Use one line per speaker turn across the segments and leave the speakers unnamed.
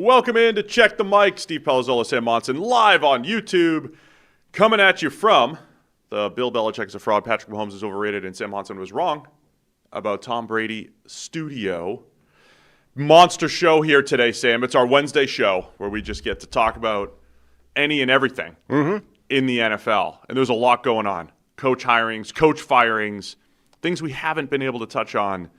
Welcome in to Check the Mic. Steve Palazzolo Sam Monson live on YouTube. Coming at you from the Bill Belichick is a fraud, Patrick Mahomes is overrated, and Sam Monson was wrong about Tom Brady studio. Monster show here today, Sam. It's our Wednesday show where we just get to talk about any and everything in the NFL. And there's a lot going on. Coach hirings, coach firings, things we haven't been able to touch on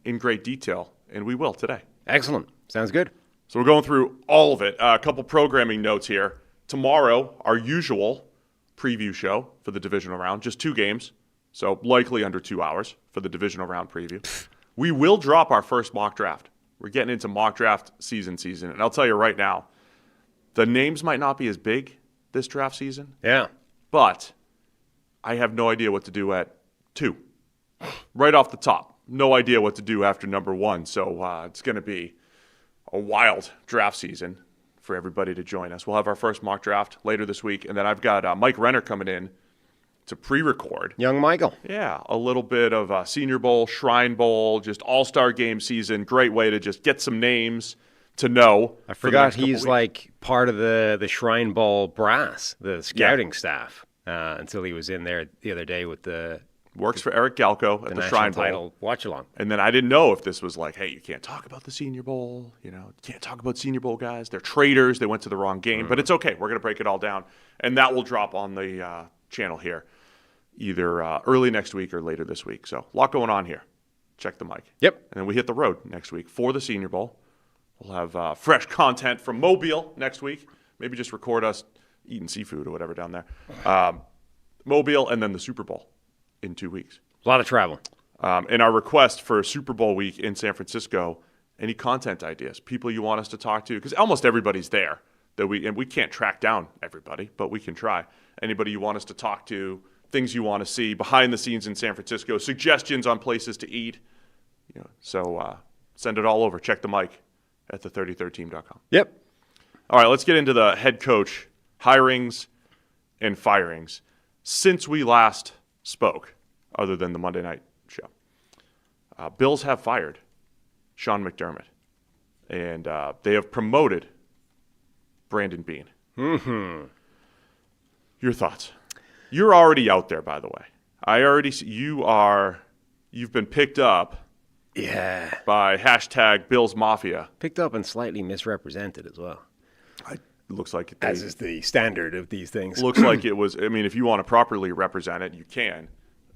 in great detail, and we will today.
Excellent. Sounds good.
So we're going through all of it. A couple programming notes here. Tomorrow, our usual preview show for the divisional round. Just 2 games, so likely under 2 hours for the divisional round preview. We will drop our first mock draft. We're getting into mock draft season, and I'll tell you right now, the names might not be as big this draft season.
Yeah.
But I have no idea what to do at 2. Right off the top. No idea what to do after number 1. So it's going to be a wild draft season for everybody to join us. We'll have our first mock draft later this week. And then I've got Mike Renner coming in to pre-record.
Young Michael.
Yeah, a little bit of Senior Bowl, Shrine Bowl, just all-star game season. Great way to just get some names to know.
I forgot he's like part of the Shrine Bowl brass, the scouting staff, until he was in there the other day with the...
Works for Eric Galco at the Shrine Bowl.
Title watch along.
And then I didn't know if this was like, hey, you can't talk about the Senior Bowl. You can't talk about Senior Bowl guys. They're traitors. They went to the wrong game. But it's okay. We're going to break it all down. And that will drop on the channel here either early next week or later this week. So a lot going on here. Check the mic.
Yep.
And then we hit the road next week for the Senior Bowl. We'll have fresh content from Mobile next week. Maybe just record us eating seafood or whatever down there. Mobile and then the Super Bowl in 2 weeks.
A lot of travel.
And our request for Super Bowl week in San Francisco, any content ideas, people you want us to talk to, because almost everybody's there. And we can't track down everybody, but we can try. Anybody you want us to talk to, things you want to see, behind the scenes in San Francisco, suggestions on places to eat. So send it all over. Check the mic at the33rd-team.com.
Yep.
All right, let's get into the head coach hirings and firings. Since we last spoke, other than the Monday night show, Bills have fired Sean McDermott, and they have promoted Brandon Beane. Your thoughts? You're already out there, by the way. I already see you've been picked up by hashtag Bills Mafia.
Picked up and slightly misrepresented as well.
It looks like
as is the standard of these things.
Looks like it was. I mean, if you want to properly represent it, you can.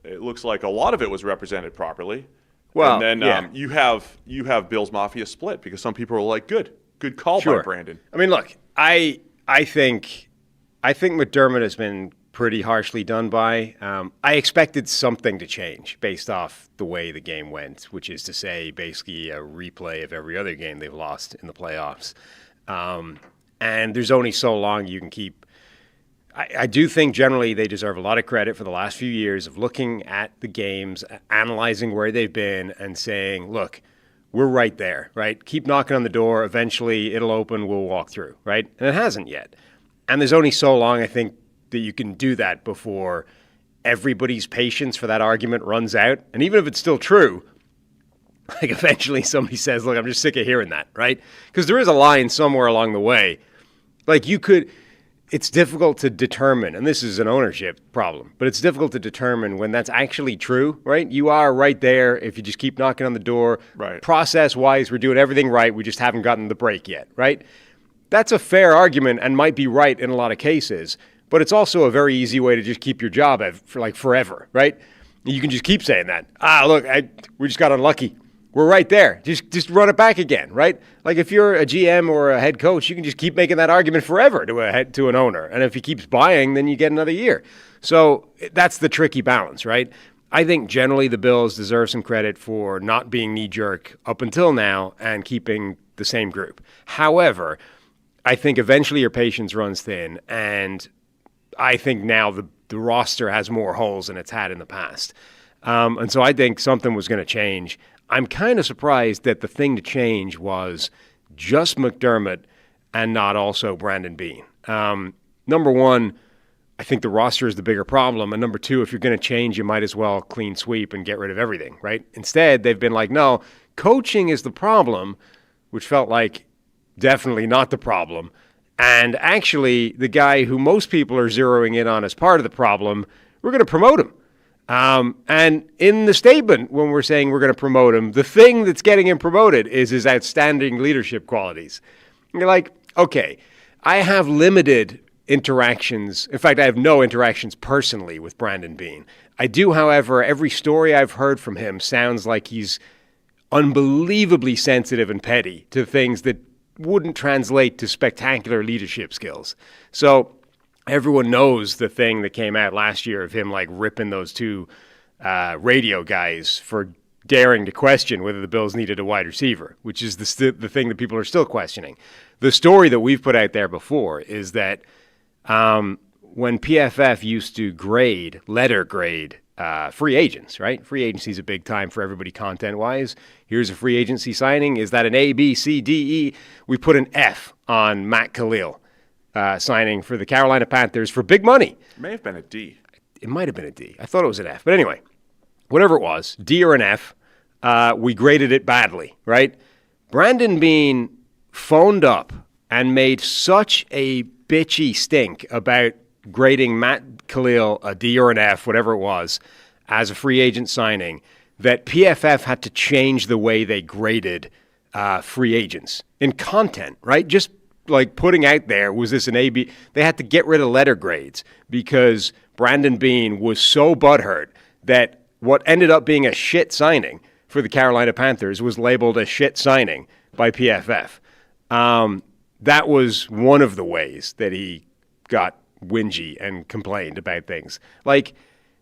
It looks like a lot of it was represented properly.
Well,
and then you have Bills Mafia split because some people are like, good call by Brandon.
I mean, look, I think McDermott has been pretty harshly done by. I expected something to change based off the way the game went, which is to say, basically a replay of every other game they've lost in the playoffs. And there's only so long you can keep. I do think generally they deserve a lot of credit for the last few years of looking at the games, analyzing where they've been, and saying, look, we're right there, right? Keep knocking on the door. Eventually it'll open. We'll walk through, right? And it hasn't yet. And there's only so long, I think, that you can do that before everybody's patience for that argument runs out. And even if it's still true, like eventually somebody says, look, I'm just sick of hearing that, right? Because there is a line somewhere along the way. Like it's difficult to determine, and this is an ownership problem, but it's difficult to determine when that's actually true, right? You are right there if you just keep knocking on the door.
Right.
Process-wise, we're doing everything right. We just haven't gotten the break yet, right? That's a fair argument and might be right in a lot of cases, but it's also a very easy way to just keep your job for like forever, right? You can just keep saying that. Look, we just got unlucky. We're right there. Just run it back again, right? Like if you're a GM or a head coach, you can just keep making that argument forever to an owner. And if he keeps buying, then you get another year. So that's the tricky balance, right? I think generally the Bills deserve some credit for not being knee-jerk up until now and keeping the same group. However, I think eventually your patience runs thin, and I think now the roster has more holes than it's had in the past. And so I think something was going to change. I'm kind of surprised that the thing to change was just McDermott and not also Brandon Beane. Number one, I think the roster is the bigger problem. And number two, if you're going to change, you might as well clean sweep and get rid of everything, right? Instead, they've been like, no, coaching is the problem, which felt like definitely not the problem. And actually, the guy who most people are zeroing in on as part of the problem, we're going to promote him. And in the statement, when we're saying we're going to promote him, the thing that's getting him promoted is his outstanding leadership qualities. And you're like, okay, I have limited interactions. In fact, I have no interactions personally with Brandon Beane. I do, however, every story I've heard from him sounds like he's unbelievably sensitive and petty to things that wouldn't translate to spectacular leadership skills. So everyone knows the thing that came out last year of him like ripping those two radio guys for daring to question whether the Bills needed a wide receiver, which is the thing that people are still questioning. The story that we've put out there before is that when PFF used to letter grade free agents, right? Free agency is a big time for everybody content-wise. Here's a free agency signing. Is that an A, B, C, D, E? We put an F on Matt Khalil signing for the Carolina Panthers for big money.
It may have been a D.
It might have been a D. I thought it was an F. But anyway, whatever it was, D or an F, we graded it badly, right? Brandon Beane phoned up and made such a bitchy stink about grading Matt Khalil a D or an F, whatever it was, as a free agent signing, that PFF had to change the way they graded free agents in content, right? Just like putting out there, was this an A, B? They had to get rid of letter grades because Brandon Beane was so butthurt that what ended up being a shit signing for the Carolina Panthers was labeled a shit signing by PFF. That was one of the ways that he got whingy and complained about things. Like,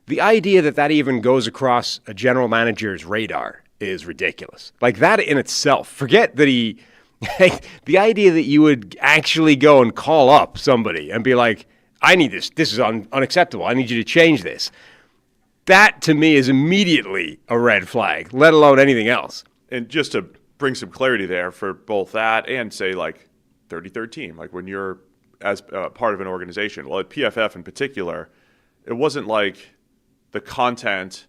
the idea that even goes across a general manager's radar is ridiculous. Like, that in itself, forget that the idea that you would actually go and call up somebody and be like, I need this is unacceptable, I need you to change this. That, to me, is immediately a red flag, let alone anything else.
And just to bring some clarity there for both that and, say, like, 33rd team, like when you're as part of an organization. Well, at PFF in particular, it wasn't like the content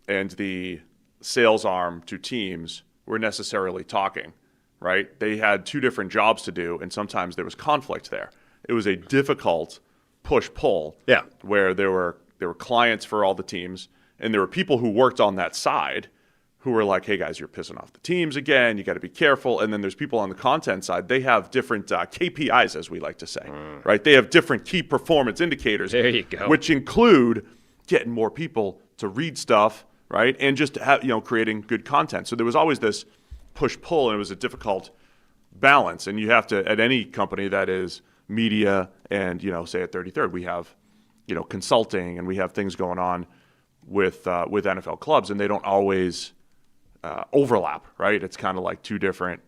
and the sales arm to teams were necessarily talking, right? They had two different jobs to do, and sometimes there was conflict there. It was a difficult push-pull where there were clients for all the teams, and there were people who worked on that side who were like, hey, guys, you're pissing off the teams again. You got to be careful. And then there's people on the content side. They have different KPIs, as we like to say, right? They have different key performance indicators.
There you go.
Which include getting more people to read stuff, right? And just creating good content. So there was always this push-pull, and it was a difficult balance. And you have to, at any company that is media and, say at 33rd, we have, consulting and we have things going on with NFL clubs, and they don't always overlap, right? It's kind of like two different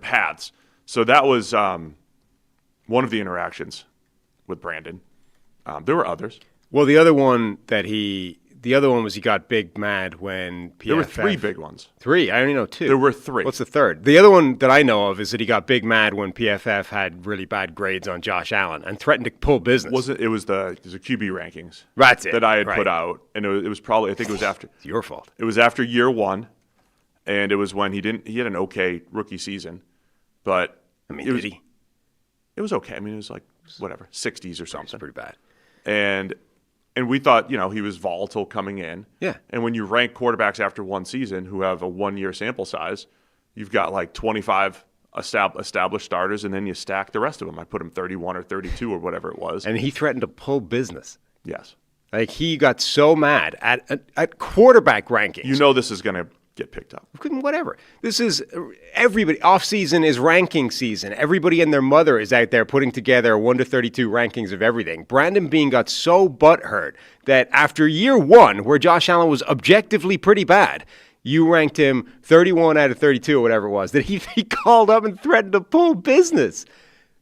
paths. So that was one of the interactions with Brandon. There were others.
Well, the other one was he got big mad when PFF...
There were three big ones.
Three? I only know two.
There were three.
What's the third? The other one that I know of is that he got big mad when PFF had really bad grades on Josh Allen and threatened to pull business.
It was the QB rankings.
That's it.
That I had put out. And it was probably, I think it was after...
It's your fault.
It was after year one, and it was when he had an okay rookie season, but...
did he?
It was okay. It was like, whatever, 60s or something.
It's pretty bad.
And we thought, he was volatile coming in.
Yeah.
And when you rank quarterbacks after one season who have a 1-year sample size, you've got like 25 established starters, and then you stack the rest of them. I put him 31 or 32 or whatever it was.
And he threatened to pull business.
Yes.
Like, he got so mad at quarterback rankings.
This is going to get picked up.
Whatever. This is everybody. Off-season is ranking season. Everybody and their mother is out there putting together 1 to 32 rankings of everything. Brandon Beane got so butthurt that after year one, where Josh Allen was objectively pretty bad, you ranked him 31 out of 32 or whatever it was, that he called up and threatened to pull business.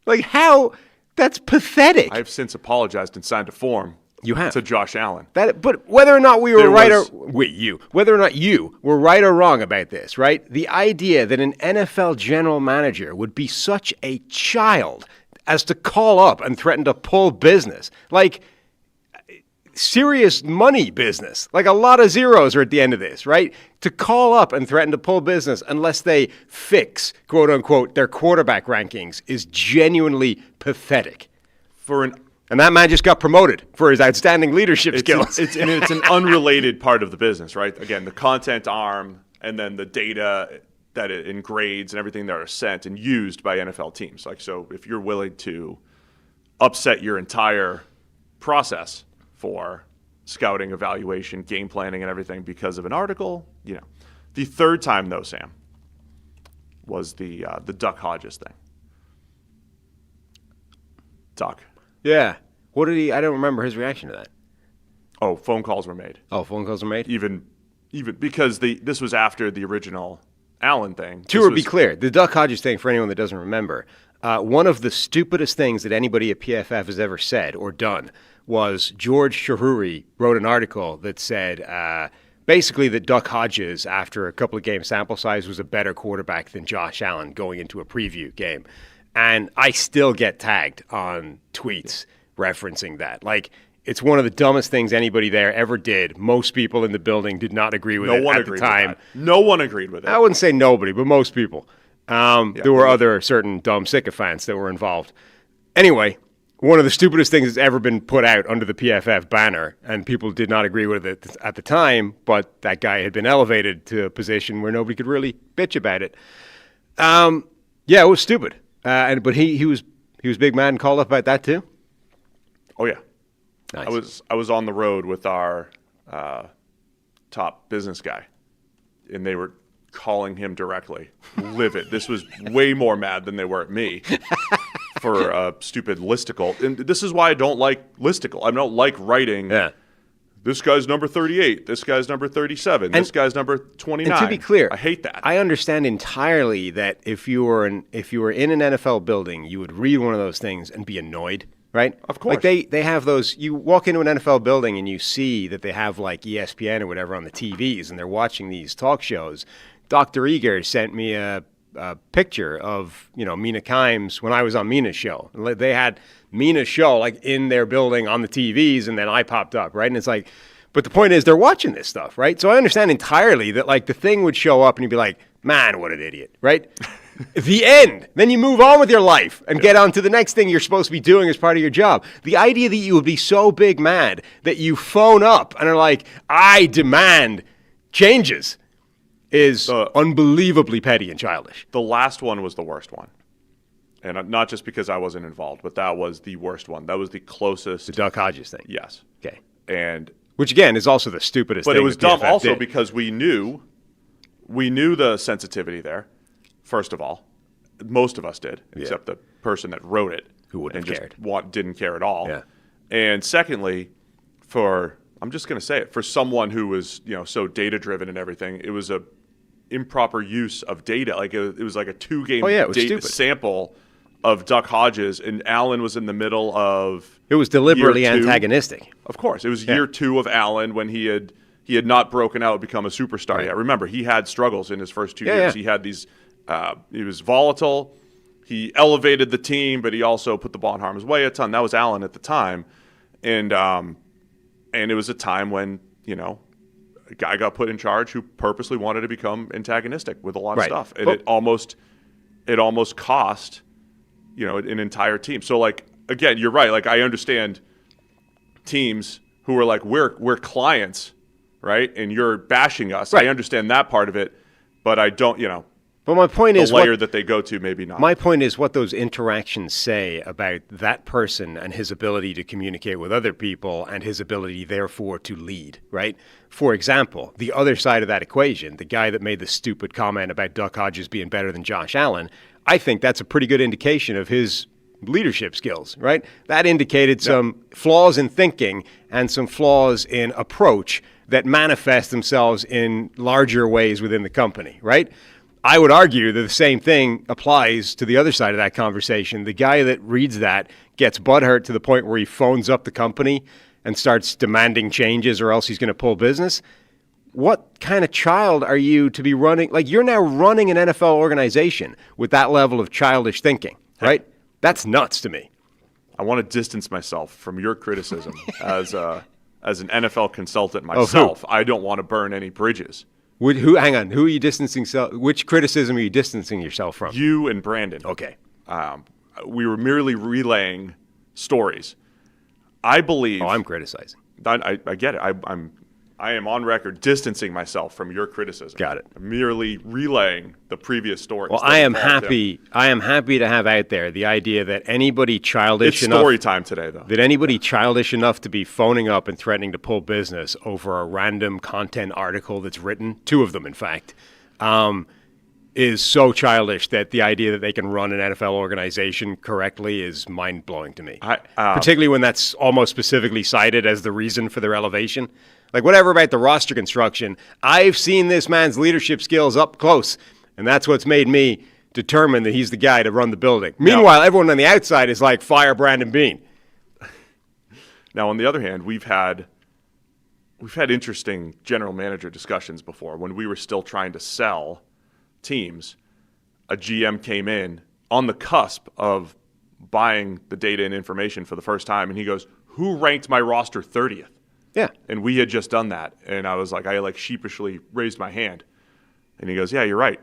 Like, how? That's pathetic.
I've since apologized and signed a form.
You have.
To Josh Allen.
But whether or not whether or not you were right or wrong about this, right? The idea that an NFL general manager would be such a child as to call up and threaten to pull business. Like, serious money business. Like a lot of zeros are at the end of this, right? To call up and threaten to pull business unless they fix, quote unquote, their quarterback rankings is genuinely pathetic. And that man just got promoted for his outstanding leadership skills.
It's an unrelated part of the business, right? Again, the content arm and then the data that it in grades and everything that are sent and used by NFL teams. Like, so if you're willing to upset your entire process for scouting, evaluation, game planning, and everything because of an article, you know. The third time, though, Sam, was the Duck Hodges thing. Duck.
Yeah. What did he? I don't remember his reaction to that.
Oh, phone calls were made.
Oh, phone calls were made?
Even because this was after the original Allen thing.
To be clear, the Duck Hodges thing, for anyone that doesn't remember, one of the stupidest things that anybody at PFF has ever said or done was George Chahrouri wrote an article that said basically that Duck Hodges, after a couple of game sample size, was a better quarterback than Josh Allen going into a preview game. And I still get tagged on tweets referencing that. Like, it's one of the dumbest things anybody there ever did. Most people in the building did not agree with it at the time.
No one agreed with it.
I wouldn't say nobody, but most people. There were other certain dumb sycophants that were involved. Anyway, one of the stupidest things that's ever been put out under the PFF banner, and people did not agree with it at the time, but that guy had been elevated to a position where nobody could really bitch about it. Yeah, it was stupid. But he was big mad and called up about that too?
Oh, yeah.
Nice.
I was on the road with our top business guy, and they were calling him directly, livid. This was way more mad than they were at me for a stupid listicle. And this is why I don't like listicle. I don't like writing, this guy's number 38, this guy's number 37, this guy's number 29.
And to be clear,
I hate that.
I understand entirely that if you were in an NFL building, you would read one of those things and be annoyed. Right?
Of course.
Like they have those, you walk into an NFL building and you see that they have like ESPN or whatever on the TVs and they're watching these talk shows. Dr. Eager sent me a picture of, Mina Kimes when I was on Mina's show. They had Mina's show like in their building on the TVs and then I popped up, right? And it's like, but the point is they're watching this stuff, right? So I understand entirely that like the thing would show up and you'd be like, man, what an idiot, right? The end. Then you move on with your life and get on to the next thing you're supposed to be doing as part of your job. The idea that you would be so big mad that you phone up and are like, I demand changes is unbelievably petty and childish.
The last one was the worst one. And not just because I wasn't involved, but that was the worst one. That was the closest.
The Duck Hodges thing.
Yes.
Okay.
And
which, again, is also the stupidest thing.
But it was dumb also
did.
Because we knew the sensitivity there. First of all, most of us did, except the person that wrote it.
Who wouldn't have cared.
Didn't care at all.
Yeah.
And secondly, I'm just going to say it, for someone who was, so data-driven and everything, it was a improper use of data. Like it was like a 2-game data sample of Duck Hodges, and Allen was in the middle of
it was deliberately antagonistic.
Of course. It was year 2 of Allen when he had not broken out and become a superstar yet. Remember, he had struggles in his first 2 years. He had these he was volatile. He elevated the team, but he also put the ball in harm's way a ton. That was Allen at the time. And it was a time when, a guy got put in charge who purposely wanted to become antagonistic with a lot of stuff. And it almost cost, an entire team. So, like, again, you're right. Like, I understand teams who are like, we're clients, right? And you're bashing us.
Right.
I understand that part of it, but I don't,
But my point is
the layer that they go to, maybe not.
My point is what those interactions say about that person and his ability to communicate with other people and his ability, therefore, to lead, right? For example, the other side of that equation, the guy that made the stupid comment about Duck Hodges being better than Josh Allen, I think that's a pretty good indication of his leadership skills, right? That indicated some flaws in thinking and some flaws in approach that manifest themselves in larger ways within the company, right? I would argue that the same thing applies to the other side of that conversation. The guy that reads that gets butthurt to the point where he phones up the company and starts demanding changes or else he's going to pull business. What kind of child are you to be running? Like, you're now running an NFL organization with that level of childish thinking, right? That's nuts to me.
I want to distance myself from your criticism as as an NFL consultant myself, I don't want to burn any bridges.
Hang on. Who are you distancing? Which criticism are you distancing yourself from?
You and Brandon.
Okay.
We were merely relaying stories. I believe.
Oh, I'm criticizing.
I get it. I am on record distancing myself from your criticism.
Got it.
I'm merely relaying the previous stories.
Well, I am happy. I am happy to have out there the idea that anybody childish enough.
It's story time today, though.
That anybody childish enough to be phoning up and threatening to pull business over a random content article that's written, 2 of them, in fact, is so childish that the idea that they can run an NFL organization correctly is mind-blowing to me. Particularly when that's almost specifically cited as the reason for their elevation. Like, whatever about the roster construction, I've seen this man's leadership skills up close, and that's what's made me determine that he's the guy to run the building. Meanwhile, everyone on the outside is like, fire Brandon Beane.
Now, on the other hand, we've had interesting general manager discussions before. When we were still trying to sell teams, a GM came in on the cusp of buying the data and information for the first time, and he goes, "Who ranked my roster 30th?"
Yeah.
And we had just done that. And I was like, I sheepishly raised my hand. And he goes, "Yeah, you're right."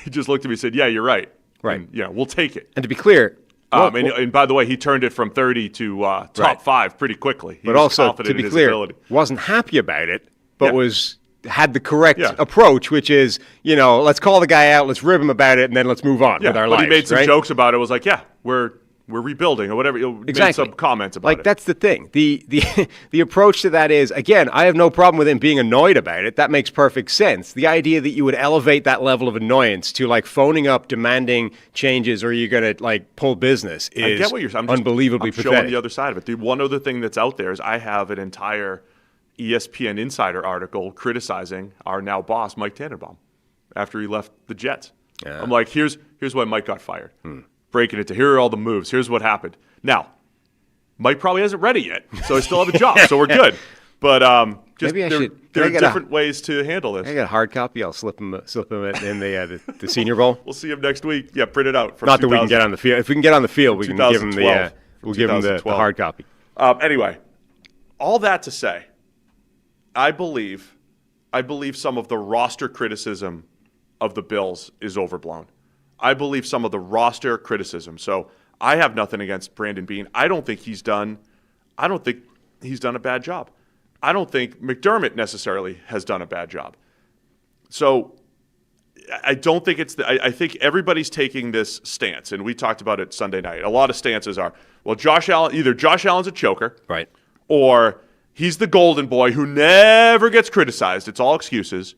He just looked at me and said, "Yeah, you're right."
Right.
And, yeah, we'll take it.
And to be clear,
and by the way, he turned it from 30 to top 5 pretty quickly. He
but
was
also,
confident
to be
in his
clear,
ability.
wasn't happy about it, but
Yeah.
had the correct approach, which is, let's call the guy out, let's rib him about it, and then let's move on with our lives.
But he made some
right?
jokes about it. It was like, yeah, we're rebuilding or whatever. He made some comments about it.
Like, that's the thing. The approach to that is, again, I have no problem with him being annoyed about it. That makes perfect sense. The idea that you would elevate that level of annoyance to, like, phoning up, demanding changes, or you're going to, like, pull business is
I get what you're saying.
unbelievably
I'm
pathetic.
showing the other side of it. The one other thing that's out there is I have an entire ESPN Insider article criticizing our now boss, Mike Tannenbaum, after he left the Jets.
Yeah.
I'm like, here's why Mike got fired. Breaking it to here are all the moves. Here's what happened. Now, Mike probably hasn't read it yet, so I still have a job, so we're good. But
Maybe I should.
there are different ways to handle this.
I got a hard copy. I'll slip him in the Senior Bowl.
We'll see him next week. Yeah, print it out. From
Not that we can get on the field. If we can get on the field, we can give him the hard copy.
Anyway, all that to say, I believe some of the roster criticism of the Bills is overblown. I believe some of the roster criticism. So I have nothing against Brandon Beane. I don't think he's done a bad job. I don't think McDermott necessarily has done a bad job. So I don't think I think everybody's taking this stance, and we talked about it Sunday night. A lot of stances are, well, either Josh Allen's a choker,
right,
or he's the golden boy who never gets criticized. It's all excuses.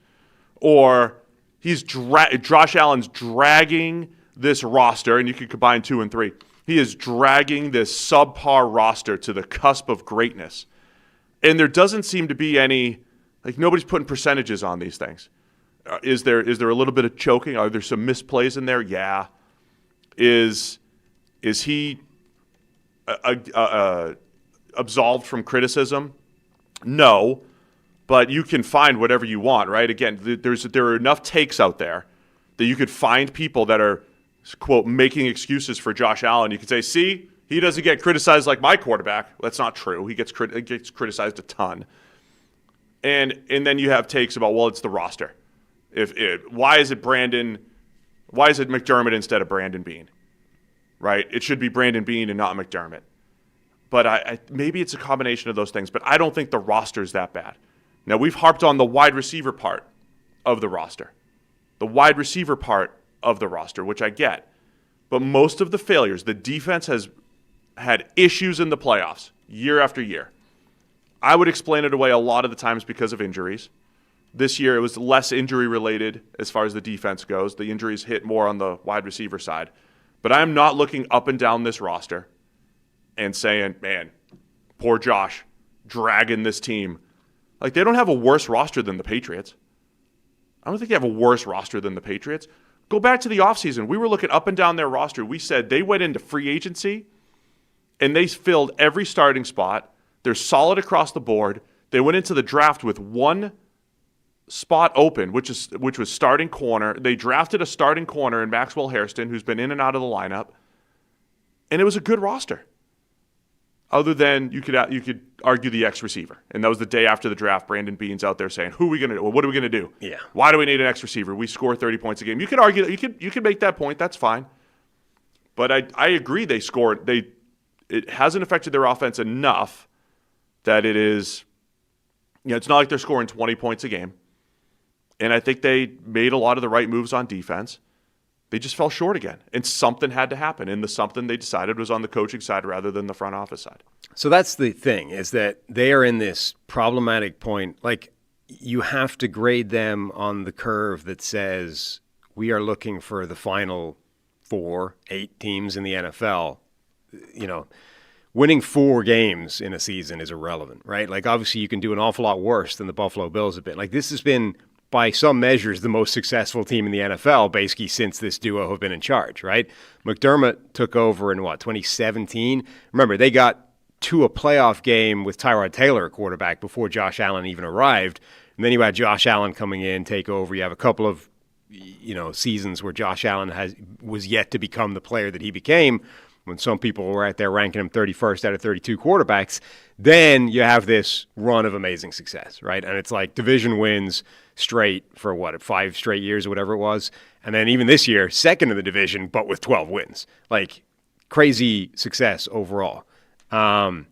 Or Josh Allen's dragging this roster, and you can combine 2 and 3. He is dragging this subpar roster to the cusp of greatness. And there doesn't seem to be any, like, nobody's putting percentages on these things. Is there a little bit of choking? Are there some misplays in there? Yeah. Is he absolved from criticism? No, but you can find whatever you want, right? Again, there are enough takes out there that you could find people that are, quote, making excuses for Josh Allen. You could say, see, he doesn't get criticized like my quarterback. That's not true. He gets criticized a ton. And then you have takes about, well, it's the roster. Why is it McDermott instead of Brandon Beane? Right? It should be Brandon Beane and not McDermott. But maybe it's a combination of those things. But I don't think the roster is that bad. Now, we've harped on the wide receiver part of the roster. The wide receiver part of the roster, which I get. But most of the failures, the defense has had issues in the playoffs year after year. I would explain it away a lot of the times because of injuries. This year, it was less injury-related as far as the defense goes. The injuries hit more on the wide receiver side. But I am not looking up and down this roster and saying, man, poor Josh, dragging this team. Like, they don't have a worse roster than the Patriots. I don't think they have a worse roster than the Patriots. Go back to the offseason. We were looking up and down their roster. We said they went into free agency, and they filled every starting spot. They're solid across the board. They went into the draft with one spot open, which was starting corner. They drafted a starting corner in Maxwell Hairston, who's been in and out of the lineup, and it was a good roster. other than you could argue the X receiver. And that was the day after the draft. Brandon Beane's out there saying, "Who are we going to do? What are we going to do?
Yeah.
Why do we need an X receiver? We score 30 points a game." You could argue that you could make that point. That's fine. But I agree they scored. It hasn't affected their offense enough that it is, it's not like they're scoring 20 points a game. And I think they made a lot of the right moves on defense. They just fell short again. And something had to happen. And the something they decided was on the coaching side rather than the front office side.
So that's the thing, is that they are in this problematic point. Like, you have to grade them on the curve that says we are looking for the final 8 teams in the NFL. Winning 4 games in a season is irrelevant, right? Like, obviously you can do an awful lot worse than the Buffalo Bills have been. Like, this has been, by some measures, the most successful team in the NFL, basically, since this duo have been in charge, right? McDermott took over in, 2017? Remember, they got to a playoff game with Tyrod Taylor at quarterback before Josh Allen even arrived. And then you had Josh Allen coming in, take over. You have a couple of, seasons where Josh Allen was yet to become the player that he became, when some people were out there ranking him 31st out of 32 quarterbacks. Then you have this run of amazing success, right? And it's like division wins straight for 5 straight years or whatever it was. And then even this year, second in the division, but with 12 wins. Like, crazy success overall. 11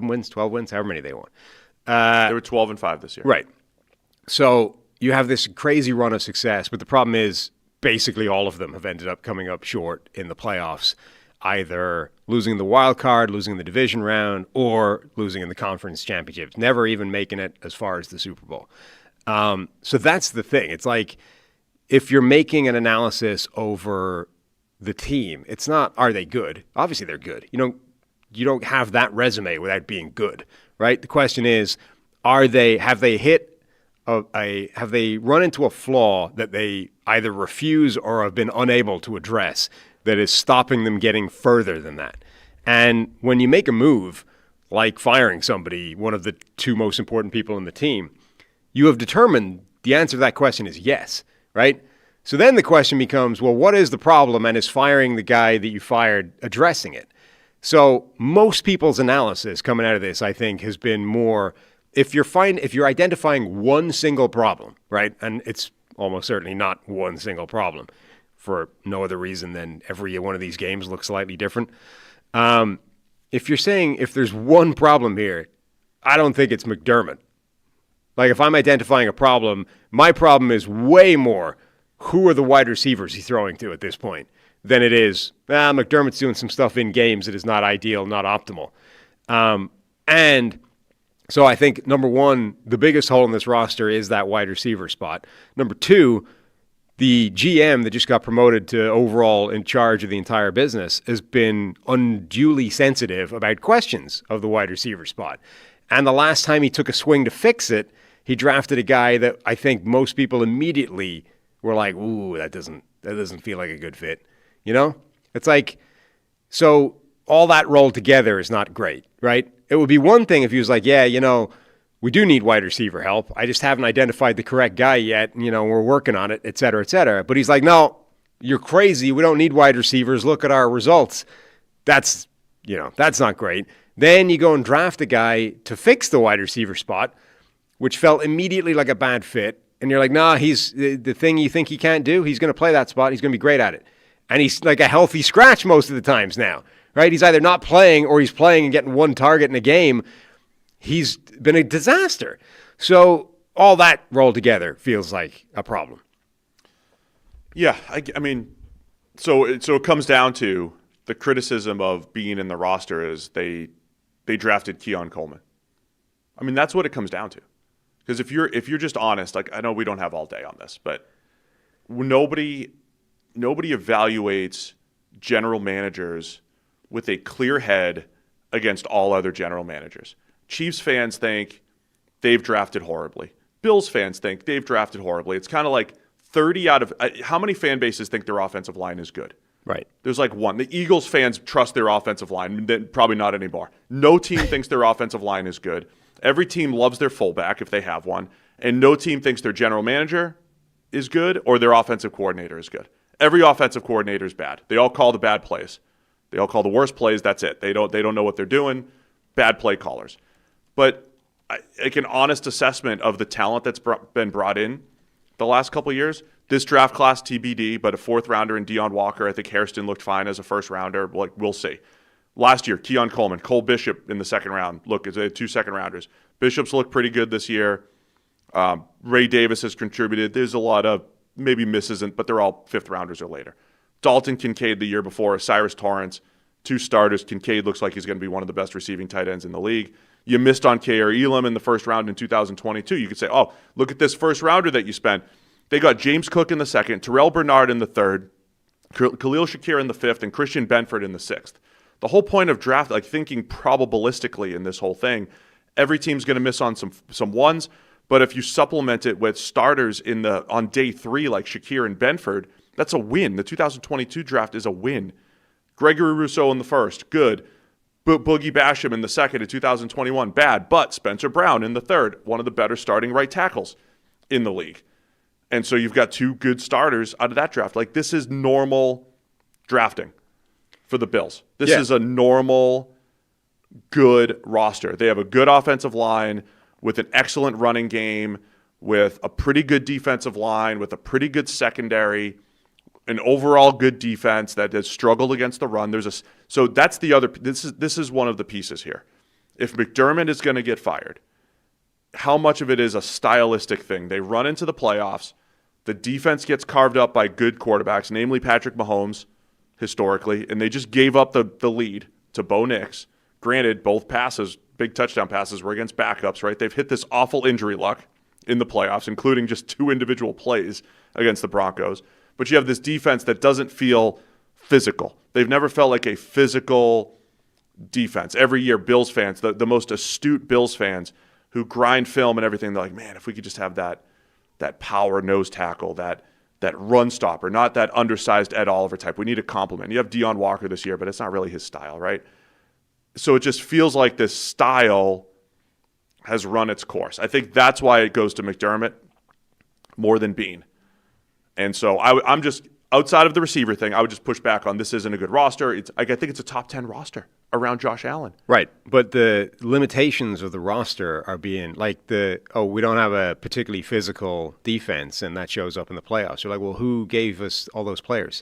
wins, 12 wins, however many they won.
They were 12-5 this year.
Right. So you have this crazy run of success, but the problem is basically all of them have ended up coming up short in the playoffs, either losing the wild card, losing the division round, or losing in the conference championships, never even making it as far as the Super Bowl. So that's the thing. It's like, if you're making an analysis over the team, it's not, are they good? Obviously they're good. You don't have that resume without being good, right? The question is, have they run into a flaw that they either refuse or have been unable to address that is stopping them getting further than that? And when you make a move like firing somebody, one of the 2 most important people in the team, you have determined the answer to that question is yes, right? So then the question becomes, well, what is the problem, and is firing the guy that you fired addressing it? So most people's analysis coming out of this, I think, has been more, if you're identifying one single problem, right? And it's almost certainly not one single problem, for no other reason than every one of these games looks slightly different. If you're saying, if there's one problem here, I don't think it's McDermott. Like, if I'm identifying a problem, my problem is way more, who are the wide receivers he's throwing to at this point, than it is, McDermott's doing some stuff in games that is not ideal, not optimal. And so I think, number one, the biggest hole in this roster is that wide receiver spot. Number 2, the GM that just got promoted to overall in charge of the entire business has been unduly sensitive about questions of the wide receiver spot. And the last time he took a swing to fix it, he drafted a guy that I think most people immediately were like, ooh, that doesn't feel like a good fit. It's like, so all that rolled together is not great, right? It would be one thing if he was like, yeah, we do need wide receiver help. I just haven't identified the correct guy yet. We're working on it, et cetera, et cetera. But he's like, no, you're crazy. We don't need wide receivers. Look at our results. That's not great. Then you go and draft a guy to fix the wide receiver spot, which felt immediately like a bad fit. And you're like, nah, he's the thing you think he can't do, he's going to play that spot. He's going to be great at it. And he's like a healthy scratch most of the times now, right? He's either not playing or he's playing and getting one target in a game. He's been a disaster. So all that rolled together feels like a problem.
Yeah, I mean, so it comes down to the criticism of being in the roster is they drafted Keon Coleman. I mean, that's what it comes down to. Because if you're just honest, like, I know we don't have all day on this, but nobody evaluates general managers with a clear head against all other general managers. Chiefs fans think they've drafted horribly. Bills fans think they've drafted horribly. It's kind of like 30 out of how many fan bases think their offensive line is good?
Right.
There's like one. The Eagles fans trust their offensive line. Probably not anymore. No team thinks their offensive line is good. Every team loves their fullback if they have one. And no team thinks their general manager is good or their offensive coordinator is good. Every offensive coordinator is bad. They all call the bad plays. They all call the worst plays. That's it. They don't know what they're doing. bad play callers. But like an honest assessment of the talent that's been brought in the last couple of years, this draft class TBD, but a fourth rounder in Deion Walker. I think Hairston looked fine as a first rounder. Like, we'll see. Last year, Keon Coleman, Cole Bishop in the second round. Look, it's 2 second rounders. Bishop's looked pretty good this year. Ray Davis has contributed. There's a lot of maybe misses, but they're all fifth rounders or later. Dalton Kincaid the year before, Cyrus Torrance, 2 starters. Kincaid looks like he's going to be one of the best receiving tight ends in the league. You missed on K.R. Elam in the first round in 2022. You could say, oh, look at this first rounder that you spent. They got James Cook in the second, Terrell Bernard in the third, Khalil Shakir in the fifth, and Christian Benford in the sixth. The whole point of draft, like thinking probabilistically in this whole thing, every team's going to miss on some ones, but if you supplement it with starters on day 3 like Shakir and Benford, that's a win. The 2022 draft is a win. Gregory Rousseau in the first, good. Boogie Basham in the second in 2021, bad. But Spencer Brown in the third, one of the better starting right tackles in the league. And so you've got 2 good starters out of that draft. Like, this is normal drafting for the Bills. This is a normal, good roster. They have a good offensive line with an excellent running game, with a pretty good defensive line, with a pretty good secondary, an overall good defense that has struggled against the run. So that's the other. This is one of the pieces here. If McDermott is going to get fired, how much of it is a stylistic thing? They run into the playoffs. The defense gets carved up by good quarterbacks, namely Patrick Mahomes, historically, and they just gave up the lead to Bo Nix. Granted, both passes, big touchdown passes, were against backups, right? They've hit this awful injury luck in the playoffs, including just 2 individual plays against the Broncos. But you have this defense that doesn't feel physical. They've never felt like a physical defense. Every year, Bills fans, the most astute Bills fans who grind film and everything, they're like, man, if we could just have that power nose tackle, that run stopper, not that undersized Ed Oliver type. We need a complement. You have Deion Walker this year, but it's not really his style, right? So it just feels like this style has run its course. I think that's why it goes to McDermott more than Beane. And so I'm just, outside of the receiver thing, I would just push back on this isn't a good roster. I think it's a top 10 roster around Josh Allen.
Right. But the limitations of the roster are being like we don't have a particularly physical defense, and that shows up in the playoffs. You're like, well, who gave us all those players?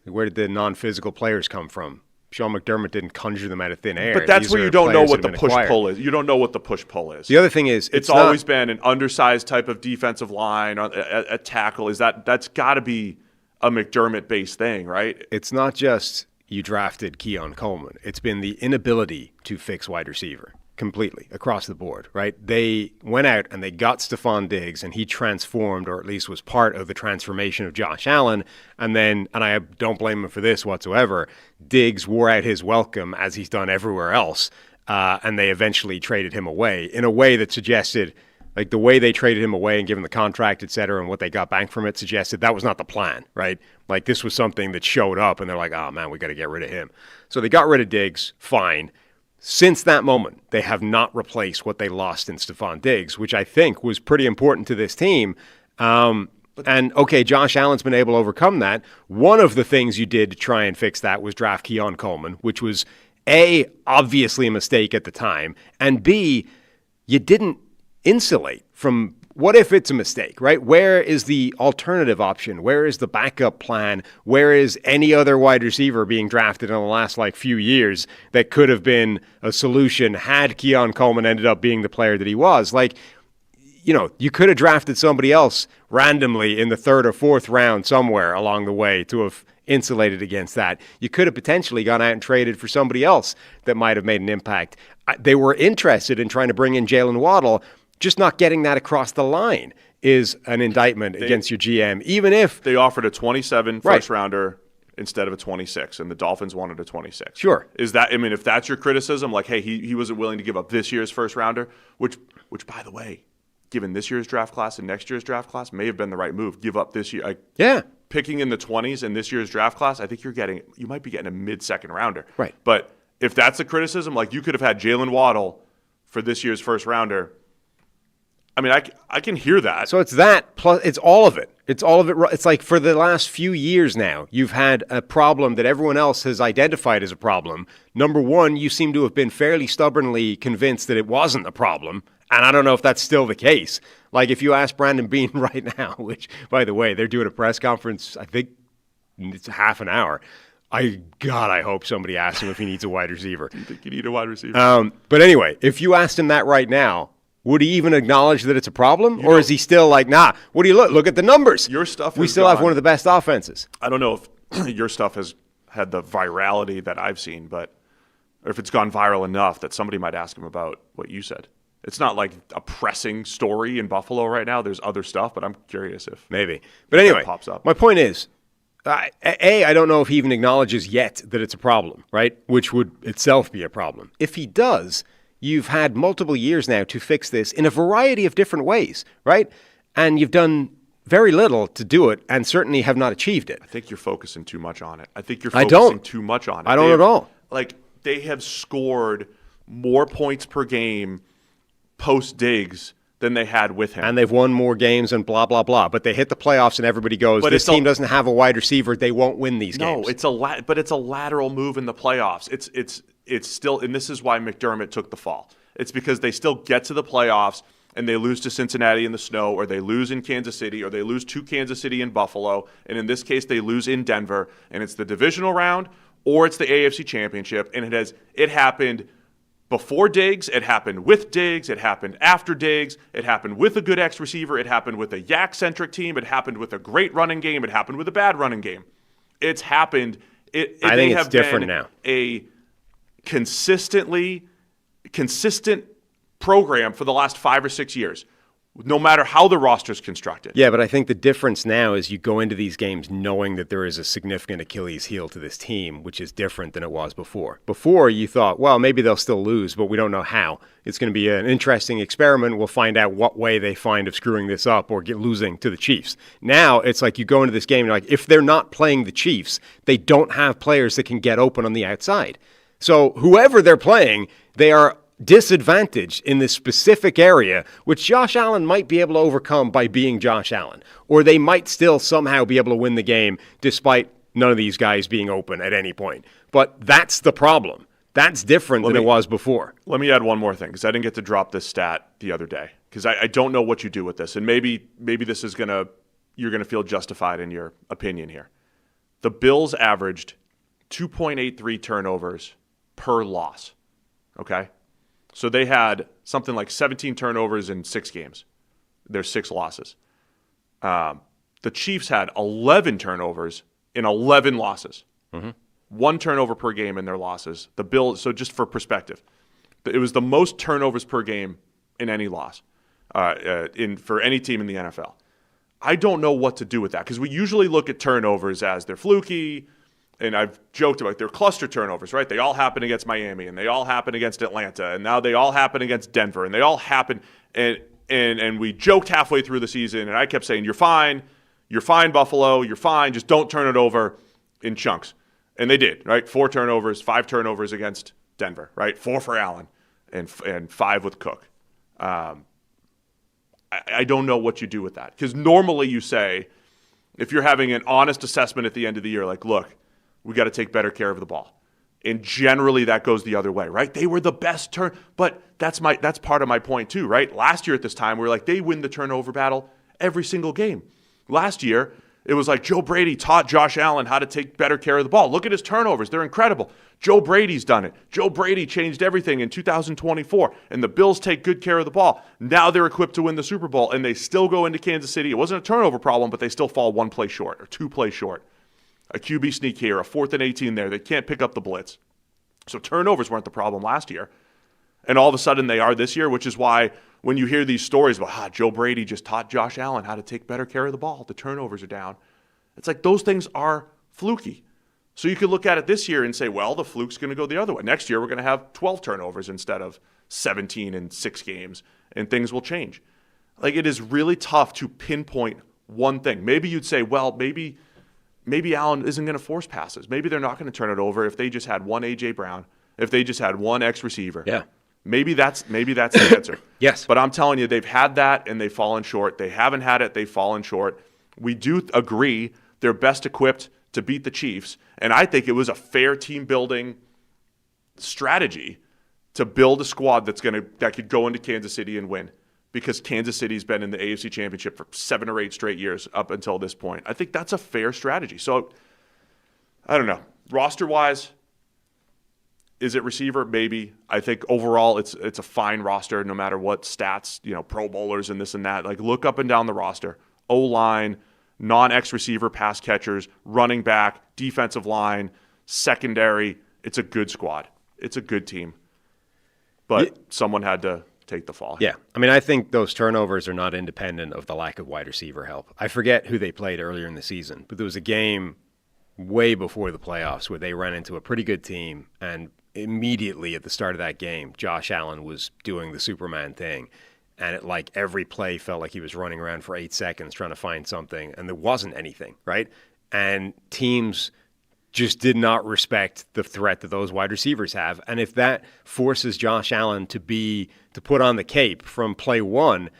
Where did the non-physical players come from? Sean McDermott didn't conjure them out of thin air.
But that's where you don't know what the push-pull is. You don't know what the push-pull is.
The other thing is,
it's always been an undersized type of defensive line, a tackle. That's got to be a McDermott-based thing, right?
It's not just you drafted Keon Coleman. It's been the inability to fix wide receiver completely across the board, right? They went out and they got Stephon Diggs, and he transformed, or at least was part of the transformation of Josh Allen. And I don't blame him for this whatsoever, Diggs wore out his welcome, as he's done everywhere else, and they eventually traded him away in a way that suggested, like the way they traded him away and given the contract, et cetera, and what they got back from it suggested that was not the plan, right? Like this was something that showed up, and they're like, oh man, we got to get rid of him. So they got rid of Diggs, fine. Since that moment, they have not replaced what they lost in Stephon Diggs, which I think was pretty important to this team. And okay, Josh Allen's been able to overcome that. One of the things you did to try and fix that was draft Keon Coleman, which was A, obviously a mistake at the time, and B, you didn't insulate from what if it's a mistake, right? Where is the alternative option? Where is the backup plan? Where is any other wide receiver being drafted in the last few years that could have been a solution had Keon Coleman ended up being the player that he was? You could have drafted somebody else randomly in the 3rd or 4th round somewhere along the way to have insulated against that. You could have potentially gone out and traded for somebody else that might have made an impact. They were interested in trying to bring in Jalen Waddle. Just not getting that across the line is an indictment against your GM, even if
they offered a 27 first rounder instead of a 26, and the Dolphins wanted a 26.
Sure.
Is that, if that's your criticism, like, hey, he wasn't willing to give up this year's first rounder, which by the way, given this year's draft class and next year's draft class, may have been the right move. Give up this year. Picking in the 20s in this year's draft class, I think you might be getting a mid-second rounder.
Right.
But if that's the criticism, like you could have had Jalen Waddle for this year's first rounder. I can hear that.
So it's that plus it's all of it. It's all of it. It's like for the last few years now, you've had a problem that everyone else has identified as a problem. Number one, you seem to have been fairly stubbornly convinced that it wasn't a problem. And I don't know if that's still the case. Like if you ask Brandon Beane right now, which, by the way, they're doing a press conference, I think it's half an hour. I hope somebody asks him if he needs a wide receiver.
Do you think you need a wide receiver?
But anyway, if you asked him that right now, would he even acknowledge that it's a problem? Or is he still like, nah, what do you look? Look at the numbers.
Your stuff
We still have one of the best offenses.
I don't know if your stuff has had the virality that I've seen, but or if it's gone viral enough that somebody might ask him about what you said. It's not like a pressing story in Buffalo right now. There's other stuff, but I'm curious if
maybe. But anyway,
pops up.
My point is, I don't know if he even acknowledges yet that it's a problem, right? Which would itself be a problem. If he does, you've had multiple years now to fix this in a variety of different ways, right? And you've done very little to do it and certainly have not achieved it.
I think you're focusing too much on it. I think you're focusing too much on it.
I don't at all.
Like, they have scored more points per game post-Diggs than they had with him.
And they've won more games and blah, blah, blah. But they hit the playoffs and everybody goes, this team doesn't have a wide receiver. They won't win these games.
No, but it's a lateral move in the playoffs. It's still, and this is why McDermott took the fall. It's because they still get to the playoffs and they lose to Cincinnati in the snow, or they lose in Kansas City, or they lose to Kansas City in Buffalo, and in this case they lose in Denver, and it's the divisional round or it's the AFC Championship, and it happened before Diggs, it happened with Diggs, it happened after Diggs, it happened with a good X receiver, it happened with a yak-centric team, it happened with a great running game, it happened with a bad running game. It's happened.
I think it's different now.
A consistent program for the last 5 or 6 years, no matter how the roster's constructed.
Yeah, but I think the difference now is you go into these games knowing that there is a significant Achilles heel to this team, which is different than it was before. Before, you thought, well, maybe they'll still lose, but we don't know how. It's going to be an interesting experiment. We'll find out what way they find of screwing this up or losing to the Chiefs. Now, it's like you go into this game, and you're like, if they're not playing the Chiefs, they don't have players that can get open on the outside. So whoever they're playing, they are disadvantaged in this specific area, which Josh Allen might be able to overcome by being Josh Allen. Or they might still somehow be able to win the game despite none of these guys being open at any point. But that's the problem. That's different than it was before.
Let me add one more thing, because I didn't get to drop this stat the other day, because I don't know what you do with this. And maybe this is you're going to feel justified in your opinion here. The Bills averaged 2.83 turnovers per loss. Okay? So they had something like 17 turnovers in 6 games. There's 6 losses. The Chiefs had 11 turnovers in 11 losses. Mm-hmm. 1 turnover per game in their losses. The Bills, so just for perspective, it was the most turnovers per game in any loss for any team in the NFL. I don't know what to do with that, because we usually look at turnovers as they're fluky, and I've joked about they're cluster turnovers, right? They all happen against Miami, and they all happen against Atlanta, and now they all happen against Denver, and they all happen. And we joked halfway through the season, and I kept saying, you're fine, Buffalo, you're fine, just don't turn it over in chunks. And they did, right? 4 turnovers, 5 turnovers against Denver, right? 4 for Allen, and 5 with Cook. I don't know what you do with that, because normally you say, if you're having an honest assessment at the end of the year, like, look, we got to take better care of the ball. And generally that goes the other way, right? They were the best but that's part of my point too, right? Last year at this time, we were like, they win the turnover battle every single game. Last year, it was like Joe Brady taught Josh Allen how to take better care of the ball. Look at his turnovers. They're incredible. Joe Brady's done it. Joe Brady changed everything in 2024, and the Bills take good care of the ball. Now they're equipped to win the Super Bowl, and they still go into Kansas City. It wasn't a turnover problem, but they still fall 1 play short or 2 plays short. A QB sneak here, a 4th and 18 there. They can't pick up the blitz. So turnovers weren't the problem last year. And all of a sudden they are this year, which is why when you hear these stories about Joe Brady just taught Josh Allen how to take better care of the ball, the turnovers are down. It's like those things are fluky. So you could look at it this year and say, well, the fluke's going to go the other way. Next year we're going to have 12 turnovers instead of 17 in 6 games, and things will change. Like, it is really tough to pinpoint one thing. Maybe you'd say, well, maybe Allen isn't going to force passes. Maybe they're not going to turn it over if they just had one A.J. Brown, if they just had one X receiver.
Yeah.
Maybe that's the answer.
Yes.
But I'm telling you, they've had that and they've fallen short. They haven't had it, they've fallen short. We do agree they're best equipped to beat the Chiefs, and I think it was a fair team building strategy to build a squad that could go into Kansas City and win, because Kansas City's been in the AFC Championship for 7 or 8 straight years up until this point. I think that's a fair strategy. So, I don't know. Roster-wise, is it receiver? Maybe. I think overall it's a fine roster no matter what stats, Pro Bowlers and this and that. Like, look up and down the roster. O-line, non-ex-receiver pass catchers, running back, defensive line, secondary. It's a good squad. It's a good team. But someone had to take the fall.
Yeah. I mean, I think those turnovers are not independent of the lack of wide receiver help. I forget who they played earlier in the season, but there was a game way before the playoffs where they ran into a pretty good team, and immediately at the start of that game, Josh Allen was doing the Superman thing, and every play felt like he was running around for 8 seconds trying to find something, and there wasn't anything, right? And teams just did not respect the threat that those wide receivers have. And if that forces Josh Allen to put on the cape from play one,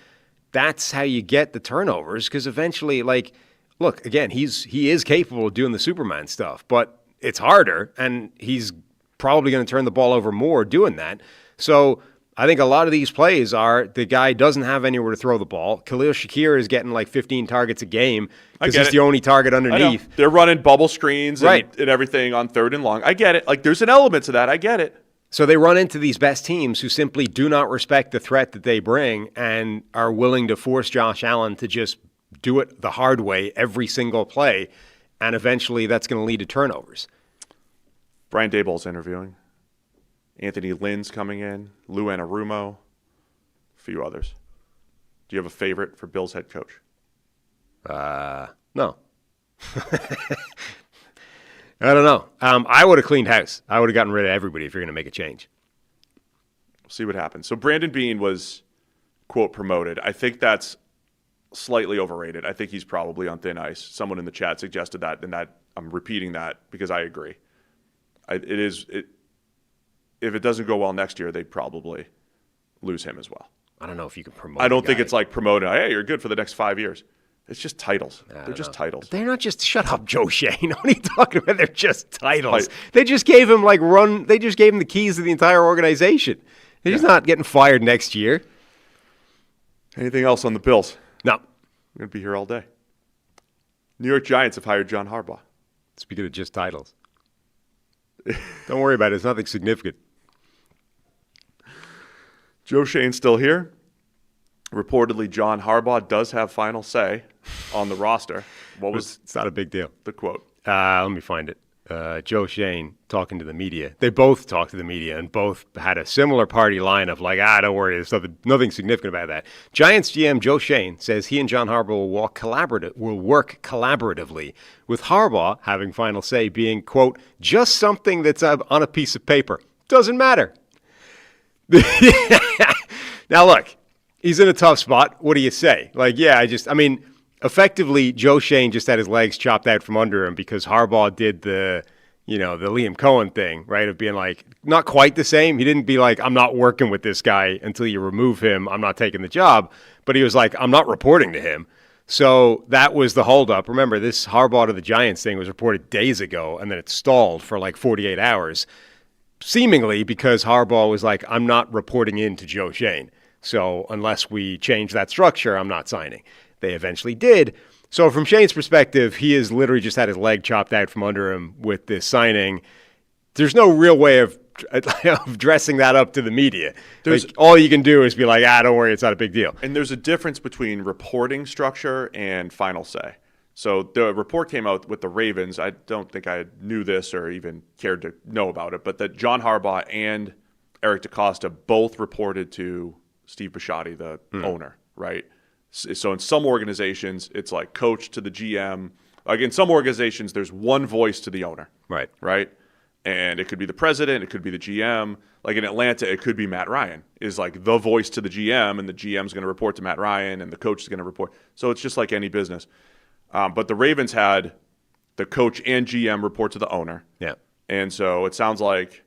that's how you get the turnovers, because eventually, look, again, he is capable of doing the Superman stuff, but it's harder, and he's probably going to turn the ball over more doing that. So I think a lot of these plays are the guy doesn't have anywhere to throw the ball. Khalil Shakir is getting 15 targets a game because he's the only target underneath.
They're running bubble screens and everything on 3rd and long. I get it. There's an element to that. I get it.
So they run into these best teams who simply do not respect the threat that they bring and are willing to force Josh Allen to just do it the hard way every single play, and eventually that's going to lead to turnovers.
Brian Daboll's interviewing. Anthony Lynn's coming in. Lou Anarumo. A few others. Do you have a favorite for Bills head coach?
No. I don't know. I would have cleaned house. I would have gotten rid of everybody if you're going to make a change.
We'll see what happens. So Brandon Beane was, quote, promoted. I think that's slightly overrated. I think he's probably on thin ice. Someone in the chat suggested that, and that I'm repeating that because I agree. If it doesn't go well next year, they'd probably lose him as well.
I don't know if you can promote.
I don't think it's like promoting, hey, you're good for the next 5 years. It's just titles. They're just titles.
They're not just, shut up, Joe Shane. What are you talking about? They're just titles. They just gave him they just gave him the keys to the entire organization. He's not getting fired next year.
Anything else on the Bills?
No.
I'm going to be here all day. New York Giants have hired John Harbaugh.
Speaking of just titles. Don't worry about it. It's nothing significant.
Joe Shane's still here. Reportedly, John Harbaugh does have final say on the roster.
It's not a big deal.
The quote?
Let me find it. Joe Shane talking to the media. They both talked to the media and both had a similar party line of don't worry, there's nothing significant about that. Giants GM Joe Shane says he and John Harbaugh will work collaboratively, with Harbaugh having final say being, quote, just something that's on a piece of paper. Doesn't matter. Now look, he's in a tough spot. What do you say? Effectively, Joe Shane just had his legs chopped out from under him because Harbaugh did the Liam Cohen thing, right? Of being not quite the same. He didn't be I'm not working with this guy until you remove him. I'm not taking the job. But he was I'm not reporting to him. So that was the holdup. Remember, this Harbaugh to the Giants thing was reported days ago, and then it stalled for 48 hours, seemingly because Harbaugh was I'm not reporting in to Joe Shane. So unless we change that structure, I'm not signing. They eventually did. So from Shane's perspective, he has literally just had his leg chopped out from under him with this signing. There's no real way of dressing that up to the media. All you can do is be don't worry, it's not a big deal.
And there's a difference between reporting structure and final say. So the report came out with the Ravens. I don't think I knew this or even cared to know about it, but that John Harbaugh and Eric DeCosta both reported to Steve Bisciotti, the owner, right? So in some organizations, it's coach to the GM. In some organizations, there's one voice to the owner.
Right.
Right? And it could be the president. It could be the GM. In Atlanta, it could be Matt Ryan is the voice to the GM, and the GM's going to report to Matt Ryan, and the coach is going to report. So it's just like any business. But the Ravens had the coach and GM report to the owner.
Yeah.
And so it sounds like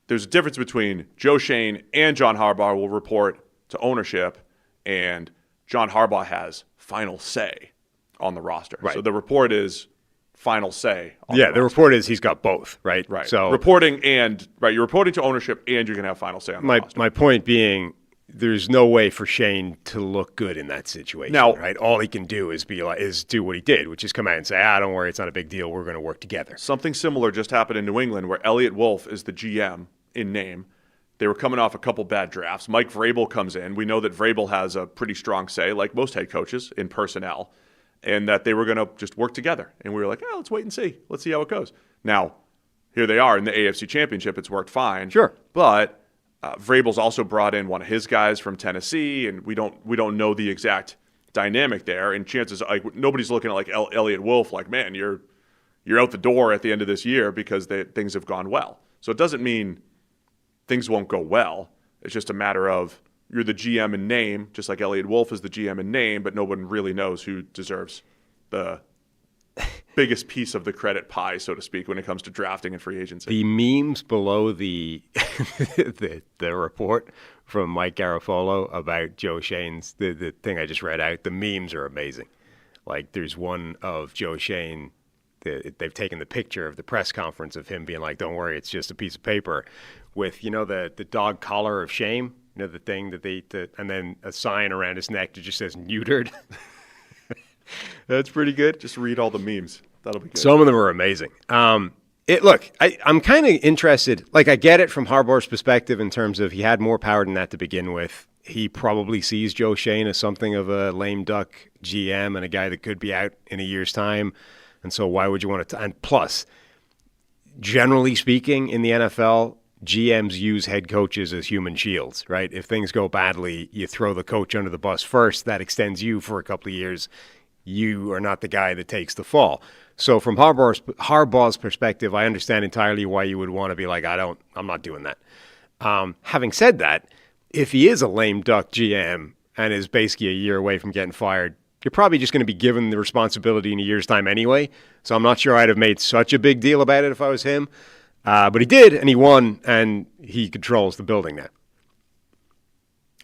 there's a difference between Joe Shane and John Harbaugh will report to ownership, and John Harbaugh has final say on the roster.
Right.
So the report is final say.
The report is he's got both, right?
Right.
So
reporting you're reporting to ownership and you're going to have final say on the roster.
My point being, there's no way for Shane to look good in that situation.
Now,
right? All he can do is do what he did, which is come out and say, don't worry, it's not a big deal. We're going to work together.
Something similar just happened in New England where Elliott Wolf is the GM in name. They were coming off a couple bad drafts. Mike Vrabel comes in. We know that Vrabel has a pretty strong say, like most head coaches, in personnel, and that they were going to just work together. And we were like, let's wait and see. Let's see how it goes. Now, here they are in the AFC Championship. It's worked fine.
Sure.
But Vrabel's also brought in one of his guys from Tennessee, and we don't know the exact dynamic there. And chances like nobody's looking at like Elliott Wolf like, man, you're out the door at the end of this year because things have gone well. So it doesn't mean things won't go well. It's just a matter of you're the GM in name, just like Elliott Wolf is the GM in name, but no one really knows who deserves the biggest piece of the credit pie, so to speak, when it comes to drafting and free agency.
The memes below the the report from Mike Garafolo about Joe Shane's, the thing I just read out, the memes are amazing. Like there's one of Joe Shane, they've taken the picture of the press conference of him being like, don't worry, it's just a piece of paper, with, the dog collar of shame, the thing that and then a sign around his neck that just says neutered. That's pretty good.
Just read all the memes. That'll be good.
Some of them are amazing. I'm kind of interested. Like, I get it from Harbaugh's perspective in terms of he had more power than that to begin with. He probably sees Joe Shane as something of a lame duck GM and a guy that could be out in a year's time. And so why would you want to? And plus, generally speaking, in the NFL, GMs use head coaches as human shields, right? If things go badly, you throw the coach under the bus first. That extends you for a couple of years. You are not the guy that takes the fall. So from Harbaugh's perspective, I understand entirely why you would want to be like, I'm not doing that. Having said that, if he is a lame duck GM and is basically a year away from getting fired, you're probably just going to be given the responsibility in a year's time anyway. So I'm not sure I'd have made such a big deal about it if I was him. But he did, and he won, and he controls the building now.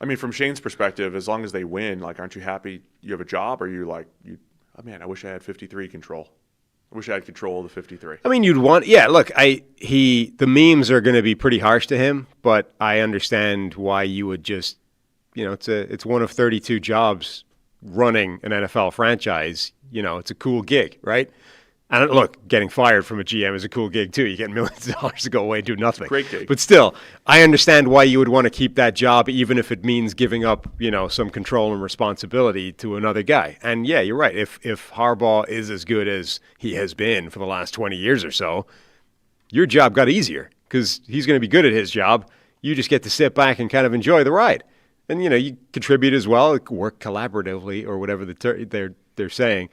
I mean, from Shane's perspective, as long as they win, like, aren't you happy you have a job? Or are you like, oh man, I wish I had 53 control. I wish I had control of the 53.
I mean, the memes are going to be pretty harsh to him, but I understand why you would just, it's one of 32 jobs running an NFL franchise. It's a cool gig, right? And look, getting fired from a GM is a cool gig too. You get millions of dollars to go away and do nothing.
Great gig.
But still, I understand why you would want to keep that job, even if it means giving up, some control and responsibility to another guy. And yeah, you're right. If Harbaugh is as good as he has been for the last 20 years or so, your job got easier because he's going to be good at his job. You just get to sit back and kind of enjoy the ride. And, you contribute as well, work collaboratively or whatever they're saying.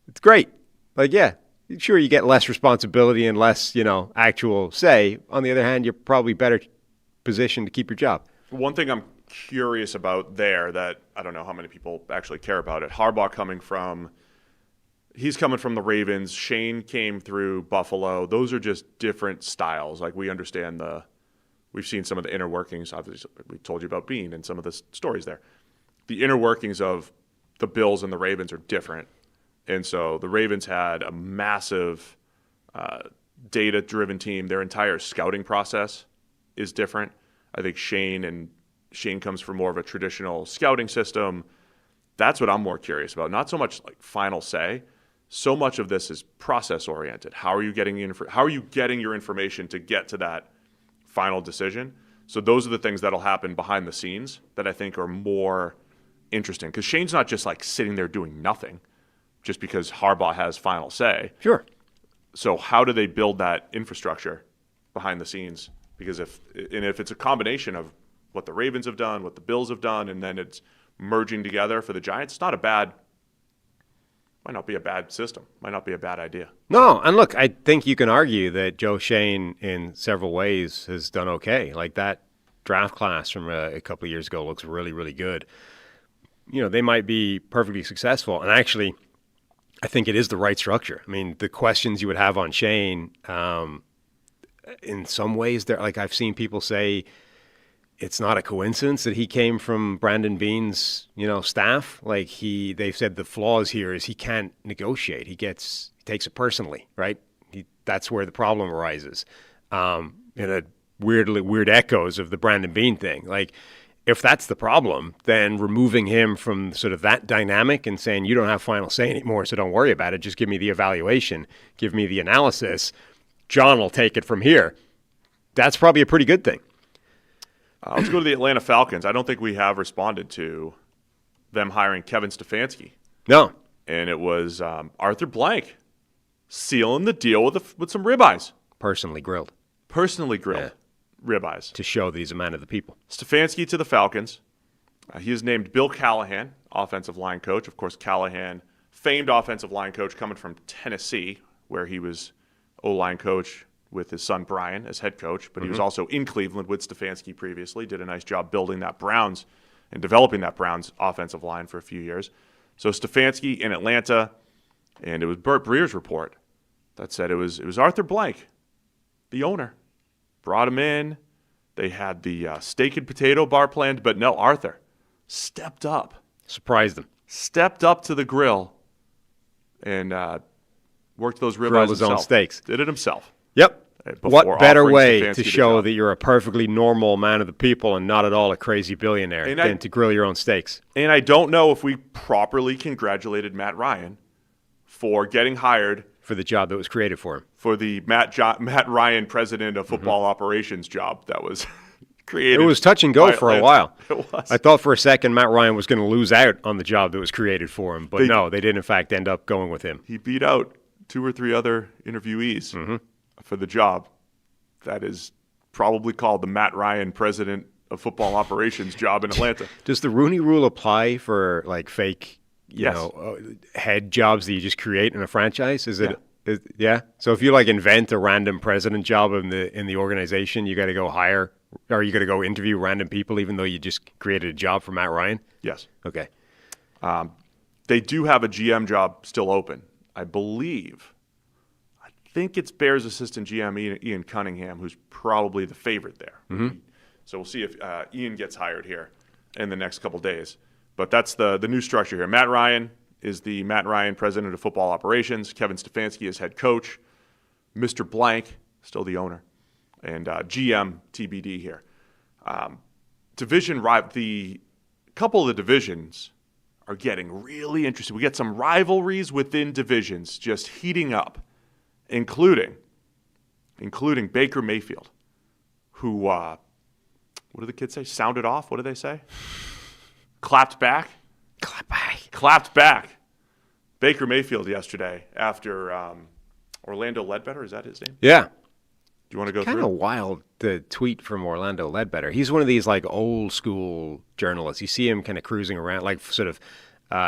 It's great. Like, yeah. Sure, you get less responsibility and less, actual say. On the other hand, you're probably better positioned to keep your job.
One thing I'm curious about there that I don't know how many people actually care about it. Harbaugh he's coming from the Ravens. Shane came through Buffalo. Those are just different styles. Like, we understand we've seen some of the inner workings. Obviously, we told you about Beane and some of the stories there. The inner workings of the Bills and the Ravens are different. And so the Ravens had a massive data-driven team. Their entire scouting process is different. I think Shane comes from more of a traditional scouting system. That's what I'm more curious about. Not so much like final say. So much of this is process-oriented. How are you getting your information to get to that final decision? So those are the things that'll happen behind the scenes that I think are more interesting. Because Shane's not just like sitting there doing nothing just because Harbaugh has final say.
Sure.
So how do they build that infrastructure behind the scenes? Because if it's a combination of what the Ravens have done, what the Bills have done, and then it's merging together for the Giants, it's might not be a bad system, might not be a bad idea.
No, and look, I think you can argue that Joe Shane in several ways has done okay. Like that draft class from a couple of years ago looks really, really good. They might be perfectly successful, and actually I think it is the right structure. I mean, the questions you would have on Shane, in some ways, they're like I've seen people say, it's not a coincidence that he came from Brandon Beane's, staff. Like they've said the flaws here is he can't negotiate. He takes it personally, right? That's where the problem arises. In a weird echoes of the Brandon Beane thing. Like, if that's the problem, then removing him from sort of that dynamic and saying you don't have final say anymore, so don't worry about it. Just give me the evaluation, give me the analysis. John will take it from here. That's probably a pretty good thing.
Let's go to the Atlanta Falcons. I don't think we have responded to them hiring Kevin Stefanski.
No.
And it was Arthur Blank sealing the deal with some ribeyes.
Personally grilled.
Ribeyes.
To show that he's a man of the people.
Stefanski to the Falcons. He is named Bill Callahan, offensive line coach. Of course, Callahan, famed offensive line coach coming from Tennessee, where he was O-line coach with his son Brian as head coach, but he was also in Cleveland with Stefanski previously, did a nice job building that Browns and developing that Browns offensive line for a few years. So Stefanski in Atlanta, and it was Burt Breer's report that said it was Arthur Blank, the owner. Brought him in. They had the steak and potato bar planned, but no, Arthur stepped up.
Surprised him.
Stepped up to the grill and worked those ribeyes
Grilled his
himself.
own steaks.
Did it himself.
Yep.
Before
What better
offering
way
Stefanski
to
the
show
job.
that you're a perfectly normal man of the people and not at all a crazy billionaire than to grill your own steaks?
And I don't know if we properly congratulated Matt Ryan for getting hired
For the job that was created for him.
for the Matt Ryan president of football operations job that was created.
It was touch and go
by
for a
Atlanta.
while.
It was.
I thought for a second Matt Ryan was going to lose out on the job that was created for him, but no, they did in fact end up going with him.
He beat out 2 or 3 other interviewees for the job. That is probably called the Matt Ryan president of football operations job in Atlanta.
Does the Rooney Rule apply for like fake,
Yes.
head jobs that you just create in a franchise? Is it? Yeah. So if you like invent a random president job in the organization, you got to go hire, or you got to go interview random people, even though you just created a job for Matt Ryan.
Yes.
Okay.
They do have a GM job still open, I believe. I think it's Bears assistant GM Ian Cunningham, who's probably the favorite there. So we'll see if Ian gets hired here in the next couple days. But that's the new structure here. Matt Ryan is the Matt Ryan president of football operations. Kevin Stefanski is head coach. Mr. Blank, still the owner. And GM TBD here. The couple of the divisions are getting really interesting. We get some rivalries within divisions just heating up, including Baker Mayfield, who, what do the kids say? Sounded off? What do they say? Clapped back? Clapped back. Baker Mayfield yesterday after Orlando Ledbetter. Is that his name?
Yeah.
Do you want to go
Kind
through
of
it?
wild, the tweet from Orlando Ledbetter. He's one of these like old school journalists. You see him kind of cruising around, like sort of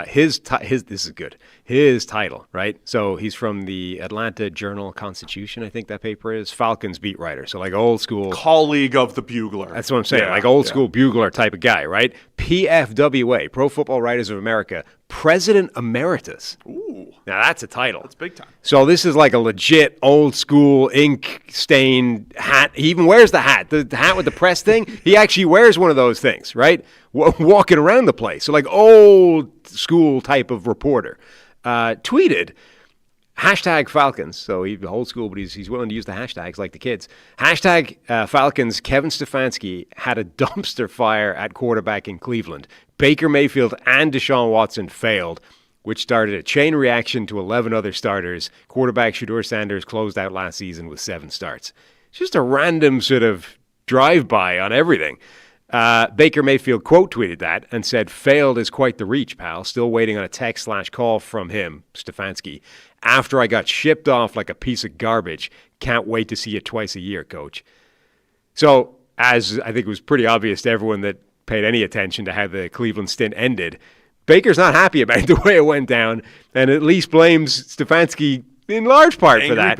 his this is good. His title, right? So he's from the Atlanta Journal-Constitution, I think that paper is. Falcons beat writer. So like old school.
Colleague of the Bugler.
That's what I'm saying.
Yeah,
like old school bugler type of guy, right? PFWA, Pro Football Writers of America, President Emeritus.
Ooh,
Now that's a title.
that's big time.
So this is like a legit old school ink stained hat. He even wears the hat with the press thing. He actually wears one of those things, right? Walking around the place. So like old school type of reporter. Tweeted, #Falcons. So he's old school, but he's willing to use the hashtags like the kids. #Falcons. Kevin Stefanski had a dumpster fire at quarterback in Cleveland. Baker Mayfield and Deshaun Watson failed, which started a chain reaction to 11 other starters. Quarterback Shedeur Sanders closed out last season with 7 starts. It's just a random sort of drive-by on everything. Baker Mayfield quote tweeted that and said, "Failed is quite the reach, pal. Still waiting on a text/call from him, Stefanski. After I got shipped off like a piece of garbage. Can't wait to see you twice a year, coach." So, as I think it was pretty obvious to everyone that paid any attention to how the Cleveland stint ended, Baker's not happy about the way it went down and at least blames Stefanski in large part for that.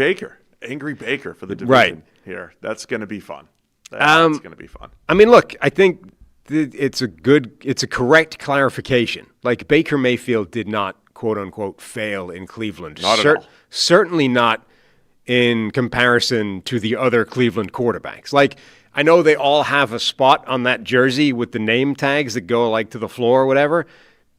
Angry Baker for the division
Right.
here. That's going to be fun. That's going to be fun.
I mean, look, I think it's a correct clarification. Like Baker Mayfield did not, quote unquote, fail in Cleveland.
Not at all.
Certainly not in comparison to the other Cleveland quarterbacks. Like, I know they all have a spot on that jersey with the name tags that go like to the floor or whatever.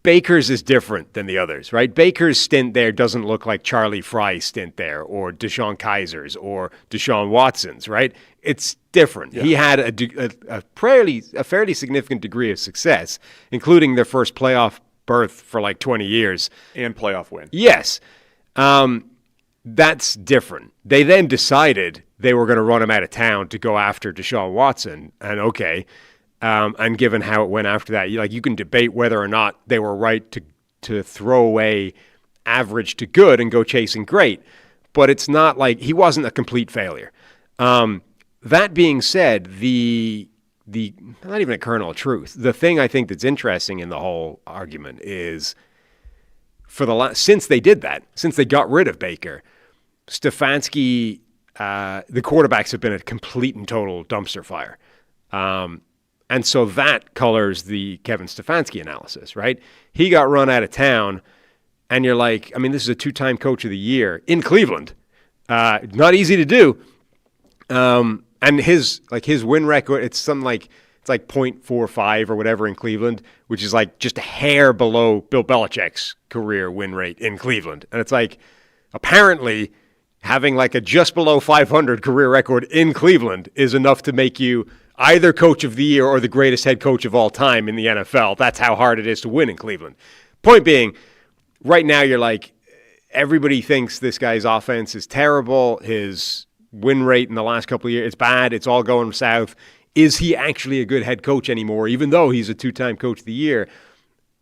Baker's is different than the others, right? Baker's stint there doesn't look like Charlie Fry's stint there or Deshaun Kaiser's or Deshaun Watson's, right? It's different. Yeah. He had a fairly significant degree of success, including their first playoff berth for like 20 years.
And playoff win.
Yes. That's different. They then decided they were going to run him out of town to go after Deshaun Watson, and okay. And given how it went after that, you can debate whether or not they were right to throw away average to good and go chasing great. But it's not like he wasn't a complete failure. That being said, the not even a kernel of truth. The thing I think that's interesting in the whole argument is since they did that, since they got rid of Baker, Stefanski, the quarterbacks have been a complete and total dumpster fire. And so that colors the Kevin Stefanski analysis, right? He got run out of town, and you're like, I mean, this is a 2-time coach of the year in Cleveland. Not easy to do. And his win record, it's like 0.45 or whatever in Cleveland, which is like just a hair below Bill Belichick's career win rate in Cleveland. And it's like, apparently having like a just below 500 career record in Cleveland is enough to make you either coach of the year or the greatest head coach of all time in the NFL. That's how hard it is to win in Cleveland. Point being, right now you're like, everybody thinks this guy's offense is terrible. His win rate in the last couple of years, it's bad. It's all going south. Is he actually a good head coach anymore, even though he's a 2-time coach of the year?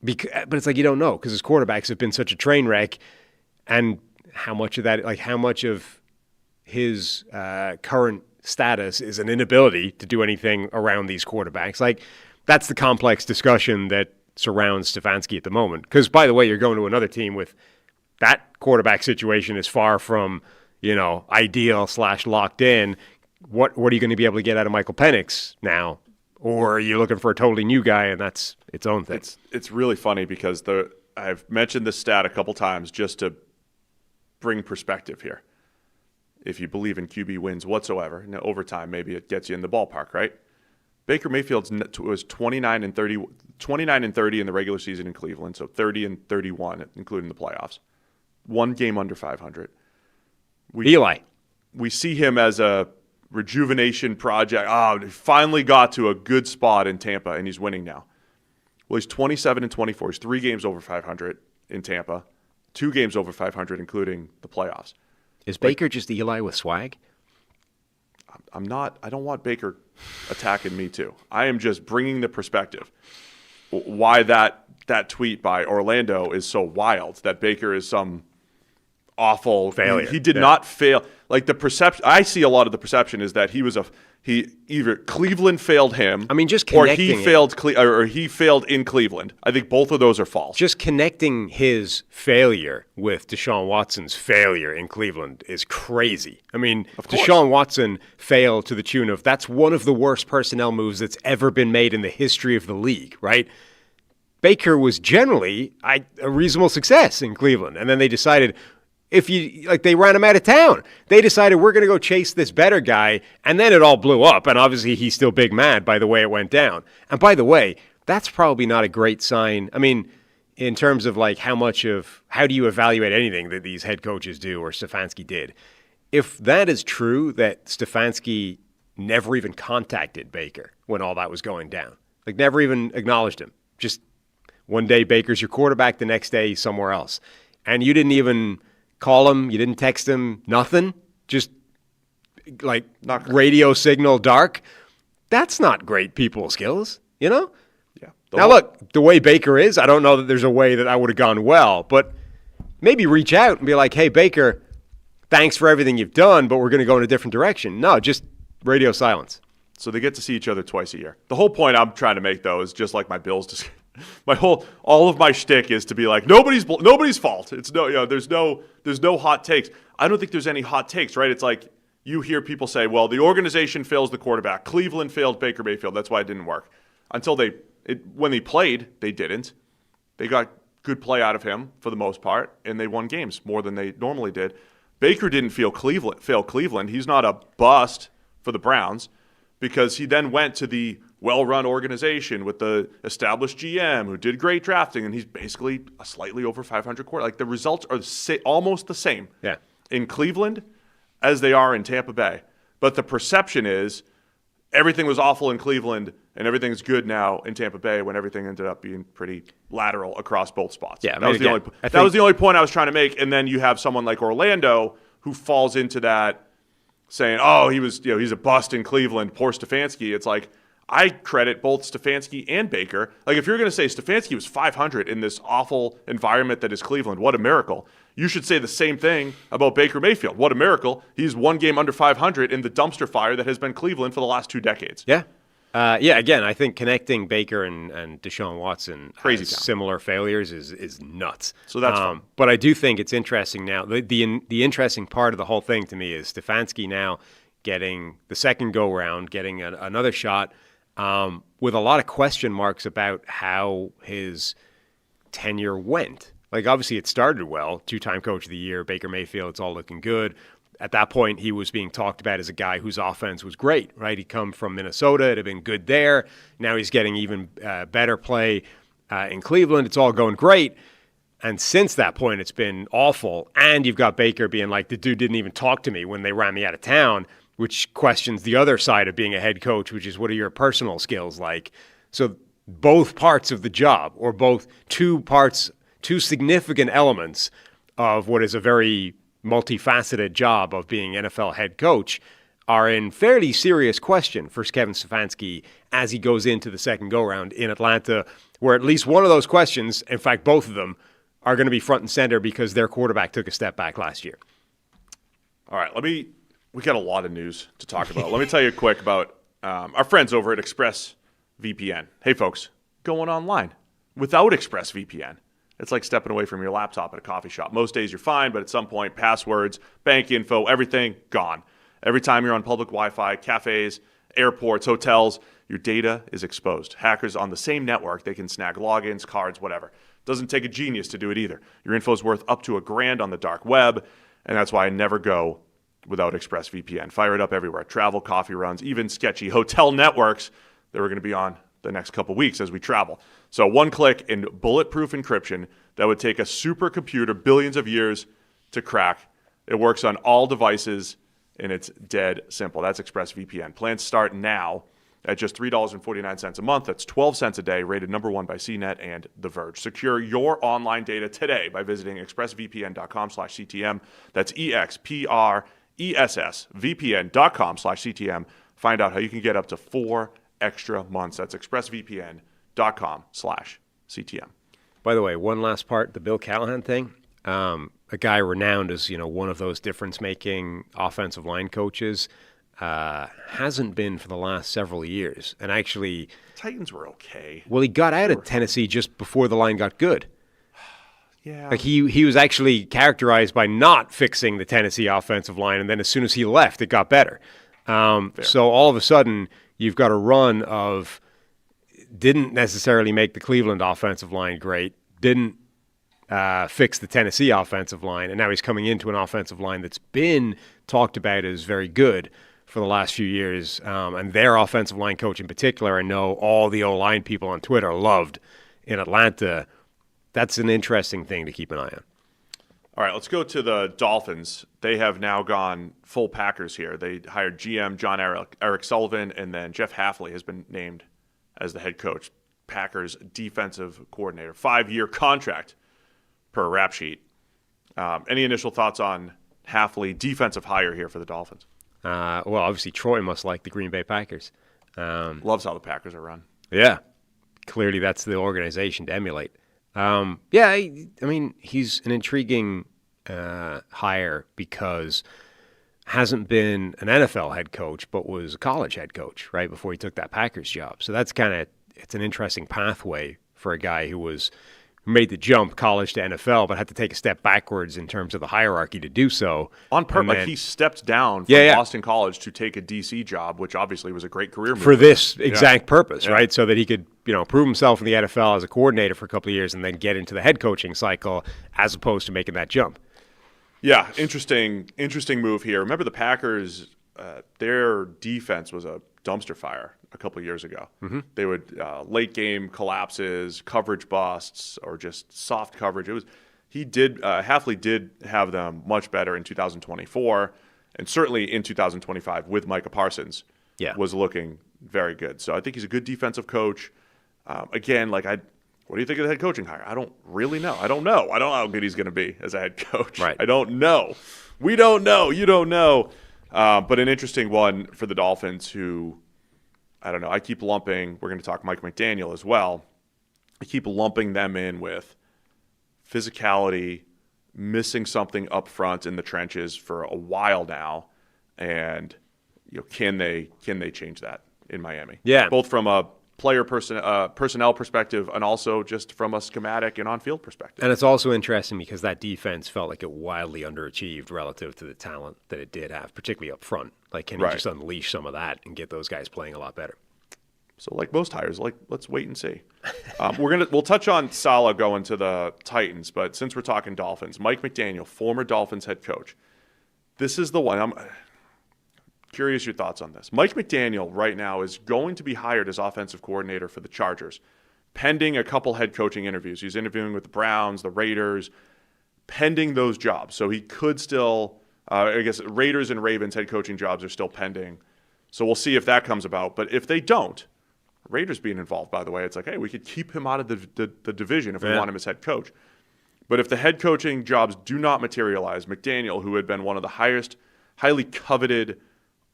But it's like you don't know because his quarterbacks have been such a train wreck. And how much of that, how much of his current status is an inability to do anything around these quarterbacks. Like, that's the complex discussion that surrounds Stefanski at the moment. Because, by the way, you're going to another team with that quarterback situation is far from, ideal / locked in. What are you going to be able to get out of Michael Penix now? Or are you looking for a totally new guy, and that's its own thing?
It's really funny because I've mentioned this stat a couple times just to bring perspective here. If you believe in QB wins whatsoever, now over time, maybe it gets you in the ballpark, right? Baker Mayfield was 29 and 30 in the regular season in Cleveland, so 30 and 31, including the playoffs. One game under 500.
Eli.
We see him as a rejuvenation project. He finally got to a good spot in Tampa, and he's winning now. Well, he's 27 and 24. He's 3 games over 500 in Tampa, 2 games over 500, including the playoffs.
Is Baker just Eli with swag?
I don't want Baker attacking me too. I am just bringing the perspective. Why that tweet by Orlando is so wild, that Baker is some awful
failure.
He did not fail. Like, the perception, I see a lot of the perception is that he either Cleveland failed him,
just
connecting
or
he failed in Cleveland. I think both of those are false.
Just connecting his failure with Deshaun Watson's failure in Cleveland is crazy. Deshaun Watson failed to the tune of, that's one of the worst personnel moves that's ever been made in the history of the league, right? Baker was generally a reasonable success in Cleveland, and then they decided, they ran him out of town. They decided we're going to go chase this better guy, and then it all blew up, and obviously he's still big mad by the way it went down. And by the way, that's probably not a great sign. In terms of how do you evaluate anything that these head coaches do or Stefanski did? If that is true, that Stefanski never even contacted Baker when all that was going down, never even acknowledged him. Just one day Baker's your quarterback, the next day he's somewhere else. And you didn't even call him, you didn't text him, nothing. Just radio signal dark. That's not great people skills, Yeah. Now look, the way Baker is, I don't know that there's a way that I would have gone well, but maybe reach out and be like, hey, Baker, thanks for everything you've done, but we're going to go in a different direction. No, just radio silence.
So they get to see each other twice a year. The whole point I'm trying to make, though, is just like my Bills. All of my shtick is to be like, nobody's fault. It's there's no hot takes. I don't think there's any hot takes, right? It's like you hear people say, well, the organization fails the quarterback. Cleveland failed Baker Mayfield. That's why it didn't work. Until when they played, they didn't. They got good play out of him for the most part, and they won games more than they normally did. Baker didn't fail Cleveland. He's not a bust for the Browns. because he then went to the well-run organization with the established GM who did great drafting, and he's basically a slightly over 500 quarterback. Like, the results are almost the same in Cleveland as they are in Tampa Bay. But the perception is everything was awful in Cleveland and everything's good now in Tampa Bay, when everything ended up being pretty lateral across both spots.
Yeah,
that was the only point I was trying to make. And then you have someone like Orlando who falls into that, saying, "Oh, he's a bust in Cleveland, poor Stefanski." It's like, I credit both Stefanski and Baker. Like, if you're going to say Stefanski was 500 in this awful environment that is Cleveland, what a miracle, you should say the same thing about Baker Mayfield. What a miracle. He's one game under 500 in the dumpster fire that has been Cleveland for the last 2 decades.
Yeah. Again, I think connecting Baker and Deshaun Watson
crazy
as similar failures is nuts.
So that's fun.
But I do think it's interesting now. The interesting part of the whole thing to me is Stefanski now getting the second go-round, getting another shot, with a lot of question marks about how his tenure went. Like, obviously it started well, 2-time coach of the year, Baker Mayfield, it's all looking good. At that point, he was being talked about as a guy whose offense was great, right? He'd come from Minnesota. It had been good there. Now he's getting even better play in Cleveland. It's all going great. And since that point, it's been awful. And you've got Baker being like, the dude didn't even talk to me when they ran me out of town, which questions the other side of being a head coach, which is, what are your personal skills like? So both parts of the job, or both two significant elements of what is a very multifaceted job of being NFL head coach, are in fairly serious question for Kevin Stefanski as he goes into the second go-round in Atlanta, where at least one of those questions, in fact both of them, are going to be front and center because their quarterback took a step back last year.
All right, we got a lot of news to talk about. Let me tell you quick about our friends over at ExpressVPN. Hey folks, going online without ExpressVPN, it's like stepping away from your laptop at a coffee shop. Most days you're fine, but at some point, passwords, bank info, everything gone. Every time you're on public Wi-Fi, cafes, airports, hotels, your data is exposed. Hackers on the same network, they can snag logins, cards, whatever. Doesn't take a genius to do it either. Your info is worth up to $1,000 on the dark web, and that's why I never go without ExpressVPN. Fire it up everywhere. Travel, coffee runs, even sketchy hotel networks that we're going to be on the next couple weeks as we travel. So one click and bulletproof encryption that would take a supercomputer billions of years to crack. It works on all devices, and it's dead simple. That's ExpressVPN. Plans start now at just $3.49 a month. That's 12 cents a day, rated number 1 by CNET and The Verge. Secure your online data today by visiting expressvpn.com/CTM. That's expressvpn.com/CTM. Find out how you can get up to 4 extra months. That's expressvpn.com/CTM.
By the way, one last part, the Bill Callahan thing. A guy renowned as, one of those difference-making offensive line coaches, hasn't been for the last several years. And actually,
Titans were okay.
Well, he got out of Tennessee just before the line got good.
Yeah.
Like he was actually characterized by not fixing the Tennessee offensive line, and then as soon as he left, it got better. So all of a sudden, you've got a run of didn't necessarily make the Cleveland offensive line great, didn't fix the Tennessee offensive line, and now he's coming into an offensive line that's been talked about as very good for the last few years. And their offensive line coach in particular, I know all the O-line people on Twitter loved in Atlanta. That's an interesting thing to keep an eye on.
All right, let's go to the Dolphins. They have now gone full Packers here. They hired GM John Eric Sullivan, and then Jeff Hafley has been named as the head coach, Packers defensive coordinator. 5-year contract per rap sheet. Any initial thoughts on Hafley, defensive hire here for the Dolphins?
Well, obviously Troy must like the Green Bay Packers.
Loves how the Packers are run.
Yeah, clearly that's the organization to emulate. I mean, he's an intriguing hire because hasn't been an NFL head coach, but was a college head coach right before he took that Packers job. So that's it's an interesting pathway for a guy who made the jump college to NFL, but had to take a step backwards in terms of the hierarchy to do so.
On purpose, like he stepped down from Boston College to take a DC job, which obviously was a great career move.
For this exact purpose, right? So that he could, prove himself in the NFL as a coordinator for a couple of years and then get into the head coaching cycle as opposed to making that jump. Yeah,
interesting move here. Remember the Packers, their defense was a dumpster fire a couple of years ago. They would late game collapses, coverage busts, or just soft coverage. Hafley did have them much better in 2024, and certainly in 2025 with Micah Parsons. Was looking very good. So I think he's a good defensive coach. Again, what do you think of the head coaching hire? I don't really know. I don't know how good he's going to be as a head coach.
Right.
I don't know. We don't know. You don't know. But an interesting one for the Dolphins who, I don't know, I keep lumping, we're going to talk Mike McDaniel as well. I keep lumping them in with physicality, missing something up front in the trenches for a while now. And can they change that in Miami?
Yeah.
Both from a player personnel perspective and also just from a schematic and on-field perspective.
And it's also interesting because that defense felt like it wildly underachieved relative to the talent that it did have, particularly up front. Can you just unleash some of that and get those guys playing a lot better?
So like most hires, let's wait and see. We'll touch on Saleh going to the Titans, but since we're talking Dolphins, Mike McDaniel, former Dolphins head coach. This is the one. I'm curious your thoughts on this. Mike McDaniel right now is going to be hired as offensive coordinator for the Chargers, pending a couple head coaching interviews. He's interviewing with the Browns, the Raiders, pending those jobs. So he could still, I guess Raiders and Ravens head coaching jobs are still pending. So we'll see if that comes about. But if they don't, Raiders being involved, by the way, it's like, hey, we could keep him out of the division if we want him as head coach. But if the head coaching jobs do not materialize, McDaniel, who had been one of the highly coveted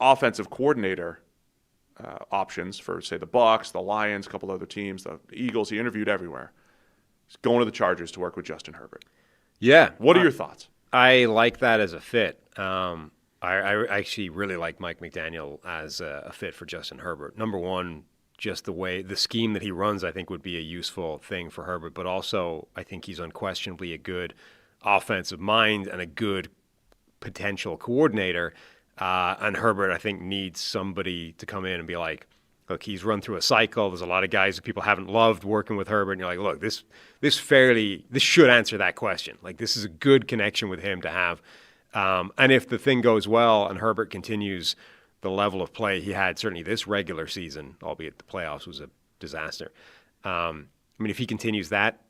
offensive coordinator options for, say, the Bucs, the Lions, a couple other teams, the Eagles, he interviewed everywhere. He's going to the Chargers to work with Justin Herbert.
Yeah.
What are your thoughts?
I like that as a fit. I actually really like Mike McDaniel as a fit for Justin Herbert. Number one, just the scheme that he runs, I think would be a useful thing for Herbert, but also I think he's unquestionably a good offensive mind and a good potential coordinator. And Herbert, I think, needs somebody to come in and be like, look, he's run through a cycle. There's a lot of guys that people haven't loved working with Herbert. And you're like, look, this should answer that question. This is a good connection with him to have. And if the thing goes well and Herbert continues the level of play he had certainly this regular season, albeit the playoffs was a disaster. If he continues that,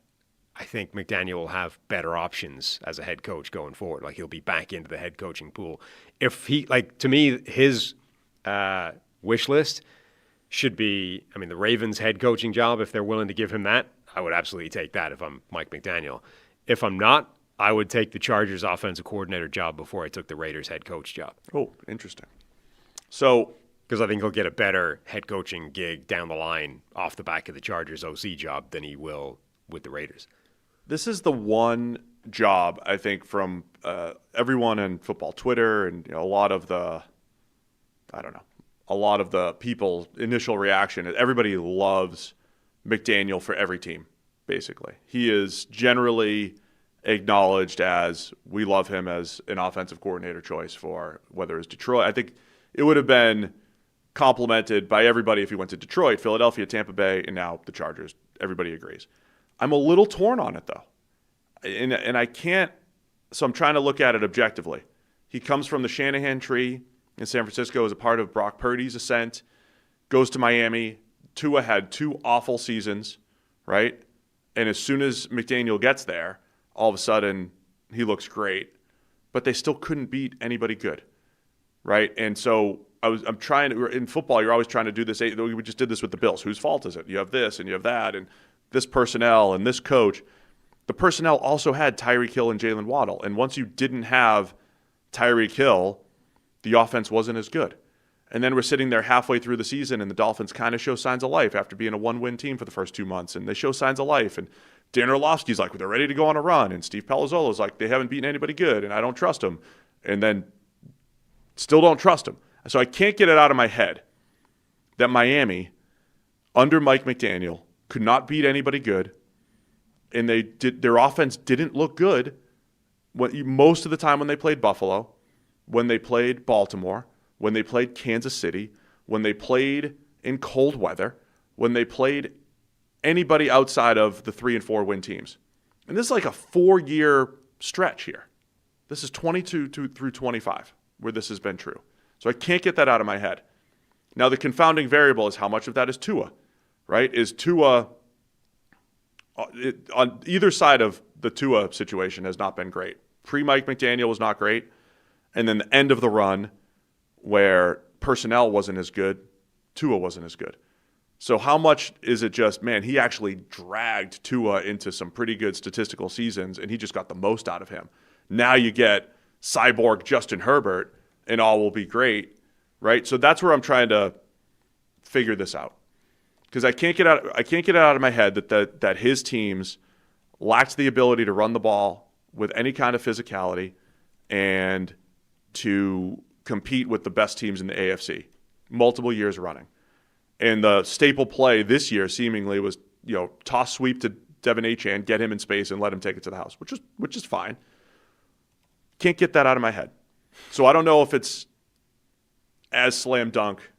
I think McDaniel will have better options as a head coach going forward. He'll be back into the head coaching pool. If he, to me, his wish list should be, the Ravens head coaching job, if they're willing to give him that, I would absolutely take that if I'm Mike McDaniel. If I'm not, I would take the Chargers offensive coordinator job before I took the Raiders head coach job.
Oh, interesting. So,
because I think he'll get a better head coaching gig down the line off the back of the Chargers OC job than he will with the Raiders.
This is the one job, I think, from everyone in football Twitter and a lot of the people's initial reaction. Everybody loves McDaniel for every team, basically. He is generally acknowledged as, we love him as an offensive coordinator choice for whether it's Detroit. I think it would have been complimented by everybody if he went to Detroit, Philadelphia, Tampa Bay, and now the Chargers. Everybody agrees. I'm a little torn on it, though. And I can't, so I'm trying to look at it objectively. He comes from the Shanahan tree in San Francisco as a part of Brock Purdy's ascent, goes to Miami. Tua had 2 awful seasons, right? And as soon as McDaniel gets there, all of a sudden he looks great. But they still couldn't beat anybody good, right? And so I'm trying to, in football, you're always trying to do this. We just did this with the Bills. Whose fault is it? You have this and you have that and this personnel and this coach. The personnel also had Tyreek Hill and Jalen Waddle. And once you didn't have Tyreek Hill, the offense wasn't as good. And then we're sitting there halfway through the season and the Dolphins kind of show signs of life after being a 1-win team for the first 2 months. And they show signs of life. And Dan Orlovsky's like, they're ready to go on a run. And Steve Palazzolo's like, they haven't beaten anybody good and I don't trust them. And then still don't trust them. So I can't get it out of my head that Miami, under Mike McDaniel, could not beat anybody good. And their offense didn't look good most of the time when they played Buffalo, when they played Baltimore, when they played Kansas City, when they played in cold weather, when they played anybody outside of the 3 and 4 win teams. And this is like a 4-year stretch here. This is 22 through 25 where this has been true. So I can't get that out of my head. Now, the confounding variable is how much of that is Tua, right? Is Tua, on either side of the Tua situation has not been great. Pre-Mike McDaniel was not great. And then the end of the run where personnel wasn't as good, Tua wasn't as good. So how much is it just, man, he actually dragged Tua into some pretty good statistical seasons, and he just got the most out of him. Now you get cyborg Justin Herbert, and all will be great, right? So that's where I'm trying to figure this out. Because I can't get it out of my head that his teams lacked the ability to run the ball with any kind of physicality and to compete with the best teams in the AFC multiple years running. And the staple play this year seemingly was, toss sweep to Devin Achane, get him in space, and let him take it to the house, which is fine. Can't get that out of my head. So I don't know if it's as slam dunk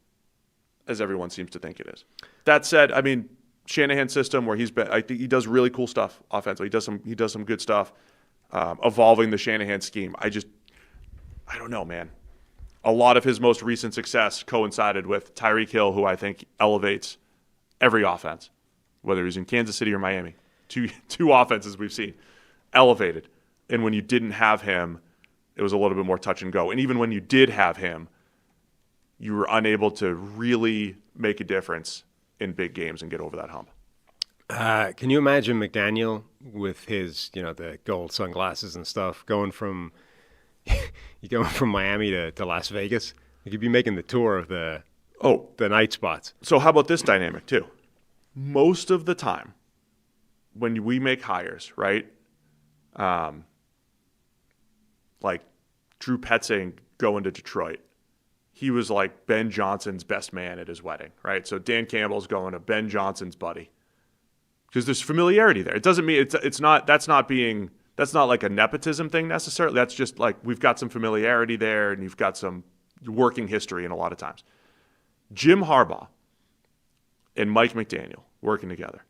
as everyone seems to think it is. That said, I mean, Shanahan's system where I think he does really cool stuff offensively. He does some good stuff, evolving the Shanahan scheme. I don't know, man. A lot of his most recent success coincided with Tyreek Hill, who I think elevates every offense, whether he's in Kansas City or Miami. Two offenses we've seen elevated. And when you didn't have him, it was a little bit more touch and go. And even when you did have him, you were unable to really make a difference in big games and get over that hump.
Can you imagine McDaniel with his, the gold sunglasses and stuff going from Miami to Las Vegas? You could be making the tour of the night spots.
So how about this dynamic too? Most of the time when we make hires, right? Like Drew Petzing going to Detroit. He was like Ben Johnson's best man at his wedding, right? So Dan Campbell's going to Ben Johnson's buddy because there's familiarity there. It doesn't mean it's not. That's not like a nepotism thing necessarily. That's just like we've got some familiarity there, and you've got some working history. And a lot of times, Jim Harbaugh and Mike McDaniel working together.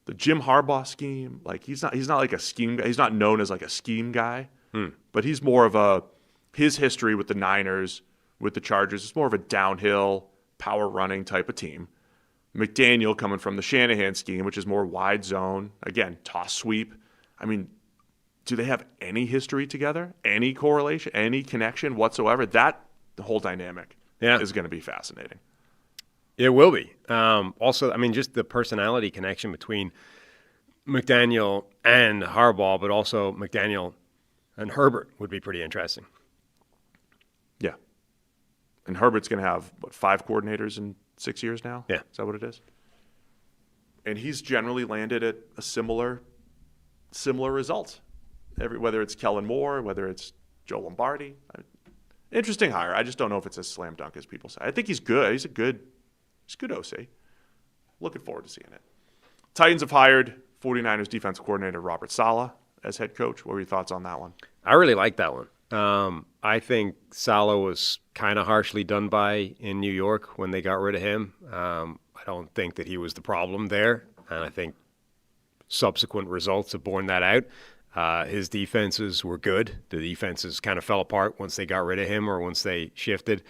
The Jim Harbaugh scheme, like he's not like a scheme guy. He's not known as like a scheme guy, but he's more of his history with the Niners. With the Chargers, it's more of a downhill, power running type of team. McDaniel coming from the Shanahan scheme, which is more wide zone. Again, toss sweep. I mean, do they have any history together? Any correlation? Any connection whatsoever? The whole dynamic is going to be fascinating.
It will be. Also, I mean, just the personality connection between McDaniel and Harbaugh, but also McDaniel and Herbert would be pretty interesting.
Yeah. And Herbert's going to have, 5 coordinators in 6 years now?
Yeah.
Is that what it is? And he's generally landed at a similar result. Whether it's Kellen Moore, whether it's Joe Lombardi. Interesting hire. I just don't know if it's as slam dunk as people say. I think he's good. He's good OC. Looking forward to seeing it. Titans have hired 49ers defensive coordinator Robert Saleh as head coach. What were your thoughts on that one?
I really like that one. I think Saleh was kind of harshly done by in New York when they got rid of him. I don't think that he was the problem there, and I think subsequent results have borne that out. His defenses were good. The defenses kind of fell apart once they got rid of him or once they shifted.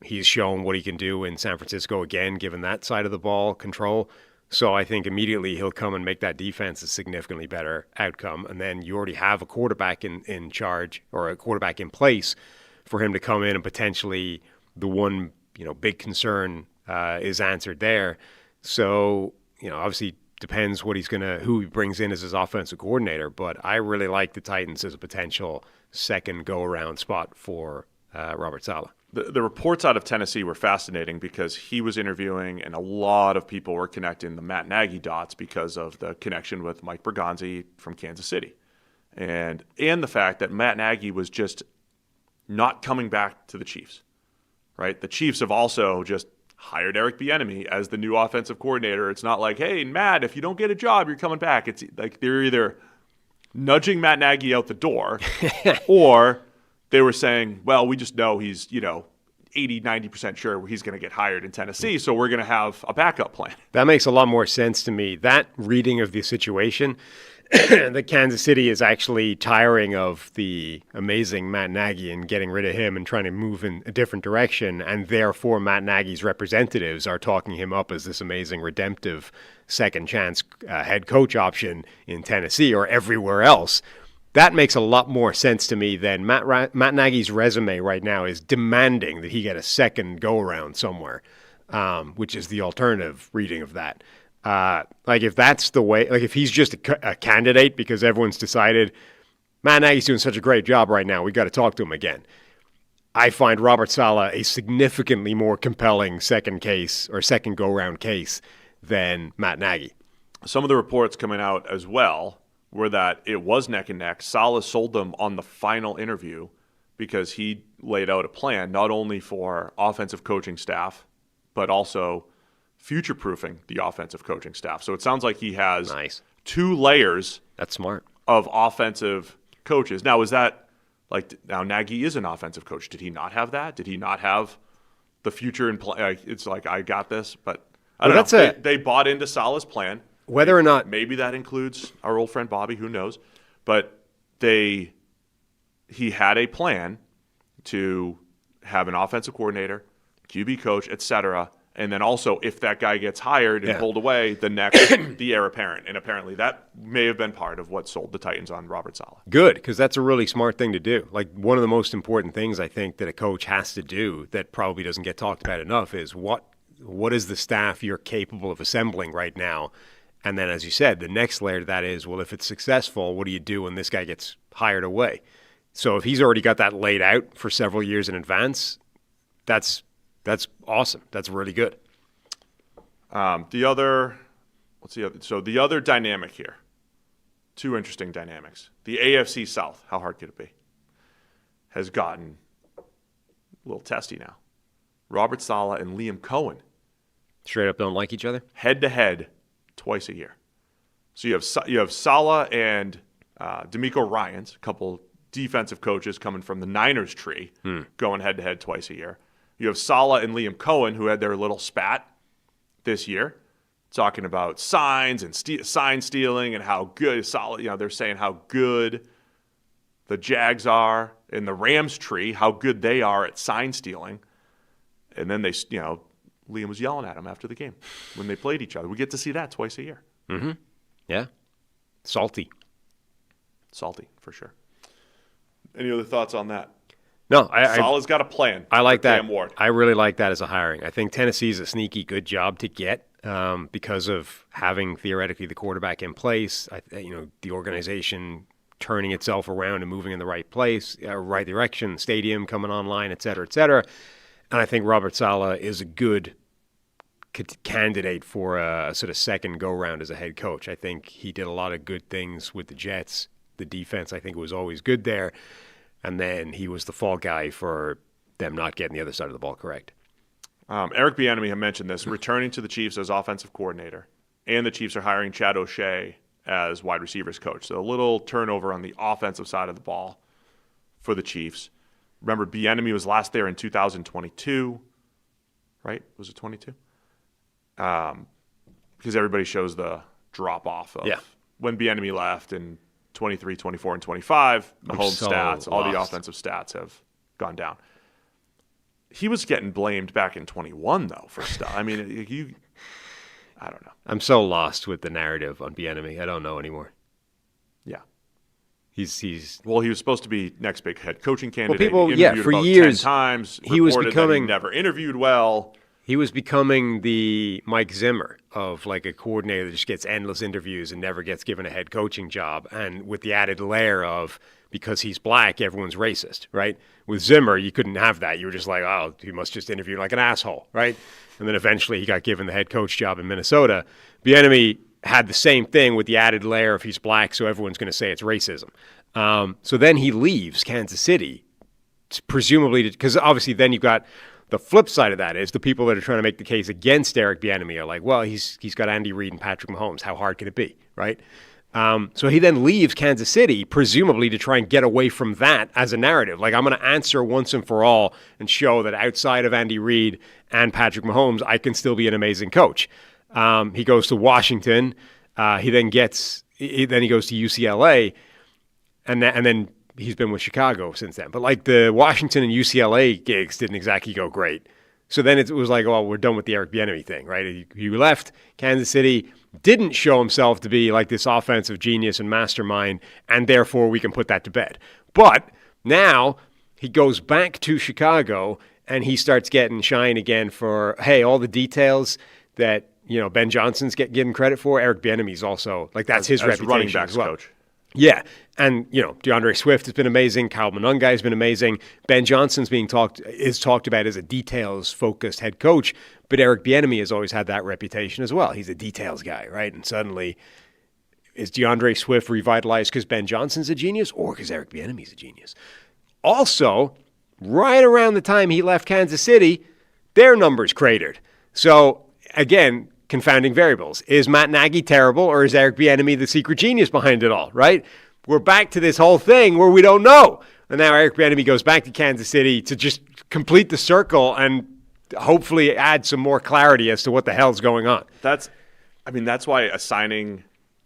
He's shown what he can do in San Francisco again, given that side of the ball control. So I think immediately he'll come and make that defense a significantly better outcome. And then you already have a quarterback in charge or a quarterback in place for him to come in and potentially the one, big concern is answered there. So, obviously depends who he brings in as his offensive coordinator. But I really like the Titans as a potential second go-around spot for Robert Saleh.
The reports out of Tennessee were fascinating because he was interviewing and a lot of people were connecting the Matt Nagy dots because of the connection with Mike Bergonzi from Kansas City. And the fact that Matt Nagy was just not coming back to the Chiefs, right? The Chiefs have also just hired Eric Bienemy as the new offensive coordinator. It's not like, hey, Matt, if you don't get a job, you're coming back. It's like they're either nudging Matt Nagy out the door or they were saying, well, we just know he's, 80, 90% sure he's going to get hired in Tennessee, so we're going to have a backup plan.
That makes a lot more sense to me. That reading of the situation that Kansas City is actually tiring of the amazing Matt Nagy and getting rid of him and trying to move in a different direction, and therefore Matt Nagy's representatives are talking him up as this amazing redemptive second chance head coach option in Tennessee or everywhere else. That makes a lot more sense to me than Matt Nagy's resume right now is demanding that he get a second go-around somewhere, which is the alternative reading of that. Like if that's the way, like if he's just a candidate because everyone's decided Matt Nagy's doing such a great job right now, we got to talk to him again. I find Robert Saleh a significantly more compelling second case or second go-round case than Matt Nagy.
Some of the reports coming out as well were that it was neck and neck. Saleh sold them on the final interview because he laid out a plan not only for offensive coaching staff, but also future-proofing the offensive coaching staff. So it sounds like he has two layers.
That's smart.
Of offensive coaches. Now, is that like now Nagy is an offensive coach? Did he not have that? Did he not have the future in play? It's like I got this, but I don't know. They bought into Saleh's plan.
Whether or not
maybe that includes our old friend Bobby, who knows? But he had a plan to have an offensive coordinator, QB coach, etc. And then also, if that guy gets hired and pulled away, the heir apparent. And apparently that may have been part of what sold the Titans on Robert Saleh.
Good, because that's a really smart thing to do. Like one of the most important things I think that a coach has to do that probably doesn't get talked about enough is what is the staff you're capable of assembling right now? And then, as you said, the next layer to that is, well, if it's successful, what do you do when this guy gets hired away? So if he's already got that laid out for several years in advance, that's awesome. That's really good.
The other dynamic here, two interesting dynamics. The AFC South, how hard could it be, has gotten a little testy now. Robert Saleh and Liam Cohen.
Straight up don't like each other?
Head-to-head twice a year. So you have Saleh and DeMeco Ryans, a couple defensive coaches coming from the Niners tree, going head-to-head twice a year. You have Saleh and Liam Cohen, who had their little spat this year, talking about signs and sign stealing and how good Saleh, they're saying how good the Jags are in the Rams tree, how good they are at sign stealing. And then Liam was yelling at him after the game when they played each other. We get to see that twice a year.
Mm-hmm. Yeah. Salty,
for sure. Any other thoughts on that?
No,
Saleh's got a plan.
I like that.
Cam Ward.
I really like that as a hiring. I think Tennessee's a sneaky good job to get because of having theoretically the quarterback in place. The organization turning itself around and moving in the right place, right direction, stadium coming online, et cetera, et cetera. And I think Robert Saleh is a good candidate for a sort of second go-round as a head coach. I think he did a lot of good things with the Jets. The defense, I think, was always good there. And then he was the fall guy for them not getting the other side of the ball correct.
Eric Bienemy had mentioned this, returning to the Chiefs as offensive coordinator. And the Chiefs are hiring Chad O'Shea as wide receivers coach. So a little turnover on the offensive side of the ball for the Chiefs. Remember, Bienemy was last there in 2022, right? Was it 22? Because everybody shows the drop-off of when Bienemy left in 23, 24, and 25. The home stats, all the offensive stats have gone down. He was getting blamed back in 21, though, for stuff. I mean, I don't know.
I'm so lost with the narrative on Bienemy. I don't know anymore.
Yeah.
He
was supposed to be next big head coaching candidate.
Well, people, for years
10 times.
He was becoming.
He never interviewed well.
He was becoming the Mike Zimmer of like a coordinator that just gets endless interviews and never gets given a head coaching job. And with the added layer of because he's black, everyone's racist, right? With Zimmer, you couldn't have that. You were just like, oh, he must just interview like an asshole, right? And then eventually he got given the head coach job in Minnesota. Bienemy had the same thing with the added layer of he's black, so everyone's going to say it's racism. So then he leaves Kansas City, presumably because obviously then you've got the flip side of that is the people that are trying to make the case against Eric Bienemy are like, well, he's got Andy Reid and Patrick Mahomes. How hard can it be, right? So he then leaves Kansas City, presumably to try and get away from that as a narrative. Like, I'm going to answer once and for all and show that outside of Andy Reid and Patrick Mahomes, I can still be an amazing coach. He goes to Washington. He then gets then he goes to UCLA, and then he's been with Chicago since then. But like the Washington and UCLA gigs didn't exactly go great. So then it was like, well, we're done with the Eric Bienemy thing, right? He left Kansas City, didn't show himself to be like this offensive genius and mastermind, and therefore we can put that to bed. But now he goes back to Chicago, and he starts getting shine again for, hey, all the details that, Ben Johnson's getting credit for. Eric Bieniemy's also, like, that's his reputation
running backs
as well.
coach.
Yeah, and DeAndre Swift has been amazing. Kyle Monangai has been amazing. Ben Johnson's is talked about as a details-focused head coach, but Eric Bieniemy has always had that reputation as well. He's a details guy, right? And suddenly, is DeAndre Swift revitalized because Ben Johnson's a genius or because Eric Bieniemy's a genius? Also, right around the time he left Kansas City, their numbers cratered. So again, confounding variables. Is Matt Nagy terrible, or is Eric Bieniemy the secret genius behind it all, right? We're back to this whole thing where we don't know. And now Eric Bieniemy goes back to Kansas City to just complete the circle and hopefully add some more clarity as to what the hell's going on.
That's why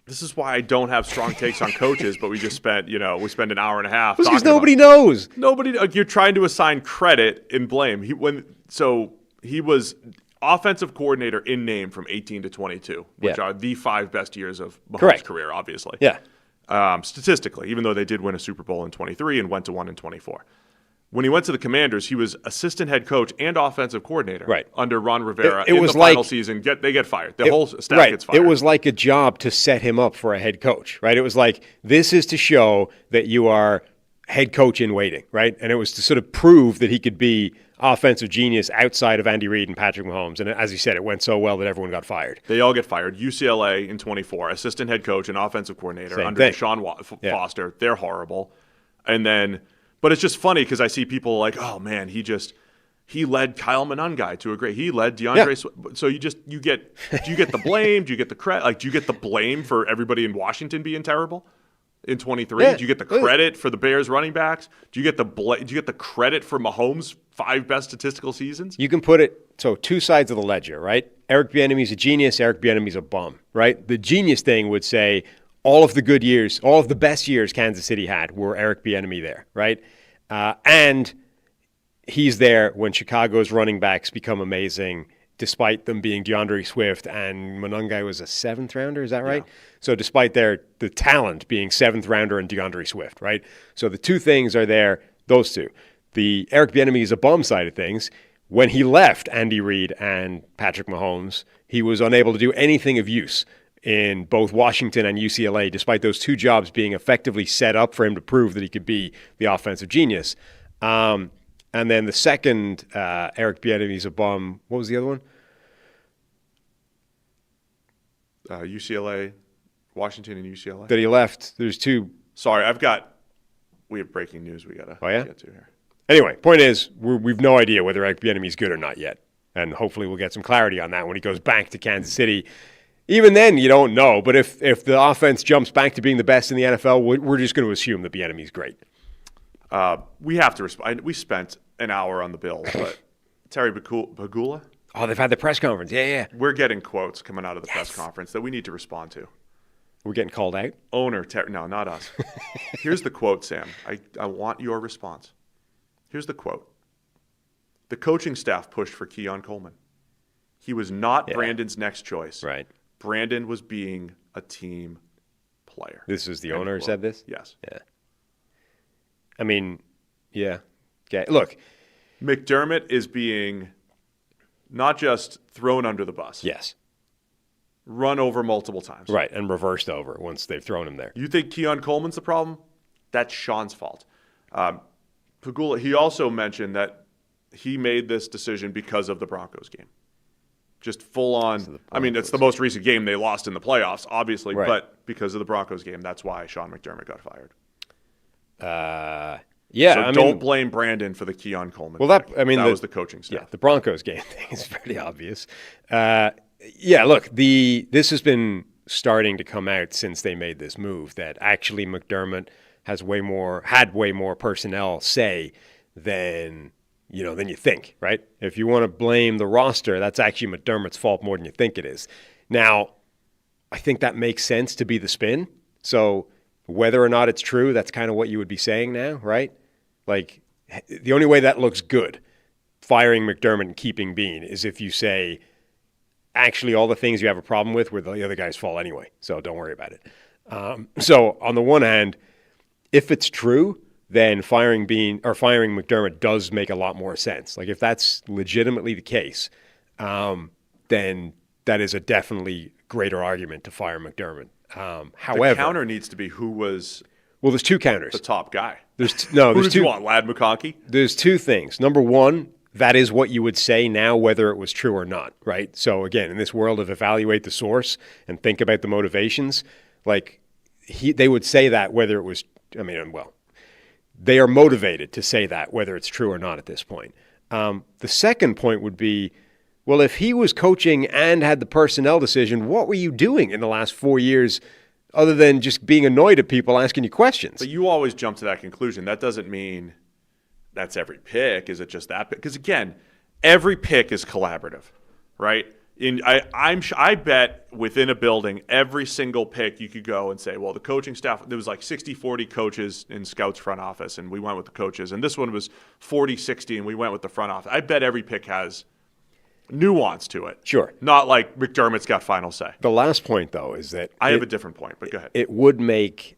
this is why I don't have strong takes on coaches, but we just spent an hour and a half.
Because nobody knows.
You're trying to assign credit and blame. He was offensive coordinator in name from 18 to 22, which are the 5 best years of Mahomes' career, obviously.
Yeah.
Statistically, even though they did win a Super Bowl in 23 and went to one in 24. When he went to the Commanders, he was assistant head coach and offensive coordinator under Ron Rivera.
It was the final
season. They get fired. The whole staff gets fired.
It was like a job to set him up for a head coach, right? It was like, this is to show that you are head coach in waiting, right? And it was to sort of prove that he could be offensive genius outside of Andy Reid and Patrick Mahomes. And as you said, it went so well that everyone got fired.
They all get fired. UCLA in 24, assistant head coach and offensive coordinator under Deshaun Foster. They're horrible. And then, but it's just funny because I see people like, oh man, he led Kyle Monangai to a great. He led DeAndre. So do you get the blame? Do you get the credit? Like, do you get the blame for everybody in Washington being terrible? In 23, do you get the credit for the Bears running backs? Do you get the credit for Mahomes' 5 best statistical seasons?
You can put it so 2 sides of the ledger, right? Eric Bieniemy's a genius. Eric Bieniemy's a bum, right? The genius thing would say all of the good years, all of the best years Kansas City had were Eric Bieniemy there, right? And he's there when Chicago's running backs become amazing, despite them being DeAndre Swift and Monangai was a 7th rounder, is that right? Yeah. So despite the talent being 7th rounder and DeAndre Swift, right? So the 2 things are there, those 2. The Eric Bieniemy is a bum side of things. When he left Andy Reid and Patrick Mahomes, he was unable to do anything of use in both Washington and UCLA, despite those 2 jobs being effectively set up for him to prove that he could be the offensive genius. And then the second, Eric Bieniemy's a bum. What was the other one?
UCLA, Washington, and UCLA.
That he left. There's 2.
Sorry, we have breaking news we got to get to here.
Anyway, point is, we've no idea whether Eric Bieniemy's good or not yet. And hopefully we'll get some clarity on that when he goes back to Kansas City. Even then, you don't know. But if the offense jumps back to being the best in the NFL, we're just going to assume that Bieniemy's great.
We have to respond. We spent an hour on the Bills, but Terry Pegula?
Oh, they've had the press conference. Yeah.
We're getting quotes coming out of the press conference that we need to respond to.
We're getting called out?
No, not us. Here's the quote, Sam. I want your response. Here's the quote. The coaching staff pushed for Keon Coleman. He was not Brandon's next choice.
Right.
Brandon was being a team player.
This is the owner who said this?
Yes.
Yeah. I mean, yeah. Okay. Look.
McDermott is being not just thrown under the bus.
Yes.
Run over multiple times.
Right, and reversed over once they've thrown him there.
You think Keon Coleman's the problem? That's Sean's fault. Pegula, he also mentioned that he made this decision because of the Broncos game. Just full on. I mean, it's the most recent game they lost in the playoffs, obviously, but because of the Broncos game, that's why Sean McDermott got fired.
Yeah,
so don't blame Brandon for the Keon Coleman.
Well, that
was the coaching staff.
Yeah, the Broncos game thing is pretty obvious. Yeah, look, this has been starting to come out since they made this move that actually McDermott had way more personnel say than you think, right? If you want to blame the roster, that's actually McDermott's fault more than you think it is. Now, I think that makes sense to be the spin, So whether or not it's true, that's kind of what you would be saying now, right? Like, the only way that looks good, firing McDermott and keeping Beane, is if you say, actually, all the things you have a problem with were the other guy's fault anyway, so don't worry about it. So on the one hand, if it's true, then firing Beane or firing McDermott does make a lot more sense. Like, if that's legitimately the case, then that is a definitely greater argument to fire McDermott. However,
the counter needs to be who was
there's two counters.
the top guy.
There's
Who
there's
did
two.
you want, Lad McConkey?
There's two things. Number one, that is what you would say now, whether it was true or not, right? So again, in this world of evaluate the source and think about the motivations, like they would say that whether it was, they are motivated to say that whether it's true or not at this point. The second point would be, well, if he was coaching and had the personnel decision, what were you doing in the last 4 years other than just being annoyed at people asking you questions?
But you always jump to that conclusion. That doesn't mean that's every pick. Is it just that pick? Because, again, every pick is collaborative, right? I bet within a building, every single pick you could go and say, well, the coaching staff, there was like 60-40 coaches in Scouts front office, and we went with the coaches. And this one was 40-60, and we went with the front office. I bet every pick has nuance to it.
Sure.
Not like McDermott's got final say.
The last point, though, is that
I have a different point, but go ahead.
It would make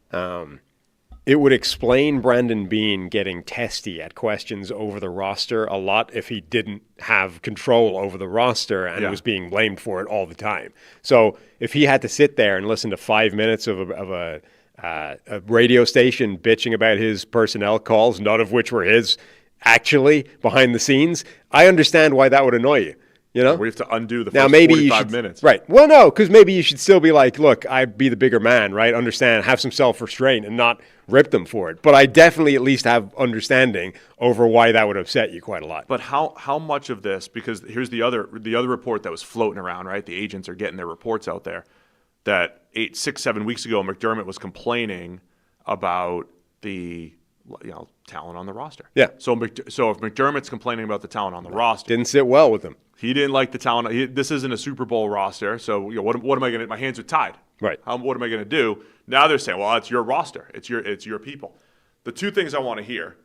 it would explain Brandon Beane getting testy at questions over the roster a lot if he didn't have control over the roster and was being blamed for it all the time. So if he had to sit there and listen to 5 minutes of a radio station bitching about his personnel calls, none of which were his actually behind the scenes, I understand why that would annoy you. You know?
We have to undo the
now,
first
maybe
45 minutes.
Right. Well, no, because maybe you should still be like, look, I'd be the bigger man, right? Understand, have some self-restraint and not rip them for it. But I definitely at least have understanding over why that would upset you quite a lot.
But how much of this, because here's the other report that was floating around, right? The agents are getting their reports out there that 6, 7 weeks ago, McDermott was complaining about the talent on the roster.
Yeah.
So if McDermott's complaining about the talent on the roster,
Didn't sit well with them.
he didn't like the talent. This isn't a Super Bowl roster, so what am I going to? My hands are tied.
Right.
What am I going to do? Now they're saying, well, it's your roster. It's your people. The two things I want to hear.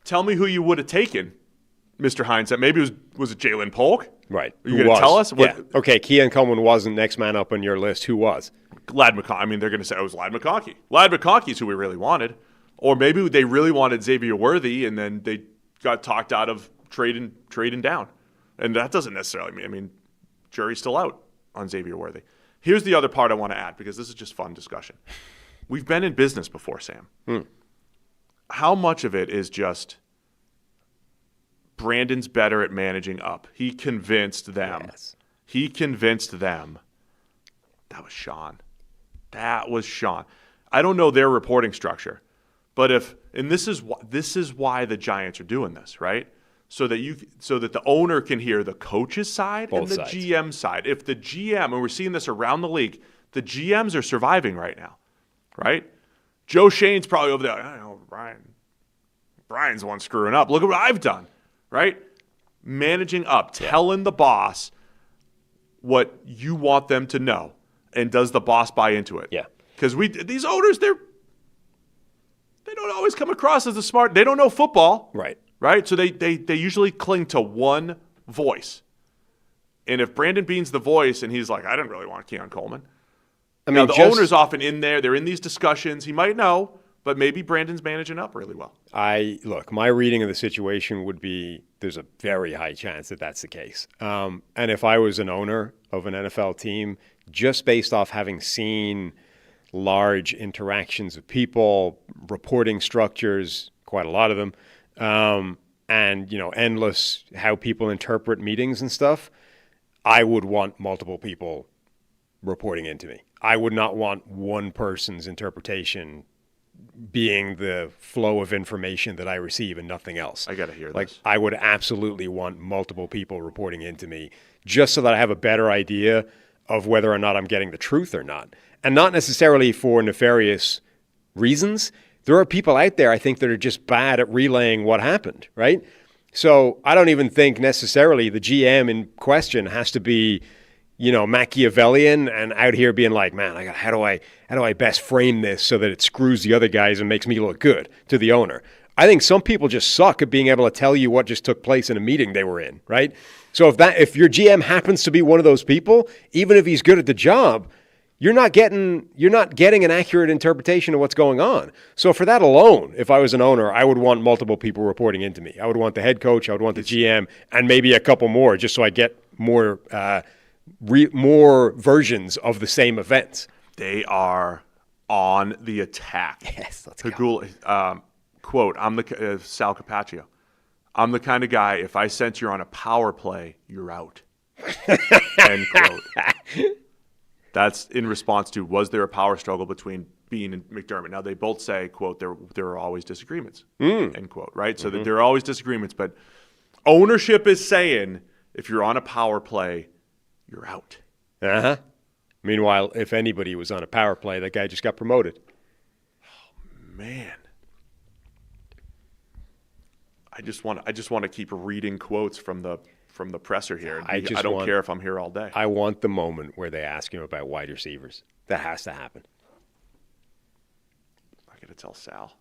Tell me who you would have taken, Mr. Hindsight. Maybe was it Jalen Polk?
Right.
Are you going to tell us?
Yeah. Okay, Keon Coleman wasn't next man up on your list. Who was?
Lad McConkey. I mean, they're going to say it was Lad McConkey. Lad McConkey's who we really wanted. Or maybe they really wanted Xavier Worthy, and then they got talked out of trading down. And that doesn't necessarily mean, jury's still out on Xavier Worthy. Here's the other part I want to add, because this is just fun discussion. We've been in business before, Sam. How much of it is just Brandon's better at managing up? He convinced them.
Yes.
He convinced them. That was Sean. I don't know their reporting structure. But this is why the Giants are doing this, right? So that the owner can hear the coach's side and the GM side. If the GM, and we're seeing this around the league, the GMs are surviving right now, right? Joe Shane's probably over there. I don't know, Brian's the one screwing up. Look at what I've done, right? Managing up, telling the boss what you want them to know, and does the boss buy into it?
Yeah.
Because these owners, they don't always come across as smart. They don't know football. Right? So they usually cling to one voice. And if Brandon Beane's the voice and he's like, I didn't really want Keon Coleman. The owner's often in there. They're in these discussions. He might know, but maybe Brandon's managing up really well.
My reading of the situation would be there's a very high chance that that's the case. And if I was an owner of an NFL team, just based off having seen large interactions of people, reporting structures, quite a lot of them, and endless how people interpret meetings and stuff, I would want multiple people reporting into me. I would not want one person's interpretation being the flow of information that I receive and nothing else.
I got to hear
this. I would absolutely want multiple people reporting into me just so that I have a better idea of whether or not I'm getting the truth or not. And not necessarily for nefarious reasons. There are people out there, I think, that are just bad at relaying what happened, right? So I don't even think necessarily the GM in question has to be Machiavellian and out here being like, man, how do I best frame this so that it screws the other guys and makes me look good to the owner? I think some people just suck at being able to tell you what just took place in a meeting they were in, right? So if your GM happens to be one of those people, even if he's good at the job, you're not getting an accurate interpretation of what's going on. So for that alone, if I was an owner, I would want multiple people reporting into me. I would want the head coach, I would want the GM, and maybe a couple more, just so I get more versions of the same events.
They are on the attack.
Yes, let's go.
Quote, Sal Capaccio, I'm the kind of guy, if I sense you're on a power play, you're out. End quote. That's in response to, was there a power struggle between Beane and McDermott? Now, they both say, quote, there are always disagreements, end quote, right? So that there are always disagreements, but ownership is saying, if you're on a power play, you're out.
Uh-huh. Meanwhile, if anybody was on a power play, that guy just got promoted.
Oh, man. I just want to keep reading quotes from the presser here. I don't care if I'm here all day.
I want the moment where they ask him about wide receivers. That has to happen.
I got to tell Sal.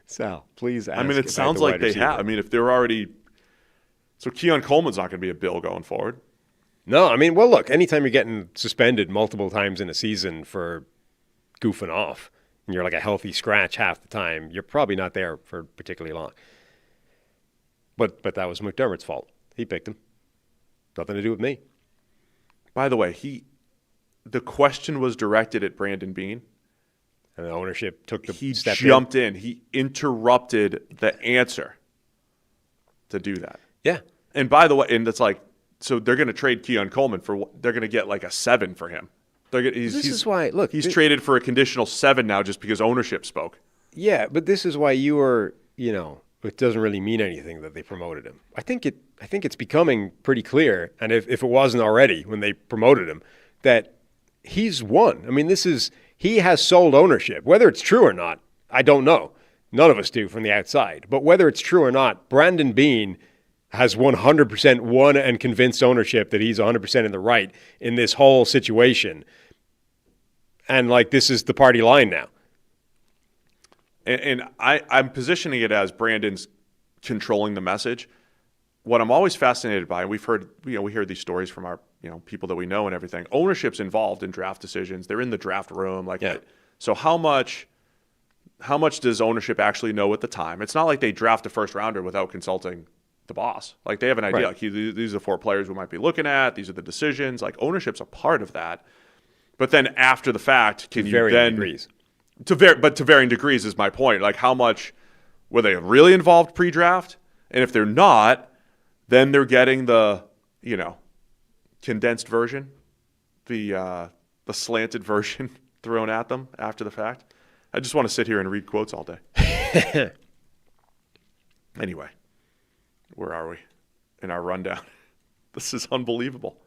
Sal, please ask.
I mean, it sounds like they have. I mean, if they're already. So Keon Coleman's not going to be a Bill going forward.
No, I mean, well, look, anytime you're getting suspended multiple times in a season for goofing off, and you're like a healthy scratch half the time, you're probably not there for particularly long. But that was McDermott's fault. He picked him. Nothing to do with me.
By the way, the question was directed at Brandon Beane.
And the ownership took the
step in. He jumped in. He interrupted the answer to do that.
Yeah.
And by the way, and it's like, so they're going to trade Keon Coleman they're going to get like a 7 for him.
This is why, look.
He's traded for a conditional 7 now just because ownership spoke.
Yeah, but this is why you were, it doesn't really mean anything that they promoted him. I think it's becoming pretty clear, and if it wasn't already when they promoted him, that he's won. I mean, he has sold ownership. Whether it's true or not, I don't know. None of us do from the outside. But whether it's true or not, Brandon Beane has 100% won and convinced ownership that he's 100% in the right in this whole situation. And, this is the party line now.
And I'm positioning it as Brandon's controlling the message. What I'm always fascinated by, and we hear these stories from our, people that we know and everything. Ownership's involved in draft decisions. They're in the draft room. So how much does ownership actually know at the time? It's not like they draft a first rounder without consulting the boss. They have an idea.
Right.
These are the 4 players we might be looking at. These are the decisions. Ownership's a part of that. But then after the fact, can you then
degrees.
To varying degrees is my point. How much were they really involved pre-draft? And if they're not, then they're getting the condensed version, the slanted version thrown at them after the fact. I just want to sit here and read quotes all day. Anyway, where are we in our rundown? This is unbelievable.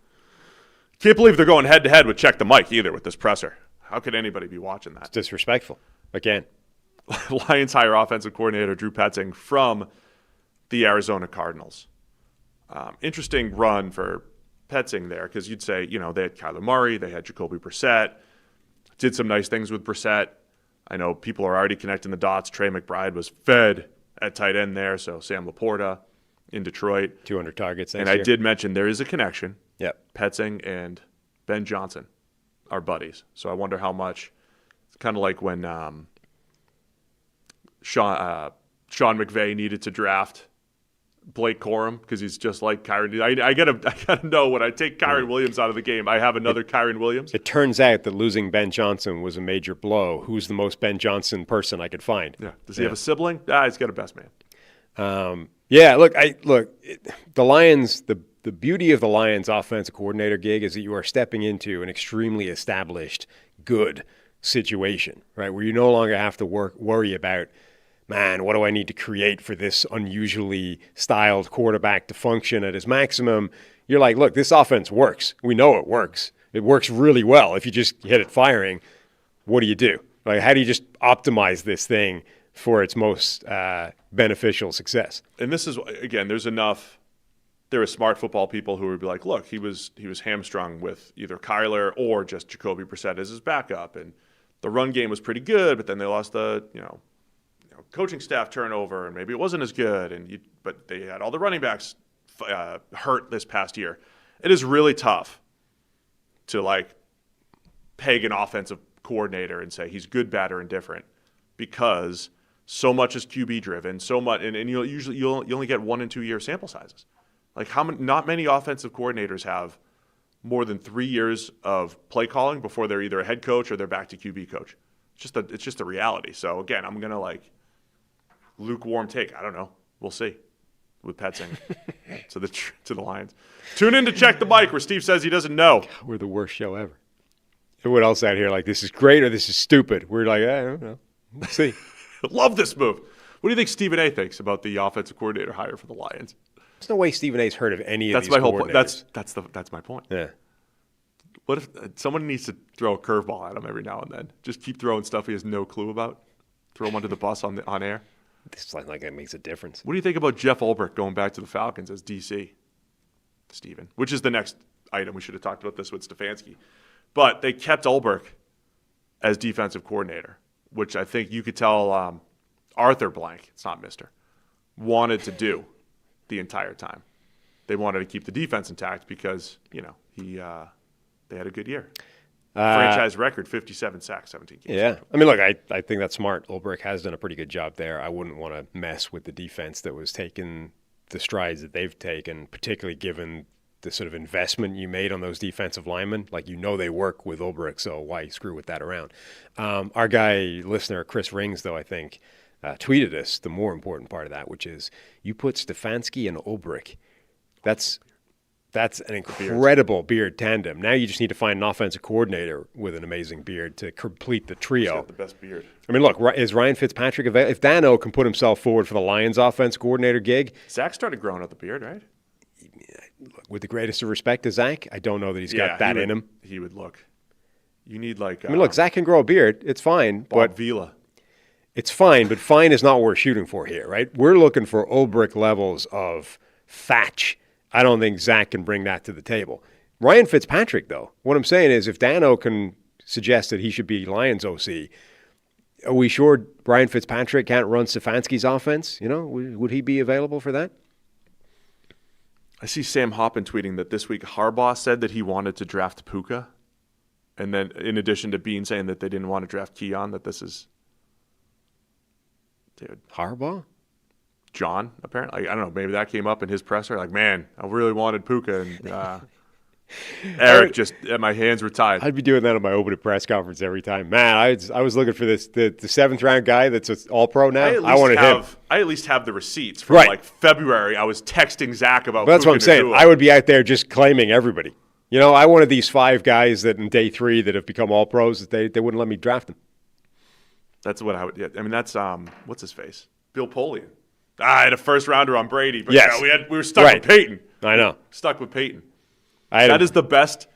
Can't believe they're going head-to-head with Check the Mic either with this presser. How could anybody be watching that?
It's disrespectful. Again.
Lions hire offensive coordinator Drew Petzing from the Arizona Cardinals. Interesting run for Petzing there because you'd say, they had Kyler Murray, they had Jacoby Brissett, did some nice things with Brissett. I know people are already connecting the dots. Trey McBride was fed at tight end there, so Sam Laporta in Detroit.
200 targets next
year. And I did mention there is a connection.
Yep.
Petzing and Ben Johnson are buddies. So I wonder how much. It's kind of like when Sean McVay needed to draft Blake Corum because he's just like Kyron. I gotta know when I take Kyron Williams out of the game, I have another Kyron Williams.
It turns out that losing Ben Johnson was a major blow. Who's the most Ben Johnson person I could find?
Yeah. Does he have a sibling? He's got a best man.
The Lions. The beauty of the Lions offensive coordinator gig is that you are stepping into an extremely established, good situation, right? Where you no longer have to worry about, man, what do I need to create for this unusually styled quarterback to function at his maximum? You're like, look, this offense works. We know it works. It works really well. If you just hit it firing, what do you do? How do you just optimize this thing for its most beneficial success?
And this is, again, there's enough there are smart football people who would be like, look, he was hamstrung with either Kyler or just Jacoby Brissett as his backup, and the run game was pretty good, but then they lost the coaching staff turnover, and maybe it wasn't as good, but they had all the running backs hurt this past year. It is really tough to like peg an offensive coordinator and say he's good, bad, or indifferent, because so much is QB driven, so much, and you only get 1 and 2 year sample sizes. Like not many offensive coordinators have more than 3 years of play calling before they're either a head coach or they're back to QB coach. It's just a reality. So again, I'm gonna like lukewarm take. I don't know. We'll see with Petzing to the Lions. Tune in to Check the Mic, where Steve says he doesn't know.
We're the worst show ever. Everyone else out here like, this is great or this is stupid. We're like, I don't know. We'll see.
Love this move. What do you think Stephen A. thinks about the offensive coordinator hire for the Lions?
There's no way Stephen A's heard of any of these
That's my whole point.
coordinators.
That's my point.
Yeah.
What if someone needs to throw a curveball at him every now and then? Just keep throwing stuff he has no clue about. Throw him under the bus on air.
This is like it makes a difference.
What do you think about Jeff Ulbrich going back to the Falcons as DC, Stephen? Which is the next item. We should have talked about this with Stefanski. But they kept Ulbrich as defensive coordinator, which I think you could tell Arthur Blank, it's not Mr., wanted to do the entire time. They wanted to keep the defense intact because, they had a good year. Franchise record, 57 sacks, 17 games.
Yeah. I mean, look, I think that's smart. Ulbrich has done a pretty good job there. I wouldn't want to mess with the defense that was taking the strides that they've taken, particularly given the sort of investment you made on those defensive linemen. Like, they work with Ulbrich, so why screw with that around? Our listener, Chris Rings, though, I think, tweeted us the more important part of that, which is you put Stefanski and Ulbrich. That's an incredible beard tandem. Now you just need to find an offensive coordinator with an amazing beard to complete the trio.
He's got the best beard.
I mean, look, is Ryan Fitzpatrick available? If Dano can put himself forward for the Lions offense coordinator gig.
Zach started growing out the beard, right?
With the greatest of respect to Zach, I don't know that he's got that in him.
He would look. You need like.
Look, Zach can grow a beard. It's fine.
Bob Vila.
It's fine, but fine is not what we're shooting for here, right? We're looking for Ulbrich levels of thatch. I don't think Zach can bring that to the table. Ryan Fitzpatrick, though, what I'm saying is if Dano can suggest that he should be Lions OC, are we sure Ryan Fitzpatrick can't run Stefanski's offense? Would he be available for that?
I see Sam Hoppen tweeting that this week Harbaugh said that he wanted to draft Puka. And then in addition to Beane saying that they didn't want to draft Keon, that this is... Dude.
Harbaugh?
John, apparently. I don't know. Maybe that came up in his presser. Like, man, I really wanted Puka. And Eric my hands were tied.
I'd be doing that on my opening press conference every time. Man, I was looking for the seventh round guy that's all-pro now. I wanted him.
I at least have the receipts from like February. I was texting Zach about
But that's
Puka
what I'm saying.
Nacua.
I would be out there just claiming everybody. I wanted these 5 guys that in day 3 that have become all-pros, that they wouldn't let me draft them.
That's what I would. Yeah, I mean, that's what's his face? Bill Polian. I had a first rounder on Brady, but
yes.
We were stuck with Peyton.
I know.
Stuck with Peyton. That is the best.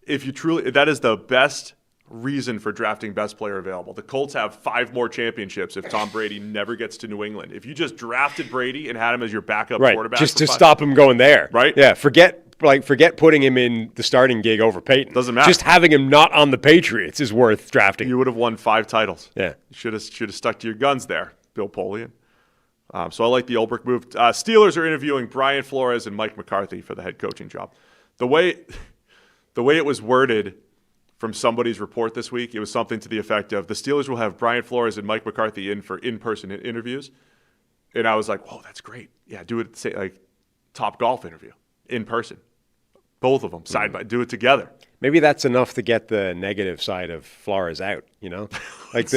That is the best reason for drafting best player available. The Colts have 5 more championships if Tom Brady never gets to New England. If you just drafted Brady and had him as your backup quarterback,
just to stop him going there,
right?
Yeah, forget putting him in the starting gig over Peyton.
Doesn't matter.
Just having him not on the Patriots is worth drafting.
You would have won 5 titles.
Yeah,
you should have stuck to your guns there, Bill Polian. So I like the Ulbrich move. Steelers are interviewing Brian Flores and Mike McCarthy for the head coaching job. The way it was worded from somebody's report this week, it was something to the effect of the Steelers will have Brian Flores and Mike McCarthy in for in-person interviews. And I was like, whoa, that's great. Yeah, do it, say like Top Golf interview in person. Both of them, side by, do it together.
Maybe that's enough to get the negative side of Flores out, Like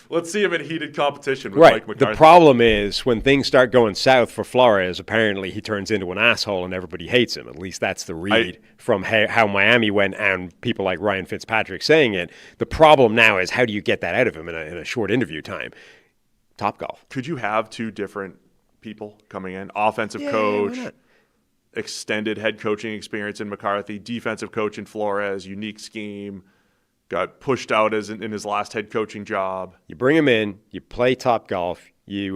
let's see him in heated competition with
Mike
McCarthy.
The problem is when things start going south for Flores, apparently he turns into an asshole and everybody hates him. At least that's the read from how Miami went and people like Ryan Fitzpatrick saying it. The problem now is how do you get that out of him in a short interview time? Top Golf.
Could you have 2 different people coming in? Offensive coach.
Why not?
Extended head coaching experience in McCarthy, defensive coach in Flores, unique scheme, got pushed out in his last head coaching job.
You bring him in, you play Top Golf, you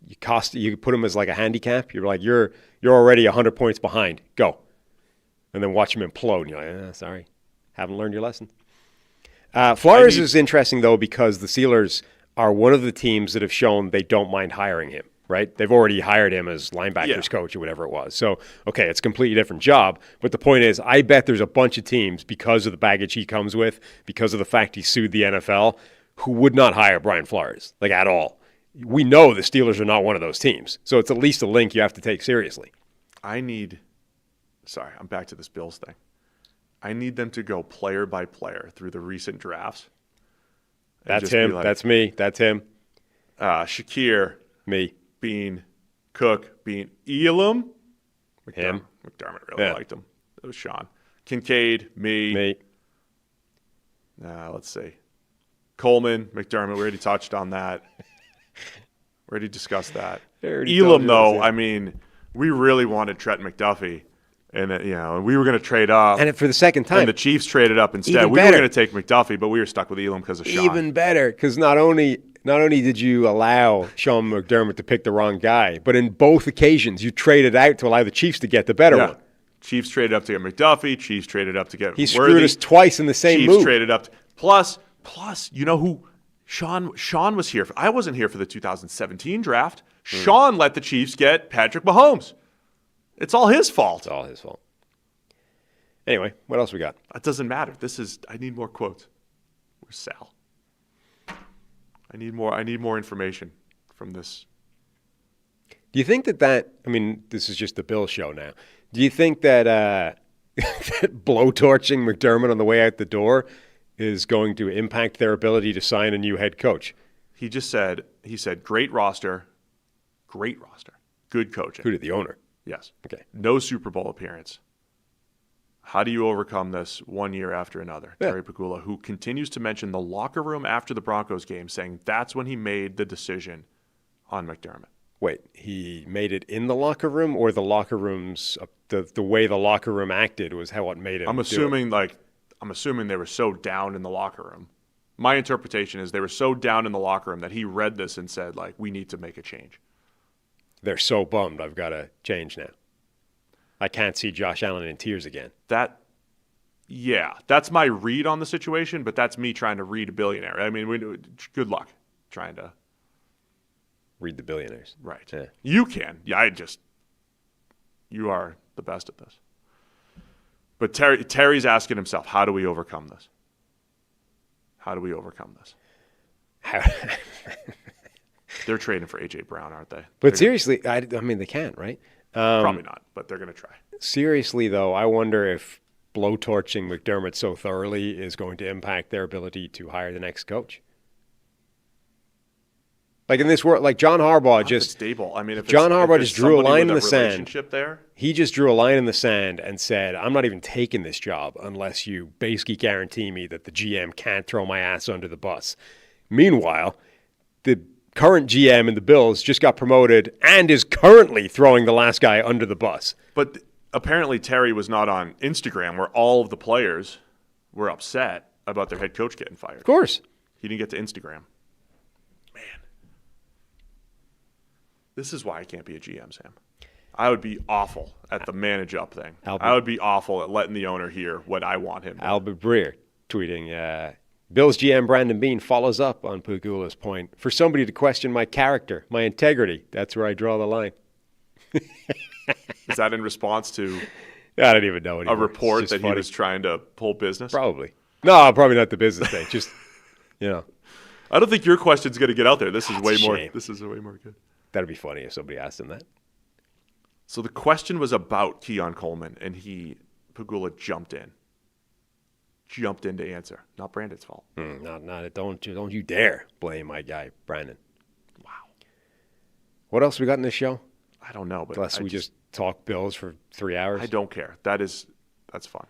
you put him as like a handicap. You're like, you're already 100 points behind. Go. And then watch him implode. And you're like, sorry, haven't learned your lesson. Flores is interesting, though, because the Steelers are one of the teams that have shown they don't mind hiring him, right? They've already hired him as linebackers coach or whatever it was. So, okay, it's a completely different job. But the point is, I bet there's a bunch of teams, because of the baggage he comes with, because of the fact he sued the NFL, who would not hire Brian Flores, like at all. We know the Steelers are not one of those teams. So it's at least a link you have to take seriously.
Sorry, I'm back to this Bills thing. I need them to go player by player through the recent drafts.
That's him. Like, that's me. That's him.
Shakir.
Me.
Beane. Cook. Beane. Elam.
Him.
McDermott really liked him. It was Sean. Kincaid. Me. Let's see. Coleman. McDermott. We already touched on that. We already discussed that. Elam, though, I mean, we really wanted Trent McDuffie. And, we were going to trade up.
And for the second time.
And the Chiefs traded up instead. We were going to take McDuffie, but we were stuck with Elam because of Sean.
Even better, because not only did you allow Sean McDermott to pick the wrong guy, but in both occasions you traded out to allow the Chiefs to get the better one.
Chiefs traded up to get McDuffie. Chiefs traded up to get
He screwed us twice in the same move.
Chiefs traded up. Plus, you know who? Sean was here. I wasn't here for the 2017 draft. Sean let the Chiefs get Patrick Mahomes. It's all his fault.
It's all his fault. Anyway, what else we got?
That doesn't matter. I need more quotes. Where's Sal? I need more information from this.
Do you think that I mean, this is just the Bills show now. Do you think that that blowtorching McDermott on the way out the door is going to impact their ability to sign a new head coach?
He said, great roster, good coaching.
Who did, the owner?
Yes.
Okay.
No Super Bowl appearance. How do you overcome this one year after another?
Yeah.
Terry Pegula, who continues to mention the locker room after the Broncos game, saying that's when he made the decision on McDermott.
Wait, he made it in the locker room, or the locker rooms, the way the locker room acted was how it made him
I'm assuming they were so down in the locker room. My interpretation is they were so down in the locker room that he read this and said, like, we need to make a change.
They're so bummed I've got to change now. I can't see Josh Allen in tears again.
That's my read on the situation, but that's me trying to read a billionaire. I mean, good luck trying to
read the billionaires.
Right.
Yeah.
You can. Yeah, you are the best at this. But Terry's asking himself, how do we overcome this? How do we overcome this? They're trading for A.J. Brown, aren't they?
But seriously, I mean, they can't, right?
Probably not, but they're going to try.
Seriously, though, I wonder if blowtorching McDermott so thoroughly is going to impact their ability to hire the next coach. Like in this world, like John Harbaugh just
stable. I mean, if
John Harbaugh just drew a line in the sand.
There,
he just drew a line in the sand and said, "I'm not even taking this job unless you basically guarantee me that the GM can't throw my ass under the bus." Meanwhile, the current GM in the Bills just got promoted and is currently throwing the last guy under the bus.
But apparently Terry was not on Instagram where all of the players were upset about their head coach getting fired.
Of course.
He didn't get to Instagram. Man. This is why I can't be a GM, Sam. I would be awful at the manage up thing. I would be awful at letting the owner hear what I want him to.
Albert Breer tweeting, Bills GM Brandon Beane follows up on Pegula's point. For somebody to question my character, my integrity, that's where I draw the line.
Is that in response to
I don't even know anymore.
A report that he was trying to pull business?
Probably. No, probably not the business thing. Just,
I don't think your question's going to get out there. This is way more good.
That'd be funny if somebody asked him that.
So the question was about Keon Coleman, and Pegula jumped in to answer. Not Brandon's fault.
Don't you dare blame my guy, Brandon.
Wow. What
else we got in this show?
I don't know. But
unless we just talk Bills for 3 hours.
I don't care. That's fun.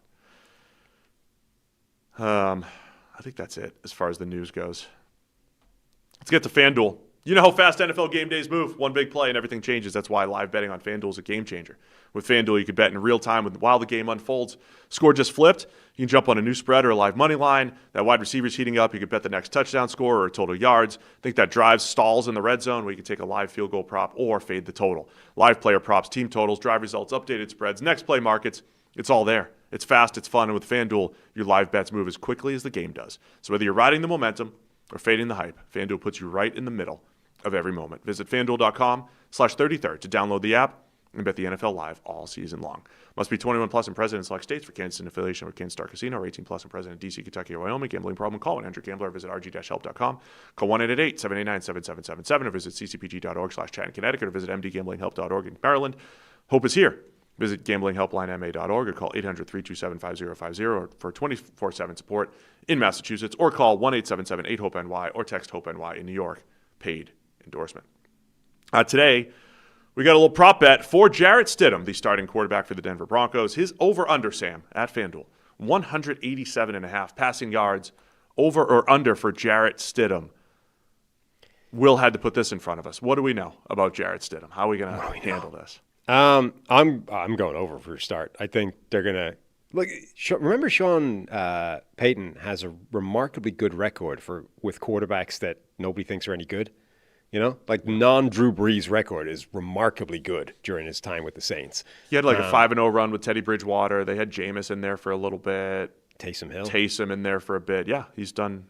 I think that's it as far as the news goes. Let's get to FanDuel. You know how fast NFL game days move. One big play and everything changes. That's why live betting on FanDuel is a game changer. With FanDuel, you can bet in real time while the game unfolds. Score just flipped. You can jump on a new spread or a live money line. That wide receiver's heating up. You can bet the next touchdown score or total yards. Think that drive stalls in the red zone where you can take a live field goal prop or fade the total. Live player props, team totals, drive results, updated spreads, next play markets. It's all there. It's fast, it's fun, and with FanDuel, your live bets move as quickly as the game does. So whether you're riding the momentum or fading the hype, FanDuel puts you right in the middle of every moment. Visit FanDuel.com/33rd to download the app and bet the NFL live all season long. Must be 21 plus and present in select states. For Kansas in affiliation with Kansas Star Casino, or 18 plus and present in DC, Kentucky, or Wyoming. Gambling problem? Call 1-800-GAMBLER. Visit rg-help.com. Call 1-888-789-7777 or visit ccpg.org/chat in Connecticut or visit mdgamblinghelp.org in Maryland. Hope is here. Visit gamblinghelplinema.org or call 800-327-5050 for 24/7 support in Massachusetts, or call 1-877-8-HOPE-NY or text HOPE-NY in New York. Paid endorsement. Today, we got a little prop bet for Jarrett Stidham, the starting quarterback for the Denver Broncos. His over-under, Sam, at FanDuel, 187.5 passing yards, over or under for Jarrett Stidham. Will had to put this in front of us. What do we know about Jarrett Stidham? How are we going to handle this?
I'm going over for a start. I think they're going to look. Remember, Sean Payton has a remarkably good record with quarterbacks that nobody thinks are any good. You know, like non-Drew Brees record is remarkably good during his time with the Saints.
He had like a 5-0 run with Teddy Bridgewater. They had Jameis in there for a little bit. Taysom in there for a bit. Yeah, he's done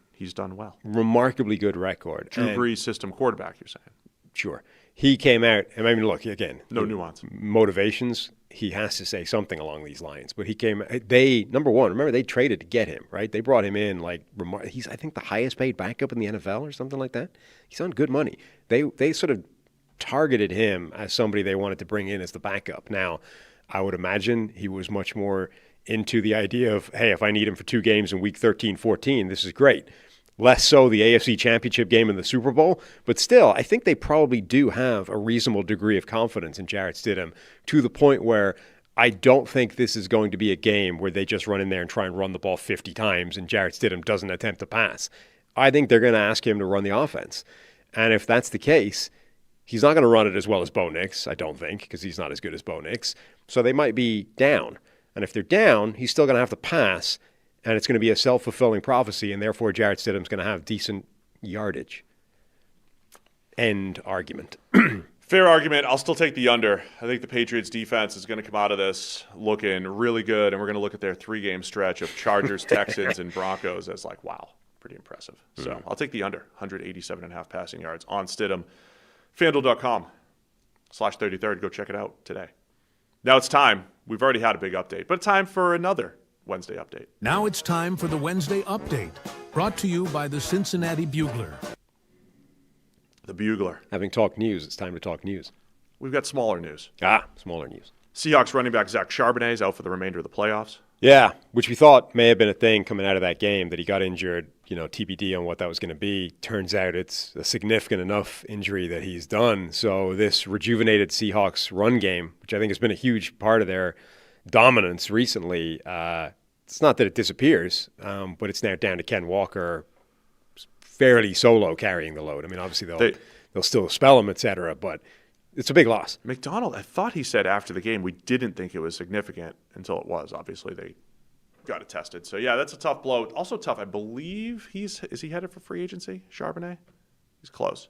well.
Remarkably good record.
Drew Brees system quarterback, you're saying?
Sure. He came out, and I mean, look, again.
No nuance.
Motivations, he has to say something along these lines. But number one, remember, they traded to get him, right? They brought him in, he's, I think, the highest paid backup in the NFL or something like that. He's on good money. They sort of targeted him as somebody they wanted to bring in as the backup. Now, I would imagine he was much more into the idea of, hey, if I need him for 2 games in week 13, 14, this is great. Less so the AFC Championship game and the Super Bowl. But still, I think they probably do have a reasonable degree of confidence in Jarrett Stidham to the point where I don't think this is going to be a game where they just run in there and try and run the ball 50 times and Jarrett Stidham doesn't attempt to pass. I think they're going to ask him to run the offense. And if that's the case, he's not going to run it as well as Bo Nix, I don't think, because he's not as good as Bo Nix. So they might be down. And if they're down, he's still going to have to pass. And it's going to be a self-fulfilling prophecy, and therefore Jarrett Stidham's going to have decent yardage. End argument.
Fair argument. I'll still take the under. I think the Patriots defense is going to come out of this looking really good, and we're going to look at their 3-game stretch of Chargers, Texans, and Broncos as like, wow, pretty impressive. So I'll take the under, 187.5 passing yards on Stidham. FanDuel.com/33rd. Go check it out today. Now it's time. We've already had a big update, but time for another Wednesday update.
Now it's time for the Wednesday update, brought to you by the Cincinnati Bugler.
The Bugler.
Having talked news, it's time to talk news.
We've got smaller news.
Smaller news.
Seahawks running back Zach Charbonnet is out for the remainder of the playoffs.
Yeah, which we thought may have been a thing coming out of that game, that he got injured, TBD on what that was going to be. Turns out it's a significant enough injury that he's done. So this rejuvenated Seahawks run game, which I think has been a huge part of their dominance recently, it's not that it disappears, but it's now down to Ken Walker fairly solo carrying the load. I mean, obviously they'll still spell him, et cetera, but it's a big loss.
McDonald, I thought he said after the game we didn't think it was significant until it was. Obviously, they got it tested. So, yeah, that's a tough blow. Also tough, I believe is he headed for free agency, Charbonnet? He's close.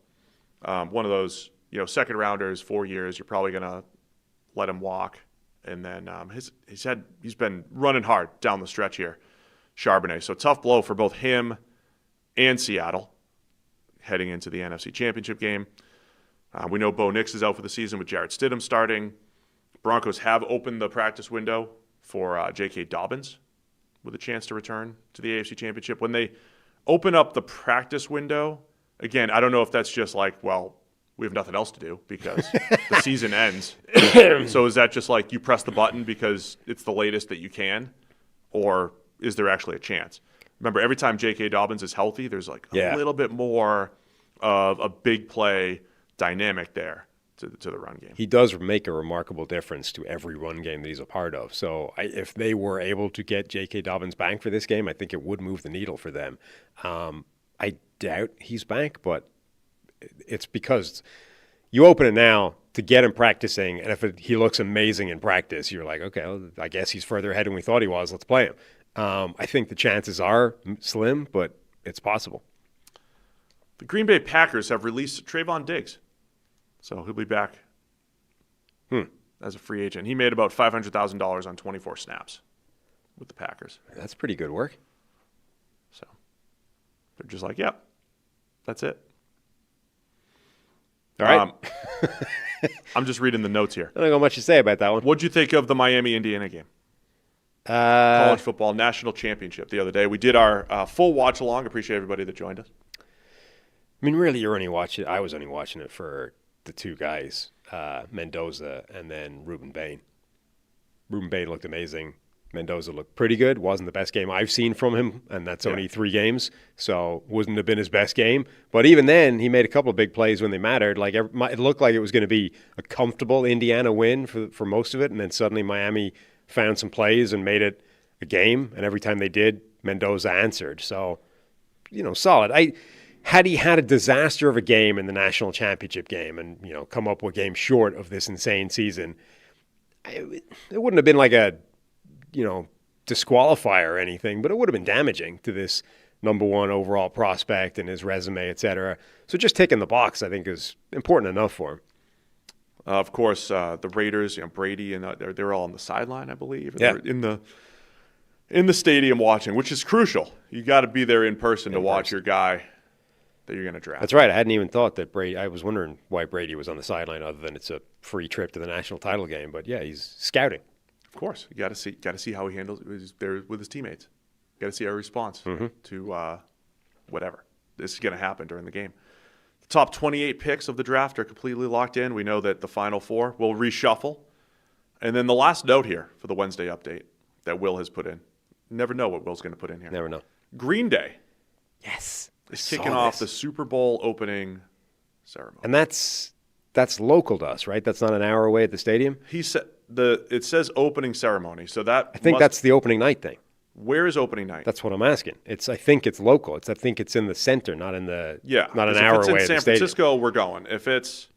One of those, second rounders, 4 years, you're probably going to let him walk. And then he's been running hard down the stretch here, Charbonnet. So tough blow for both him and Seattle heading into the NFC Championship game. We know Bo Nix is out for the season with Jarrett Stidham starting. Broncos have opened the practice window for J.K. Dobbins with a chance to return to the AFC Championship. When they open up the practice window, again, I don't know if that's just like, well, we have nothing else to do because the season ends. So is that just like you press the button because it's the latest that you can? Or is there actually a chance? Remember, every time J.K. Dobbins is healthy, there's like a little bit more of a big play dynamic there to the run game.
He does make a remarkable difference to every run game that he's a part of. So if they were able to get J.K. Dobbins back for this game, I think it would move the needle for them. I doubt he's back, but it's because you open it now to get him practicing, and if he looks amazing in practice, you're like, okay, well, I guess he's further ahead than we thought he was. Let's play him. I think the chances are slim, but it's possible.
The Green Bay Packers have released Trayvon Diggs, so he'll be back as a free agent. He made about $500,000 on 24 snaps with the Packers.
That's pretty good work.
So they're just like, yep, that's it.
All right.
I'm just reading the notes here.
I don't know much to say about that one.
What'd you think of the Miami-Indiana game? College football national championship the other day. We did our full watch along. Appreciate everybody that joined us.
I mean, really, you're only watching. I was only watching it for the two guys, Mendoza and then Ruben Bain. Ruben Bain looked amazing. Mendoza looked pretty good. Wasn't the best game I've seen from him, and that's only 3 games, so wouldn't have been his best game. But even then, he made a couple of big plays when they mattered. Like it looked like it was going to be a comfortable Indiana win for most of it, and then suddenly Miami found some plays and made it a game. And every time they did, Mendoza answered. So, solid. Had he had a disaster of a game in the national championship game, and come up with games short of this insane season, it wouldn't have been like a disqualifier or anything, but it would have been damaging to this number 1 overall prospect and his resume, et cetera. So just ticking the box, I think, is important enough for him.
Of course, the Raiders, Brady, and they're all on the sideline, I believe.
Yeah.
They're in the stadium watching, which is crucial. You got to be there in person to watch your guy that you're going to draft.
That's right. I hadn't even thought that Brady. I was wondering why Brady was on the sideline, other than it's a free trip to the national title game. But yeah, he's scouting.
Of course, you got to see how he handles it there with his teammates. Got to see our response to whatever. This is going to happen during the game. The top 28 picks of the draft are completely locked in. We know that the final 4 will reshuffle. And then the last note here for the Wednesday update that Will has put in. Never know what Will's going to put in here.
Never know.
Green Day.
Yes.
Is kicking off the Super Bowl opening ceremony.
And that's local to us, right? That's not an hour away at the stadium?
He said it says opening ceremony, so that
I think that's the opening night thing.
Where is opening night?
That's what I'm asking. I think it's local. I think it's in the center, not in the not an hour away at the stadium.
If it's in San Francisco, we're going. If it's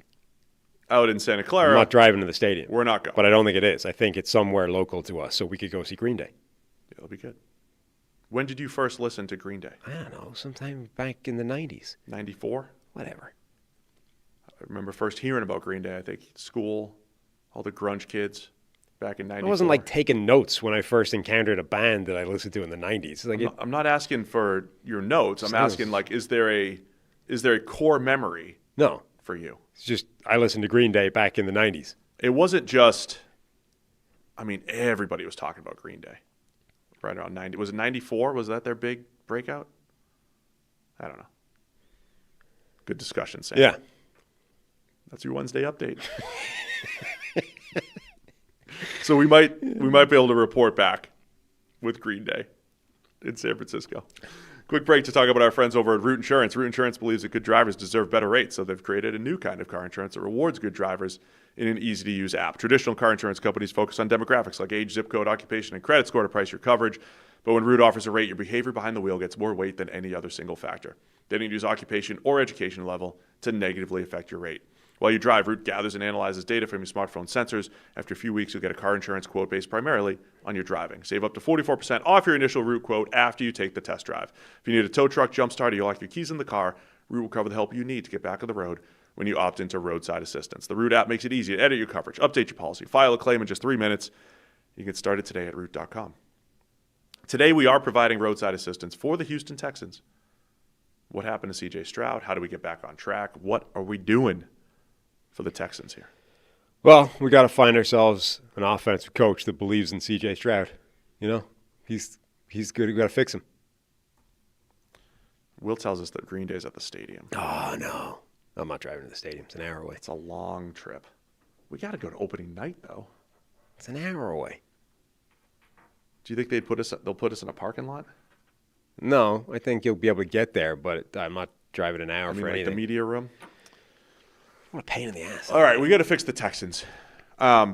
out in Santa Clara,
I'm not driving to the stadium.
We're not going.
But I don't think it is. I think it's somewhere local to us, so we could go see Green Day.
Yeah, it'll be good. When did you first listen to Green Day?
I don't know, sometime back in the 90s.
94?
Whatever.
I remember first hearing about Green Day, I think, school, all the grunge kids back in 94.
I wasn't like taking notes when I first encountered a band that I listened to in the 90s.
I'm not asking for your notes. I'm asking, is there a core memory for you?
It's just I listened to Green Day back in the 90s.
It wasn't just, everybody was talking about Green Day. Right around 90. Was it 94? Was that their big breakout? I don't know. Good discussion, Sam.
Yeah.
That's your Wednesday update. So we might be able to report back with Green Day in San Francisco. Quick break to talk about our friends over at Root Insurance. Root Insurance believes that good drivers deserve better rates, so they've created a new kind of car insurance that rewards good drivers in an easy-to-use app. Traditional car insurance companies focus on demographics like age, zip code, occupation, and credit score to price your coverage. But when Root offers a rate, your behavior behind the wheel gets more weight than any other single factor. They don't use occupation or education level to negatively affect your rate. While you drive, Root gathers and analyzes data from your smartphone sensors. After a few weeks, you'll get a car insurance quote based primarily on your driving. Save up to 44% off your initial Root quote after you take the test drive. If you need a tow truck, jump start, or you lock your keys in the car, Root will cover the help you need to get back on the road when you opt into Roadside Assistance. The Root app makes it easy to edit your coverage, update your policy, file a claim in just 3 minutes. You can get started today at Root.com. Today, we are providing Roadside Assistance for the Houston Texans. What happened to C.J. Stroud? How do we get back on track? What are we doing for the Texans here?
Well, we got to find ourselves an offensive coach that believes in C.J. Stroud. He's good. We got to fix him.
Will tells us that Green Day's at the stadium.
Oh, no. I'm not driving to the stadium. It's an hour away.
It's a long trip. We got to go to opening night, though.
It's an hour away.
Do you think they'll put us in a parking lot?
No, I think you'll be able to get there, but I'm not driving an hour for anything.
The media room?
What a pain in the ass.
All right, we got to fix the Texans. I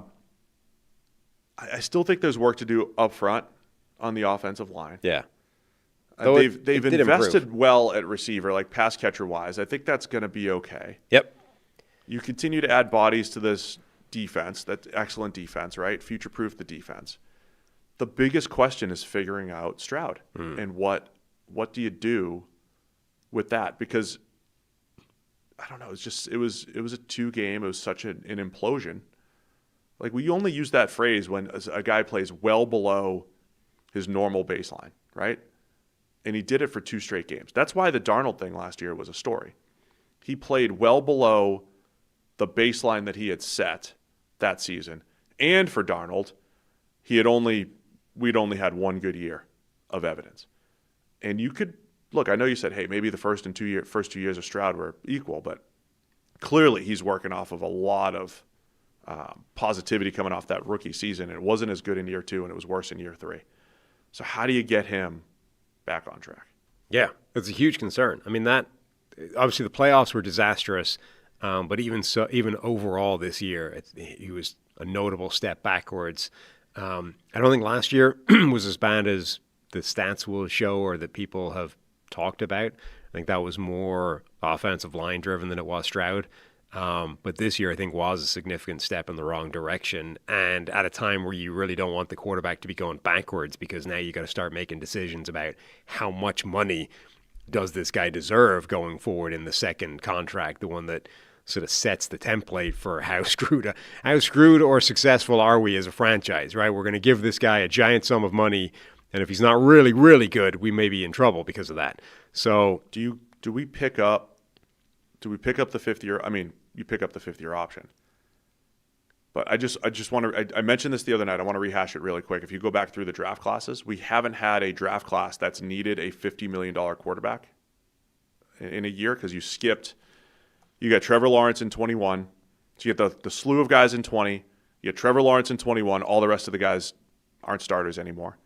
still think there's work to do up front on the offensive line.
Yeah.
They've
it did
invested
improve.
well at receiver, like pass catcher wise. I think that's going to be okay.
Yep.
You continue to add bodies to this defense. That's excellent defense, right? Future-proof the defense. The biggest question is figuring out Stroud and what do you do with that? Because I don't know. It was a 2-game. It was such an implosion. Like, we only use that phrase when a guy plays well below his normal baseline, right? And he did it for 2 straight games. That's why the Darnold thing last year was a story. He played well below the baseline that he had set that season. And for Darnold, we'd only had 1 good year of evidence. And you could look, I know you said, hey, maybe the first 2 years of Stroud were equal, but clearly he's working off of a lot of positivity coming off that rookie season. It wasn't as good in year 2, and it was worse in year 3. So how do you get him back on track?
Yeah, it's a huge concern. I mean, that obviously the playoffs were disastrous, but even overall this year, he was a notable step backwards. I don't think last year was as bad as the stats will show or that people have talked about. I think that was more offensive line driven than it was Stroud. But this year, I think, was a significant step in the wrong direction, and at a time where you really don't want the quarterback to be going backwards, because now you got to start making decisions about how much money does this guy deserve going forward in the second contract, the one that sort of sets the template for how screwed or successful are we as a franchise, right? We're going to give this guy a giant sum of money, and if he's not really, really good, we may be in trouble because of that. So
do we pick up the 5th year? I mean, you pick up the 5th year option. But I just want to, I mentioned this the other night. I want to rehash it really quick. If you go back through the draft classes, we haven't had a draft class that's needed a $50 million quarterback in a year, because you got Trevor Lawrence in 21. So you get the slew of guys in 20. You get Trevor Lawrence in 21. All the rest of the guys aren't starters anymore.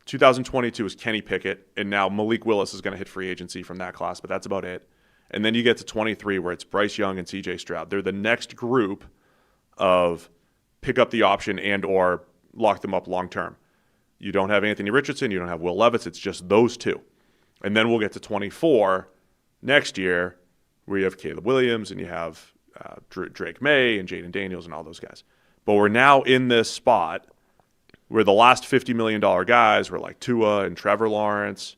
2022 is Kenny Pickett, and now Malik Willis is going to hit free agency from that class, but that's about it. And then you get to 23, where it's Bryce Young and C.J. Stroud. They're the next group of pick up the option and or lock them up long term. You don't have Anthony Richardson. You don't have Will Levis. It's just those 2. And then we'll get to 24 next year, where you have Caleb Williams and you have Drake May and Jaden Daniels and all those guys. But we're now in this spot where the last $50 million guys were like Tua and Trevor Lawrence.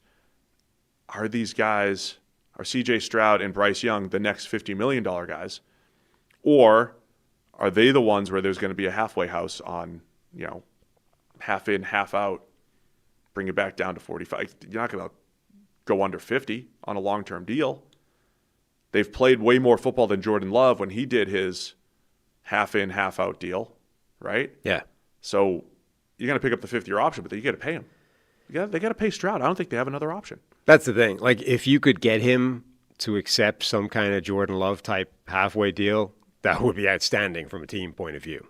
Are these guys... Are C.J. Stroud and Bryce Young the next $50 million guys? Or are they the ones where there's going to be a halfway house on, half in, half out, bring it back down to 45? You're not going to go under 50 on a long-term deal. They've played way more football than Jordan Love when he did his half in, half out deal, right?
yeah,
So you're going to pick up the 5th year option, but then you got to pay him. They got to pay Stroud. I don't think they have another option.
that's the thing. Like, if you could get him to accept some kind of Jordan Love type halfway deal, that would be outstanding from a team point of view.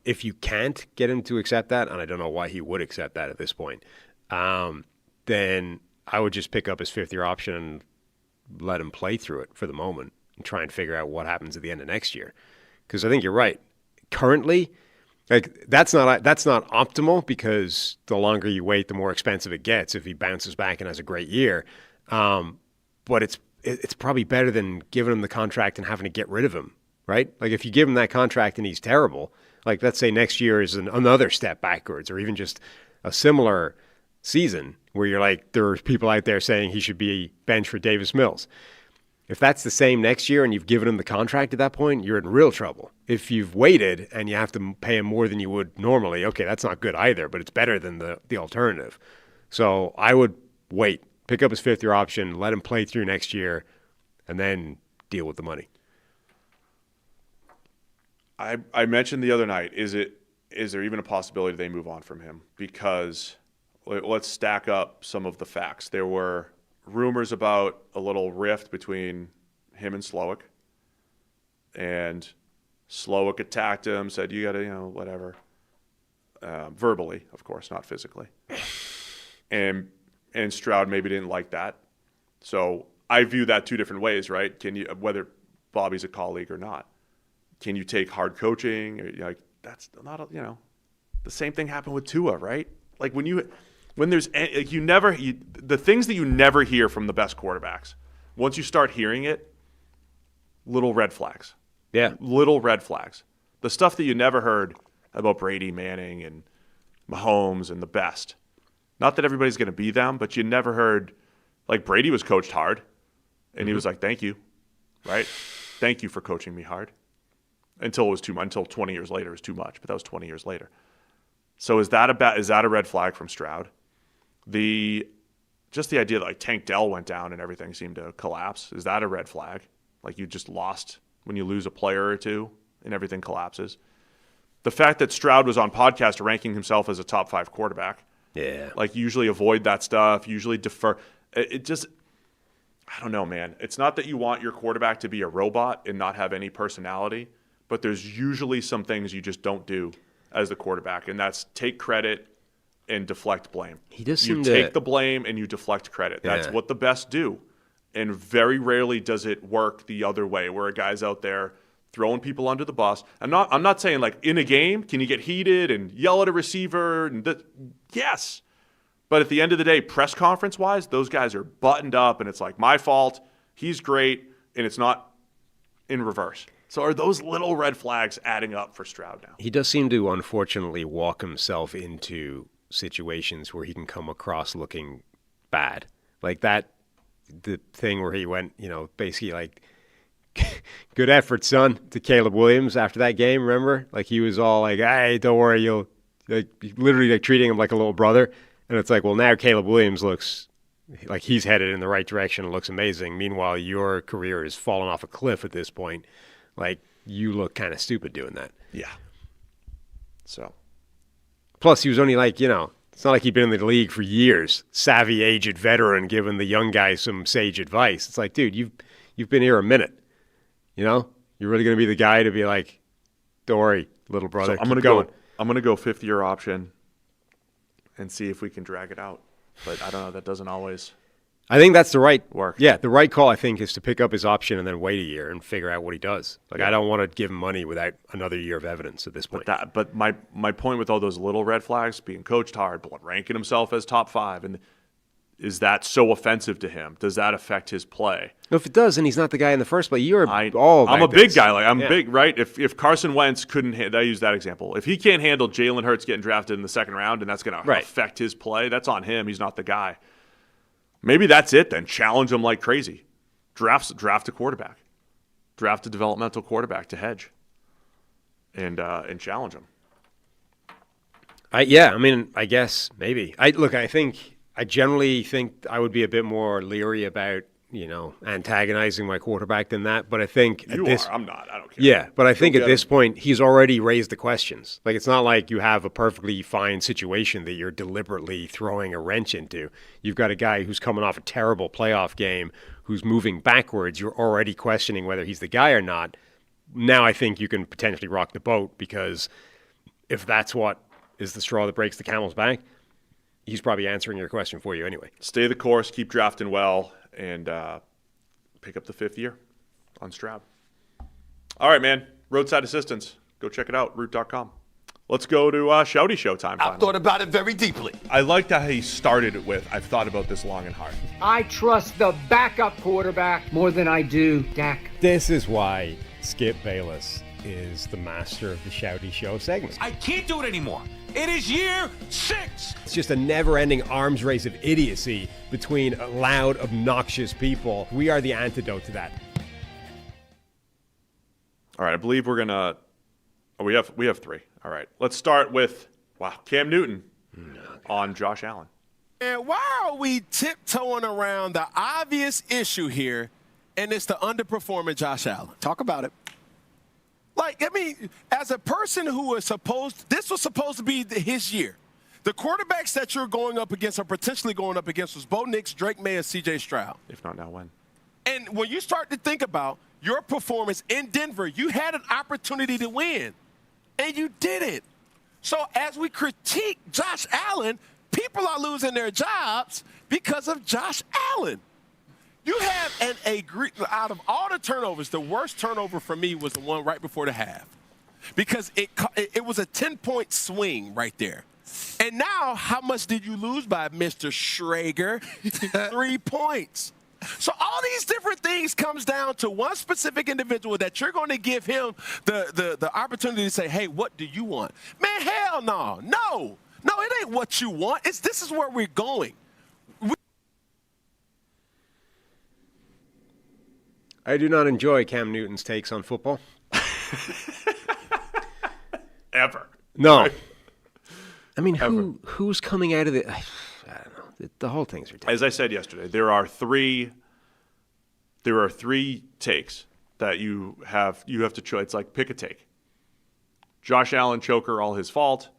If you can't get him to accept that, and I don't know why he would accept that at this point, then I would just pick up his 5th year option and let him play through it for the moment and try and figure out what happens at the end of next year. Because I think you're right. Currently, like, that's not optimal, because the longer you wait, the more expensive it gets if he bounces back and has a great year. But it's probably better than giving him the contract and having to get rid of him, right? Like, if you give him that contract and he's terrible, like, let's say next year is another step backwards, or even just a similar season where you're like, there are people out there saying he should be benched for Davis Mills. If that's the same next year and you've given him the contract at that point, you're in real trouble. If you've waited and you have to pay him more than you would normally, okay, that's not good either, but it's better than the alternative. So I would wait, pick up his 5th year option, let him play through next year, and then deal with the money.
I mentioned the other night, is there even a possibility they move on from him? Because let's stack up some of the facts. There were rumors about a little rift between him and Slowick, and Slowick attacked him, said, you got to, whatever. Verbally, of course, not physically. And Stroud maybe didn't like that. So I view that 2 different ways, right? Whether Bobby's a colleague or not. Can you take hard coaching? Like, that's not, the same thing happened with Tua, right? Like, when when there's like the things that you never hear from the best quarterbacks, once you start hearing it, little red flags.
Yeah.
Little red flags. The stuff that you never heard about Brady, Manning, and Mahomes and the best. Not that everybody's going to be them, but you never heard, like Brady was coached hard, and he was like, thank you, right? Thank you for coaching me hard. Until it was too much. Until 20 years later it was too much, but that was 20 years later. So is that a red flag from Stroud? Just the idea that like Tank Dell went down and everything seemed to collapse, is that a red flag? Like you just lost when you lose a player or two and everything collapses. The fact that Stroud was on podcast ranking himself as a top 5 quarterback.
Yeah.
Like usually avoid that stuff, usually defer. It just, I don't know, man. It's not that you want your quarterback to be a robot and not have any personality, but there's usually some things you just don't do as the quarterback, and that's take credit and deflect blame.
He does
you
seem
take
to...
the blame and you deflect credit.
Yeah.
That's what the best do. And very rarely does it work the other way, where a guy's out there throwing people under the bus. I'm not saying like in a game, can you get heated and yell at a receiver? Yes. But at the end of the day, press conference wise, those guys are buttoned up and it's like my fault. He's great. And it's not in reverse. So are those little red flags adding up for Stroud now?
He does seem to, unfortunately, walk himself into situations where he can come across looking bad. Like that, the thing where he went, basically like, good effort, son, to Caleb Williams after that game, remember? Like he was all like, hey, don't worry, you'll, like, literally like treating him like a little brother. And it's like, well, now Caleb Williams looks like he's headed in the right direction and looks amazing. Meanwhile, your career is falling off a cliff at this point. Like, you look kind of stupid doing that.
Yeah. So.
Plus, he was only like, it's not like he'd been in the league for years. Savvy, aged veteran giving the young guys some sage advice. It's like, dude, you've been here a minute. You're really going to be the guy to be like, don't worry, little brother.
So I'm going to go 5th-year option and see if we can drag it out. But I don't know. That doesn't always.
I think that's the right
work.
Yeah, the right call, I think, is to pick up his option and then wait a year and figure out what he does. Like, I don't want to give him money without another year of evidence at this point.
But my point with all those little red flags, being coached hard, ranking himself as top 5, and is that so offensive to him? Does that affect his play?
If it does, and he's not the guy in the first place, I'm
a big guy. Like I'm big, right? If Carson Wentz couldn't, I use that example. If he can't handle Jalen Hurts getting drafted in the 2nd round, and that's going to affect his play, that's on him. He's not the guy. Maybe that's it then. Challenge him like crazy. Draft a quarterback. Draft a developmental quarterback to hedge. And challenge him.
I guess maybe. I generally think I would be a bit more leery about, antagonizing my quarterback than that. But I think
I'm not. I don't care.
Yeah, but I think at this point, he's already raised the questions. Like, it's not like you have a perfectly fine situation that you're deliberately throwing a wrench into. You've got a guy who's coming off a terrible playoff game, who's moving backwards. You're already questioning whether he's the guy or not. Now I think you can potentially rock the boat, because if that's what is the straw that breaks the camel's back, he's probably answering your question for you anyway.
Stay the course, keep drafting well, and pick up the 5th year on Stroud. All right, man. Roadside Assistance. Go check it out, root.com. Let's go to Shouty Show time.
I've thought about it very deeply.
I liked how he started it with, I've thought about this long and hard.
I trust the backup quarterback more than I do Dak.
This is why Skip Bayless is the master of the Shouty Show segment.
I can't do it anymore. It is year 6.
It's just a never-ending arms race of idiocy between loud, obnoxious people. We are the antidote to that.
All right, I believe we're gonna. We have 3. All right, let's start with Cam Newton on Josh Allen.
And why are we tiptoeing around the obvious issue here, and it's the underperforming Josh Allen?
Talk about it.
As a person who was this was supposed to be his year. The quarterbacks that you're going up against or potentially going up against was Bo Nix, Drake May, and C.J. Stroud.
If not now, when?
And when you start to think about your performance in Denver, you had an opportunity to win, and you didn't. So as we critique Josh Allen, people are losing their jobs because of Josh Allen. You have out of all the turnovers, the worst turnover for me was the one right before the half, because it was a 10-point swing right there. And now, how much did you lose by, Mr. Schrager? 3 points. So all these different things comes down to one specific individual that you're going to give him the opportunity to say, hey, what do you want? Man, hell no. No, it ain't what you want. This is where we're going.
I do not enjoy Cam Newton's takes on football.
Ever.
No.
Right?
I mean, who's coming out of it? I don't know. The whole thing's ridiculous.
As I said yesterday, there are three takes that you have to choose. It's like pick a take. Josh Allen choker, all his fault.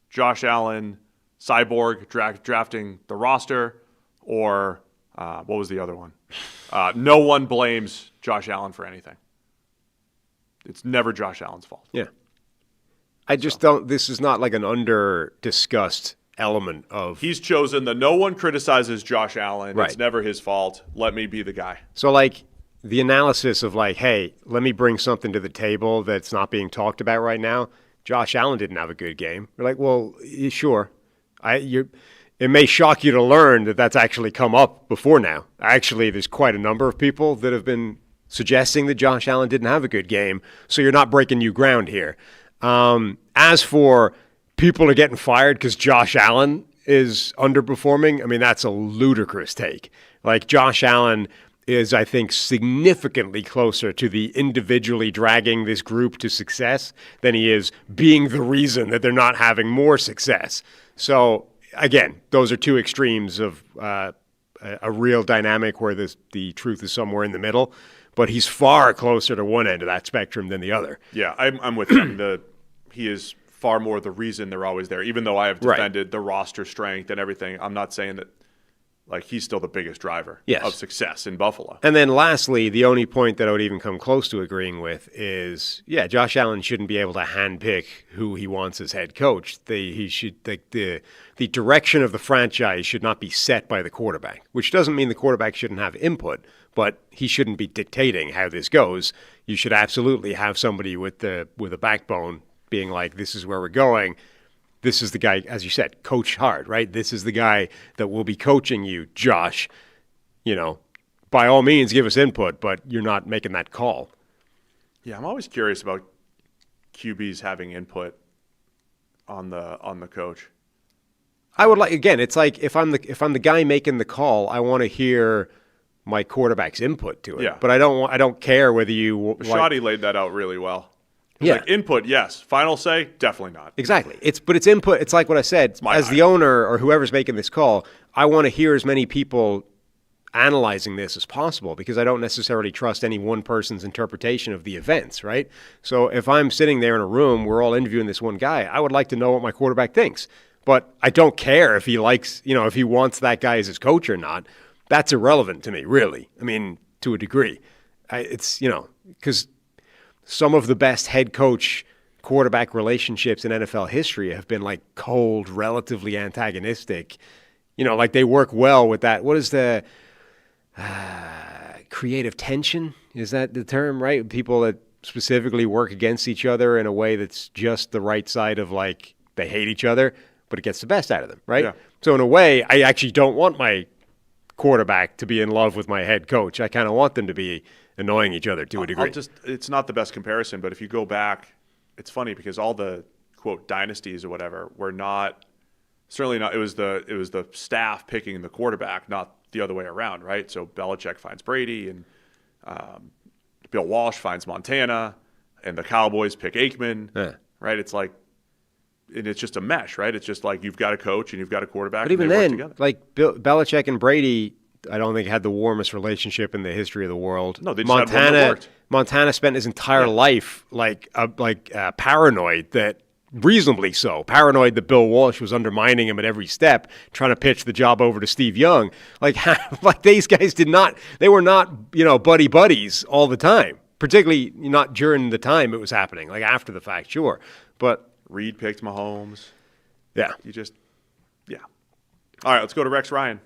Josh Allen cyborg drafting the roster, or what was the other one? No one blames Josh Allen for anything. It's never Josh Allen's fault.
Yeah. I just don't. This is not like an under-discussed element of.
He's chosen the no one criticizes Josh Allen.
Right.
It's never his fault. Let me be the guy.
So, like, the analysis of, like, hey, let me bring something to the table that's not being talked about right now. Josh Allen didn't have a good game. You're like, well, sure. It may shock you to learn that that's actually come up before now. Actually, there's quite a number of people that have been suggesting that Josh Allen didn't have a good game, so you're not breaking new ground here. As for people are getting fired because Josh Allen is underperforming, I mean, that's a ludicrous take. Like, Josh Allen is, I think, significantly closer to the individually dragging this group to success than he is being the reason that they're not having more success. So, again, those are two extremes of a real dynamic where the truth is somewhere in the middle. But he's far closer to one end of that spectrum than the other.
Yeah, I'm with him. He is far more the reason they're always there. Even though I have defended the roster strength and everything, I'm not saying that he's still the biggest driver of success in Buffalo.
And then lastly, the only point that I would even come close to agreeing with is, Josh Allen shouldn't be able to handpick who he wants as head coach. The direction of the franchise should not be set by the quarterback, which doesn't mean the quarterback shouldn't have input, but he shouldn't be dictating how this goes. You should absolutely have somebody with a backbone being like, this is where we're going. This is the guy, as you said, coach hard, right? This is the guy that will be coaching you, Josh. By all means, give us input, but you're not making that call.
Yeah, I'm always curious about QBs having input on the coach.
I would like, again, it's like if I'm the guy making the call, I want to hear my quarterback's input to it.
Yeah.
But I don't care whether you.
Shouty laid that out really well.
Yeah.
Input, yes. Final say, definitely not.
Exactly. It's input. It's like what I said. As the owner or whoever's making this call, I want to hear as many people analyzing this as possible because I don't necessarily trust any one person's interpretation of the events, right? So if I'm sitting there in a room, we're all interviewing this one guy, I would like to know what my quarterback thinks. But I don't care if he likes, if he wants that guy as his coach or not. That's irrelevant to me, really. I mean, to a degree. Because some of the best head coach quarterback relationships in NFL history have been like cold, relatively antagonistic. Like they work well with that. What is the creative tension? Is that the term, right? People that specifically work against each other in a way that's just the right side of like they hate each other, but it gets the best out of them, right?
Yeah.
So in a way, I actually don't want my quarterback to be in love with my head coach. I kind of want them to be annoying each other to a degree.
It's not the best comparison, but if you go back, it's funny because all the quote dynasties or whatever were certainly not. It was the staff picking the quarterback, not the other way around, right? So Belichick finds Brady, and Bill Walsh finds Montana, and the Cowboys pick Aikman, right? It's like, and it's just a mesh, right? It's just like you've got a coach and you've got a quarterback.
But even
then,
like Belichick and Brady, I don't think had the warmest relationship in the history of the world.
No, they just had one that worked.
Montana spent his entire life paranoid that, reasonably so, paranoid that Bill Walsh was undermining him at every step, trying to pitch the job over to Steve Young. Like these guys they were not, buddy buddies all the time, particularly not during the time it was happening, like after the fact, sure. But
Reed picked Mahomes.
Yeah.
All right, let's go to Rex Ryan.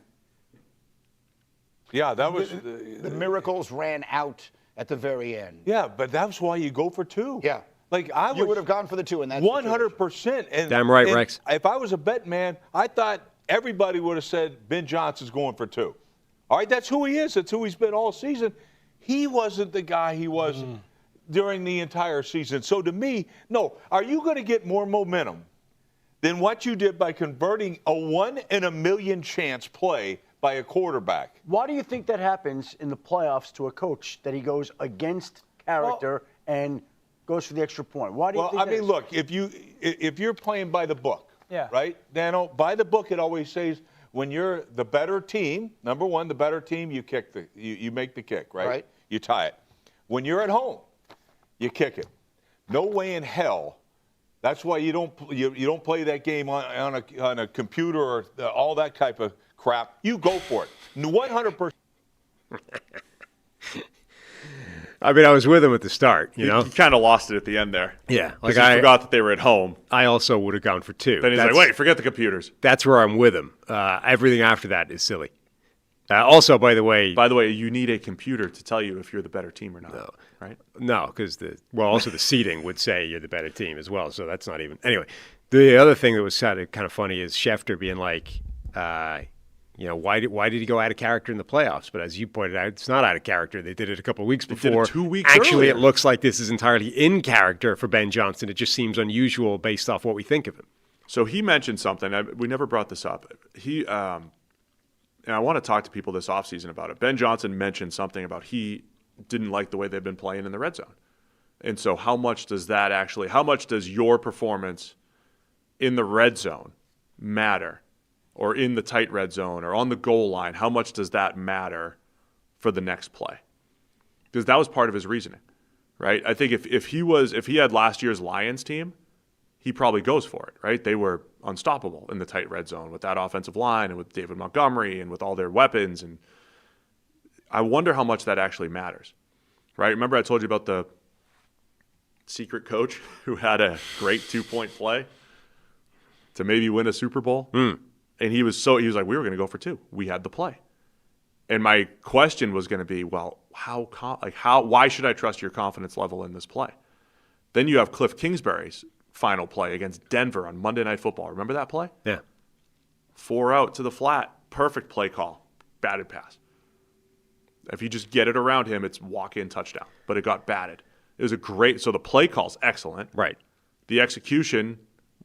Yeah, that was
the miracles ran out at the very end.
Yeah, but that's why you go for two.
Yeah.
Like I
You would have gone for the 2 in that
100%. And
Damn right,
and
Rex.
If I was a bet man, I thought everybody would have said Ben Johnson's going for 2. All right, that's who he is. That's who he's been all season. He wasn't the guy he was during the entire season. So to me, no. Are you going to get more momentum than what you did by converting a 1 in a million chance play by a quarterback?
Why do you think that happens in the playoffs to a coach, that he goes against character and goes for the extra point? Why do you think
Well, I
that
mean,
is?
look, if you're playing by the book,
Yeah.
right, Dano, by the book it always says when you're the better team, number one, the better team, you make the kick, right?
Right.
You tie it. When you're at home, you kick it. No way in hell. That's why you don't play that game on a computer or all that type of crap. You go for it. 100%.
I mean, I was with him at the start, you know?
He kind of lost it at the end there.
Yeah.
Like I forgot that they were at home.
I also would have gone for 2.
Then he's like, wait, forget the computers.
That's where I'm with him. Everything after that is silly. Also, by the way,
you need a computer to tell you if you're the better team or not, right?
No, because also the seeding would say you're the better team as well, so that's not even. Anyway, the other thing that was kind of funny is Schefter being like, why did he go out of character in the playoffs? But as you pointed out, it's not out of character. They did it a couple of weeks before.
2 weeks
Actually,
earlier.
it looks like this is entirely in character for Ben Johnson. It just seems unusual based off what we think of him.
So he mentioned something. We never brought this up. And I want to talk to people this offseason about it. Ben Johnson mentioned something about he didn't like the way they've been playing in the red zone. And so how much does your performance in the red zone matter, or in the tight red zone, or on the goal line? How much does that matter for the next play? Because that was part of his reasoning, right? I think if he had last year's Lions team, he probably goes for it, right? They were unstoppable in the tight red zone with that offensive line and with David Montgomery and with all their weapons. And I wonder how much that actually matters, right? Remember I told you about the secret coach who had a great 2-point play to maybe win a Super Bowl? And he was like, we were going to go for 2. We had the play. And my question was going to be, well, why should I trust your confidence level in this play? Then you have Cliff Kingsbury's final play against Denver on Monday Night Football. Remember that play?
Yeah.
4 out to the flat. Perfect play call. Batted pass. If you just get it around him, it's walk-in touchdown. But it got batted. It was so the play call's excellent.
Right.
The execution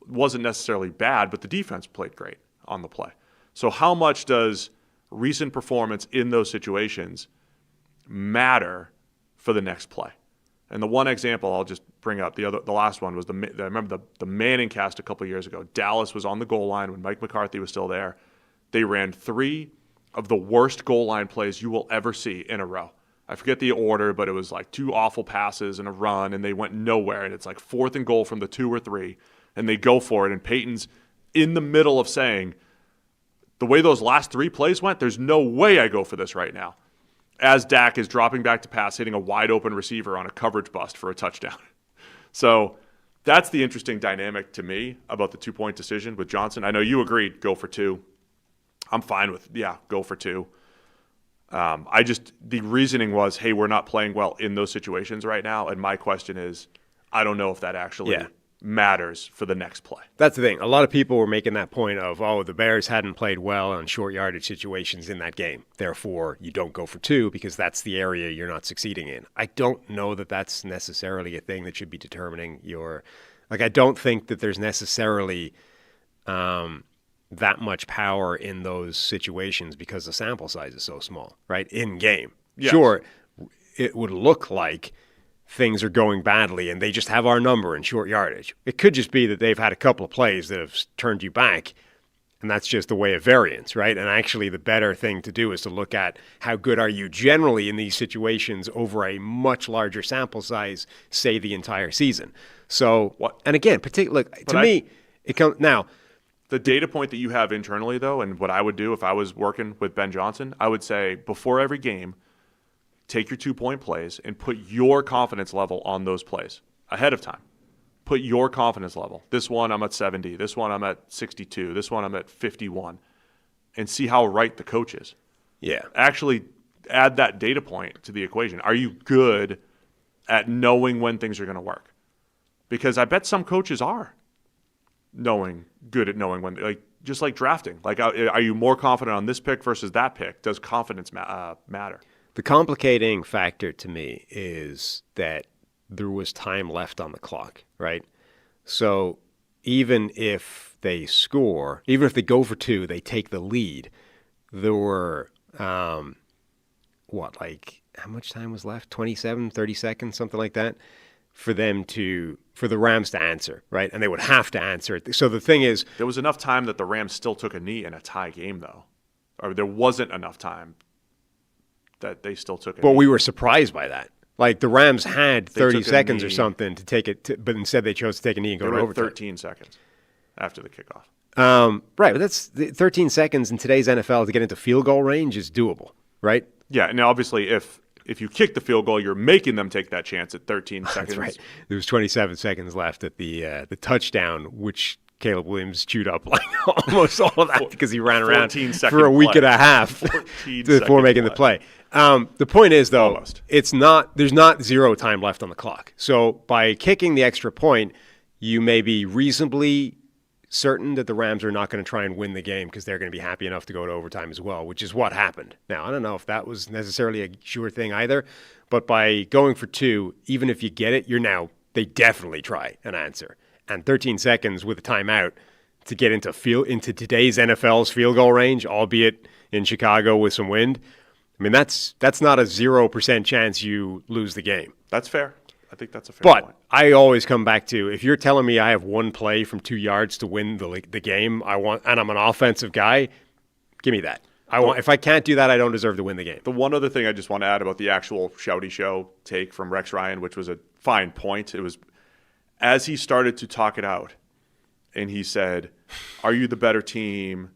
wasn't necessarily bad, but the defense played great on the play. So how much does recent performance in those situations matter for the next play? And the one example I'll just bring up, the last one was I remember the Manning cast a couple of years ago. Dallas was on the goal line when Mike McCarthy was still there. They ran 3 of the worst goal line plays you will ever see in a row. I forget the order, but it was like 2 awful passes and a run, and they went nowhere. And it's like 4th and goal from the 2 or 3, and they go for it. And Peyton's in the middle of saying, the way those last 3 plays went, there's no way I go for this right now. As Dak is dropping back to pass, hitting a wide-open receiver on a coverage bust for a touchdown. So that's the interesting dynamic to me about the 2-point decision with Johnson. I know you agreed, go for 2. I'm fine with, go for 2. The reasoning was, hey, we're not playing well in those situations right now. And my question is, I don't know if that actually matters for the next play.
That's the thing. A lot of people were making that point of, the Bears hadn't played well on short yardage situations in that game. Therefore, you don't go for 2 because that's the area you're not succeeding in. I don't know that that's necessarily a thing that should be determining I don't think that there's necessarily that much power in those situations because the sample size is so small, right? In game.
Yes.
Sure, it would look like things are going badly and they just have our number in short yardage. It could just be that they've had a couple of plays that have turned you back, and that's just the way of variance, right? And actually the better thing to do is to look at how good are you generally in these situations over a much larger sample size, say the entire season. So, and again, it comes now.
The data point that you have internally, though, and what I would do if I was working with Ben Johnson, I would say before every game, take your 2-point plays and put your confidence level on those plays ahead of time. Put your confidence level. This one I'm at 70. This one I'm at 62. This one I'm at 51. And see how right the coach is.
Yeah.
Actually add that data point to the equation. Are you good at knowing when things are going to work? because I bet some coaches are good at knowing when, like, just like drafting. Like, are you more confident on this pick versus that pick? Does confidence matter?
The complicating factor to me is that there was time left on the clock, right? So even if they score, even if they go for 2, they take the lead, there were, how much time was left? 27, 30 seconds, something like that, for the Rams to answer, right? And they would have to answer it. So the thing is,
there was enough time that the Rams still took a knee in a tie game, though. Or there wasn't enough time that they still took a knee.
But we were surprised by that. Like, the Rams had 30 seconds or something to take it, but instead they chose to take a knee and go to overtime.
13 seconds after the kickoff.
Right, but that's 13 seconds in today's NFL to get into field goal range is doable, right?
Yeah, and obviously if you kick the field goal, you're making them take that chance at 13 seconds.
That's right. There was 27 seconds left at the touchdown, which Caleb Williams chewed up like almost all of that because he ran around for a week and a half before making the play. The point is, though, there's not zero time left on the clock. So by kicking the extra point, you may be reasonably certain that the Rams are not going to try and win the game because they're going to be happy enough to go to overtime as well, which is what happened. Now, I don't know if that was necessarily a sure thing either, but by going for 2, even if you get it, they definitely try an answer. And 13 seconds with a timeout to get into today's NFL's field goal range, albeit in Chicago with some wind. I mean, that's not a 0% chance you lose the game.
That's fair. I think that's a fair point.
But I always come back to, if you're telling me I have one play from 2 yards to win the game, and I'm an offensive guy, give me that. If I can't do that, I don't deserve to win the game.
The one other thing I just want to add about the actual Shouty Show take from Rex Ryan, which was a fine point, it was as he started to talk it out, and he said, "Are you the better team?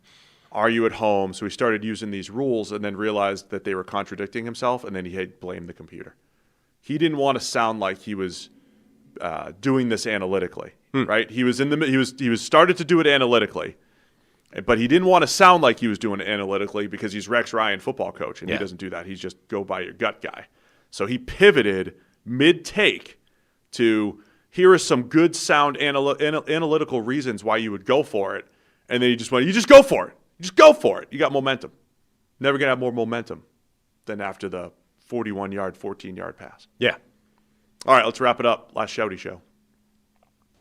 Are you at home?" So he started using these rules and then realized that they were contradicting himself, and then he had blamed the computer. He didn't want to sound like he was doing this analytically, right? He was started to do it analytically, but he didn't want to sound like he was doing it analytically because he's Rex Ryan, football coach, and he doesn't do that. He's just go by your gut guy. So he pivoted mid-take to, here are some good, sound analytical reasons why you would go for it, and then he just went, you just go for it. Just go for it. You got momentum. Never going to have more momentum than after the 41-yard, 14-yard pass.
Yeah.
All right, let's wrap it up. Last Shouty Show.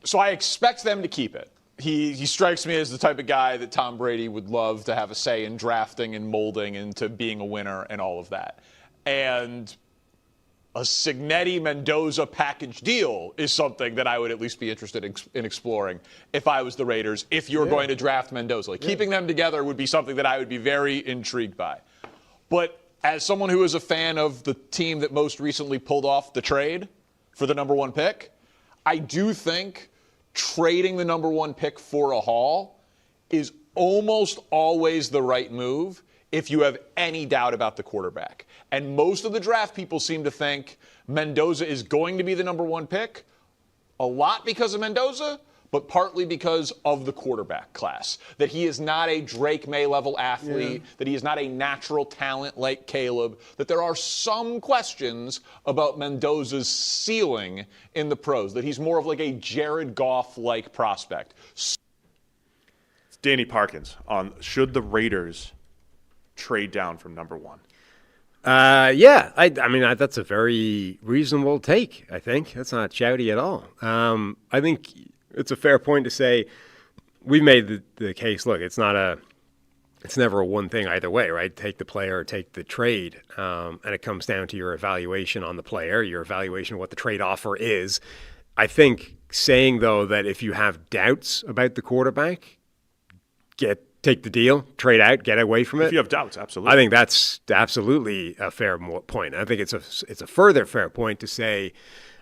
So I expect them to keep it. He strikes me as the type of guy that Tom Brady would love to have a say in drafting and molding into being a winner and all of that. And a Cignetti-Mendoza package deal is something that I would at least be interested in exploring if I was the Raiders, if you're going to draft Mendoza. Keeping them together would be something that I would be very intrigued by. But as someone who is a fan of the team that most recently pulled off the trade for the number 1 pick, I do think trading the number 1 pick for a haul is almost always the right move if you have any doubt about the quarterback. And most of the draft people seem to think Mendoza is going to be the number 1 pick, a lot because of Mendoza, but partly because of the quarterback class. That he is not a Drake May level athlete, that he is not a natural talent like Caleb, that there are some questions about Mendoza's ceiling in the pros, that he's more of like a Jared Goff-like prospect.
It's Danny Parkins on should the Raiders trade down from number 1?
Yeah, I mean, that's a very reasonable take, I think. That's not shouty at all. I think it's a fair point to say we've made the case, look, it's never a one thing either way, right? Take the player or take the trade. And it comes down to your evaluation on the player, your evaluation of what the trade offer is. I think saying, though, that if you have doubts about the quarterback, take the deal, trade out, get away from it.
If you have doubts, absolutely.
I think that's absolutely a fair point. I think it's a further fair point to say,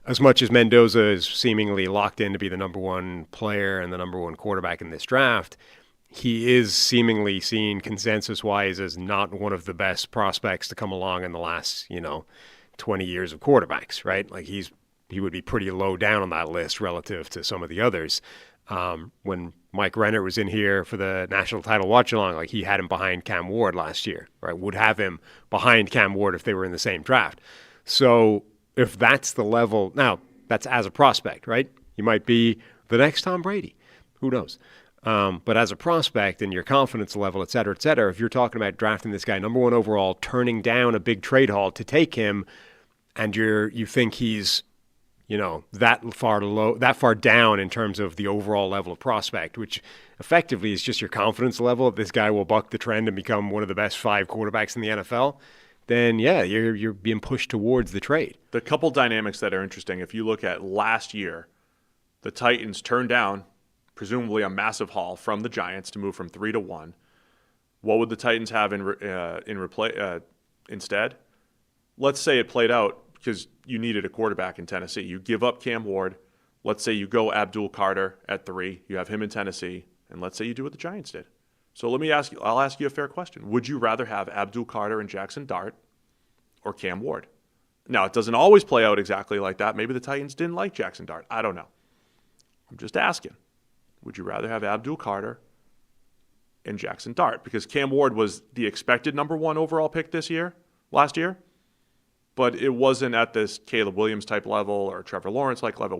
as much as Mendoza is seemingly locked in to be the number 1 player and the number 1 quarterback in this draft, he is seemingly seen consensus-wise as not one of the best prospects to come along in the last, 20 years of quarterbacks, right? Like he would be pretty low down on that list relative to some of the others. When Mike Renner was in here for the national title watch-along, like he had him behind Cam Ward last year, right? Would have him behind Cam Ward if they were in the same draft. So if that's the level, now that's as a prospect, right? He might be the next Tom Brady. Who knows? But as a prospect and your confidence level, et cetera, if you're talking about drafting this guy number 1 overall, turning down a big trade haul to take him, and you think he's, that far down in terms of the overall level of prospect, which effectively is just your confidence level, this guy will buck the trend and become one of the best 5 quarterbacks in the NFL, then yeah, you're being pushed towards the trade.
The couple dynamics that are interesting, if you look at last year, the Titans turned down presumably a massive haul from the Giants to move from 3 to 1. What would the Titans have instead? Let's say it played out because you needed a quarterback in Tennessee. You give up Cam Ward. Let's say you go Abdul Carter at 3. You have him in Tennessee. And let's say you do what the Giants did. So I'll ask you a fair question. Would you rather have Abdul Carter and Jackson Dart or Cam Ward? Now, it doesn't always play out exactly like that. Maybe the Titans didn't like Jackson Dart. I don't know. I'm just asking. Would you rather have Abdul Carter and Jackson Dart? Because Cam Ward was the expected number 1 overall pick last year, but it wasn't at this Caleb Williams type level or Trevor Lawrence like level.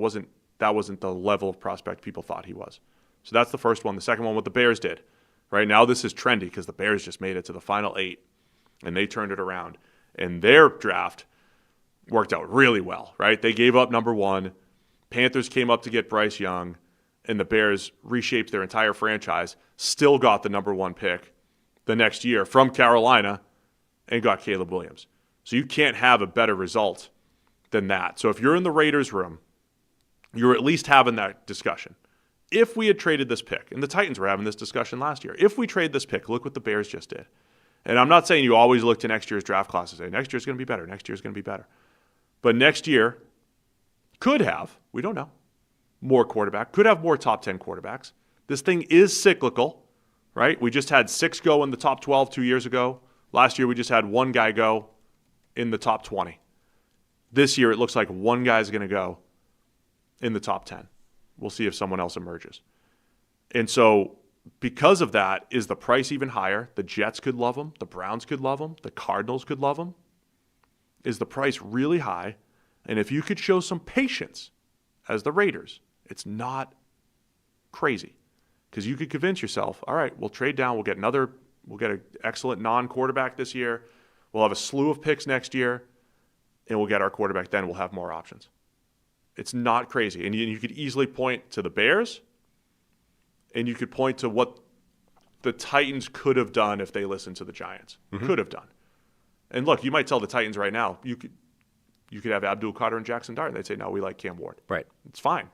That wasn't the level of prospect people thought he was. So that's the first one. The second one, what the Bears did. Right now, this is trendy because the Bears just made it to the final 8, and they turned it around. And their draft worked out really well, right? They gave up number 1. Panthers came up to get Bryce Young. And the Bears reshaped their entire franchise, still got the number 1 pick the next year from Carolina and got Caleb Williams. So you can't have a better result than that. So if you're in the Raiders room, you're at least having that discussion. If we had traded this pick, and the Titans were having this discussion last year, if we trade this pick, look what the Bears just did. And I'm not saying you always look to next year's draft class and say, next year's going to be better, next year's going to be better. But next year could have, we don't know, more quarterback, could have more top 10 quarterbacks. This thing is cyclical, right? We just had 6 go in the top 12 2 years ago. Last year, we just had 1 guy go in the top 20. This year, it looks like 1 guy's going to go in the top 10. We'll see if someone else emerges. And so because of that, is the price even higher? The Jets could love him. The Browns could love him. The Cardinals could love him. Is the price really high? And if you could show some patience as the Raiders, it's not crazy because you could convince yourself, all right, we'll trade down. We'll get an excellent non-quarterback this year. We'll have a slew of picks next year, and we'll get our quarterback then. We'll have more options. It's not crazy. And you could easily point to the Bears, and you could point to what the Titans could have done if they listened to the Giants. Could have done. And look, you might tell the Titans right now, you could have Abdul Carter and Jackson Dart, and they'd say, no, we like Cam Ward.
Right.
It's fine.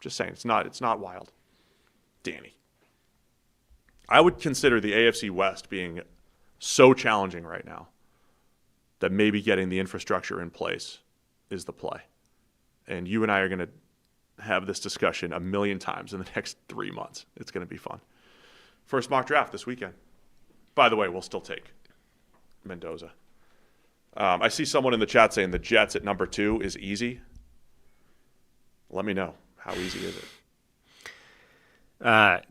Just saying, it's not wild. Danny. I would consider the AFC West being so challenging right now that maybe getting the infrastructure in place is the play. And you and I are going to have this discussion a million times in the next 3 months. It's going to be fun. First mock draft this weekend. By the way, we'll still take Mendoza. I see someone in the chat saying the Jets at number 2 is easy. Let me know. How easy is it?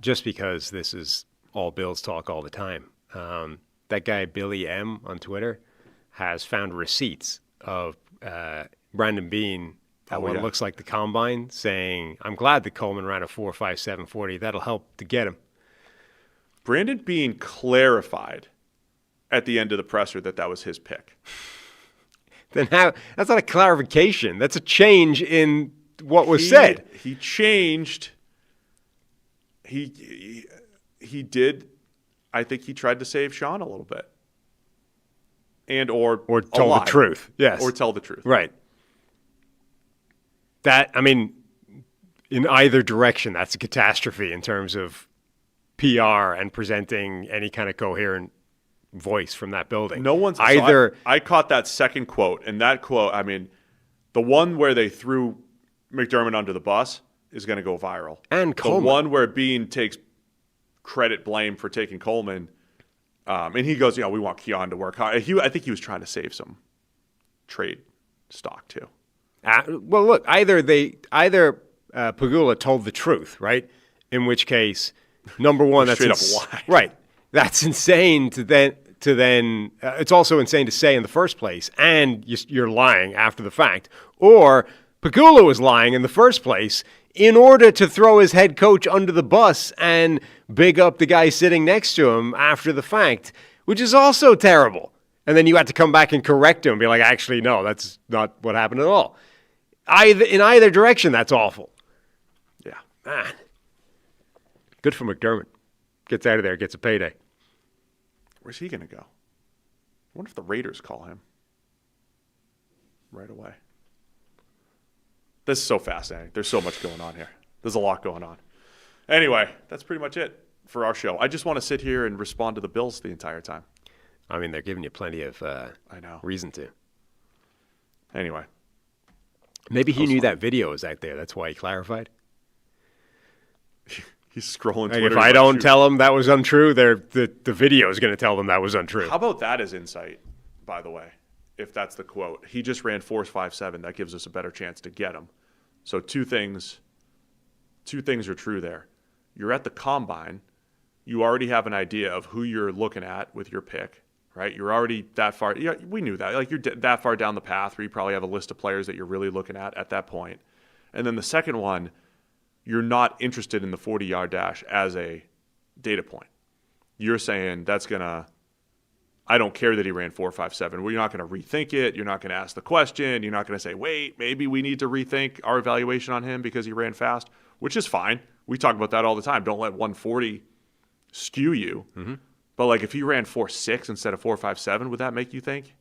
Just because this is all Bills talk all the time. That guy, Billy M. on Twitter, has found receipts of Brandon Beane at what looks like the Combine saying, I'm glad that Coleman ran a 4.57 40. That'll help to get him.
Brandon Beane clarified at the end of the presser that was his pick.
Then how? That's not a clarification. That's a change in what was said.
He changed. He did. I think he tried to save Sean a little bit, or
tell the truth. Yes,
or tell the truth.
Right. That, I mean, in either direction, that's a catastrophe in terms of PR and presenting any kind of coherent voice from that building.
No one's either. So I caught that second quote, and that quote, I mean, the one where they threw McDermott under the bus is going to go viral.
And Coleman.
The one where Beane takes blame for taking Coleman, and he goes, we want Keon to work hard. I think he was trying to save some trade stock too.
Well, look, either Pagula told the truth, right? In which case, number one, that's
straight up lie.
Right. That's insane to then. It's also insane to say in the first place, and you're lying after the fact. Or Pagula was lying in the first place in order to throw his head coach under the bus and big up the guy sitting next to him after the fact, which is also terrible. And then you have to come back and correct him and be like, actually, no, that's not what happened at all. In either direction, that's awful.
Yeah.
Man. Good for McDermott. Gets out of there, gets a payday.
Where's he going to go? I wonder if the Raiders call him right away. This is so fascinating. There's so much going on here. There's a lot going on. Anyway, that's pretty much it for our show. I just want to sit here and respond to the Bills the entire time.
I mean, they're giving you plenty of reason to.
Anyway.
Maybe he knew that video was out there. That's why he clarified.
He's scrolling
Like
Twitter.
if I don't tell him that was untrue, the video is going to tell them that was untrue.
How about that as insight, by the way, if that's the quote? He just ran 4.57. That gives us a better chance to get him. So two things are true there. You're at the combine. You already have an idea of who you're looking at with your pick, right? You're already that far. Yeah, we knew that. Like you're that far down the path where you probably have a list of players that you're really looking at that point. And then the second one, you're not interested in the 40-yard dash as a data point. You're saying I don't care that he ran 4.57. Well, you're not going to rethink it. You're not going to ask the question. You're not going to say, wait, maybe we need to rethink our evaluation on him because he ran fast, which is fine. We talk about that all the time. Don't let 140 skew you. Mm-hmm. But like if he ran 4.6 instead of 4.57, would that make you think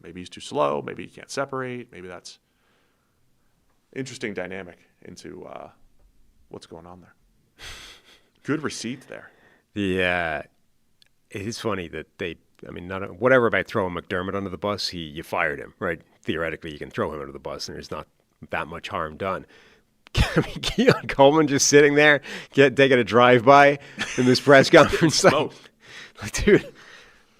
maybe he's too slow? Maybe he can't separate. Maybe that's interesting dynamic into what's going on there. Good receipt there.
Yeah, it is funny that whatever about throwing McDermott under the bus, you fired him, right? Theoretically, you can throw him under the bus, and there's not that much harm done. I mean, Keon Coleman just sitting there, taking a drive-by in this press conference. Like, dude,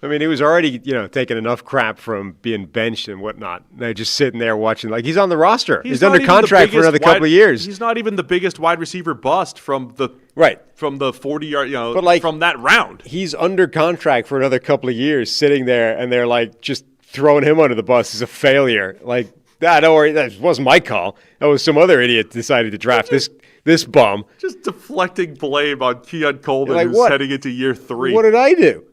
I mean, he was already, taking enough crap from being benched and whatnot. They're just sitting there watching, like he's on the roster. He's under contract for another couple of years.
He's not even the biggest wide receiver bust from the 40-yard,
but
from that round.
He's under contract for another couple of years, sitting there, and they're like just throwing him under the bus as a failure. Like, don't worry, that wasn't my call. That was some other idiot decided to draft this bum.
Just deflecting blame on Keon Coleman, who's heading into year 3.
What did I do?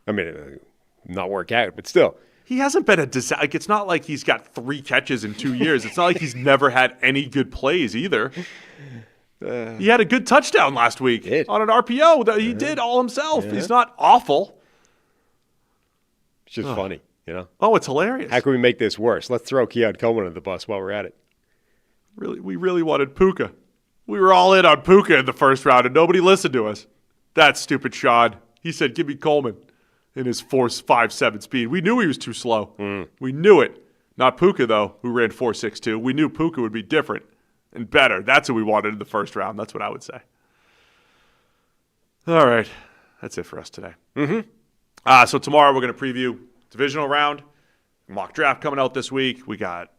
I mean, not work out, but still.
He hasn't been a disaster. Like, it's not like he's got 3 catches in 2 years. It's not like he's never had any good plays either. He had a good touchdown last week on an RPO that he did all himself. He's not awful.
It's just funny,
Oh, it's hilarious.
How can we make this worse? Let's throw Keon Coleman under the bus while we're at it.
We really wanted Puka. We were all in on Puka in the first round, and nobody listened to us. That stupid Sean. He said, give me Coleman in his 4.57 speed. We knew he was too slow. We knew it. Not Puka, though, who ran 4.62. We knew Puka would be different and better. That's who we wanted in the first round. That's what I would say. All right. That's it for us today. So tomorrow we're going to preview divisional round, mock draft coming out this week. We got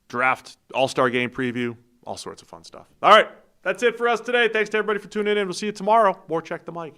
draft all-star game preview, all sorts of fun stuff. All right. That's it for us today. Thanks to everybody for tuning in. We'll see you tomorrow. More Check the Mic.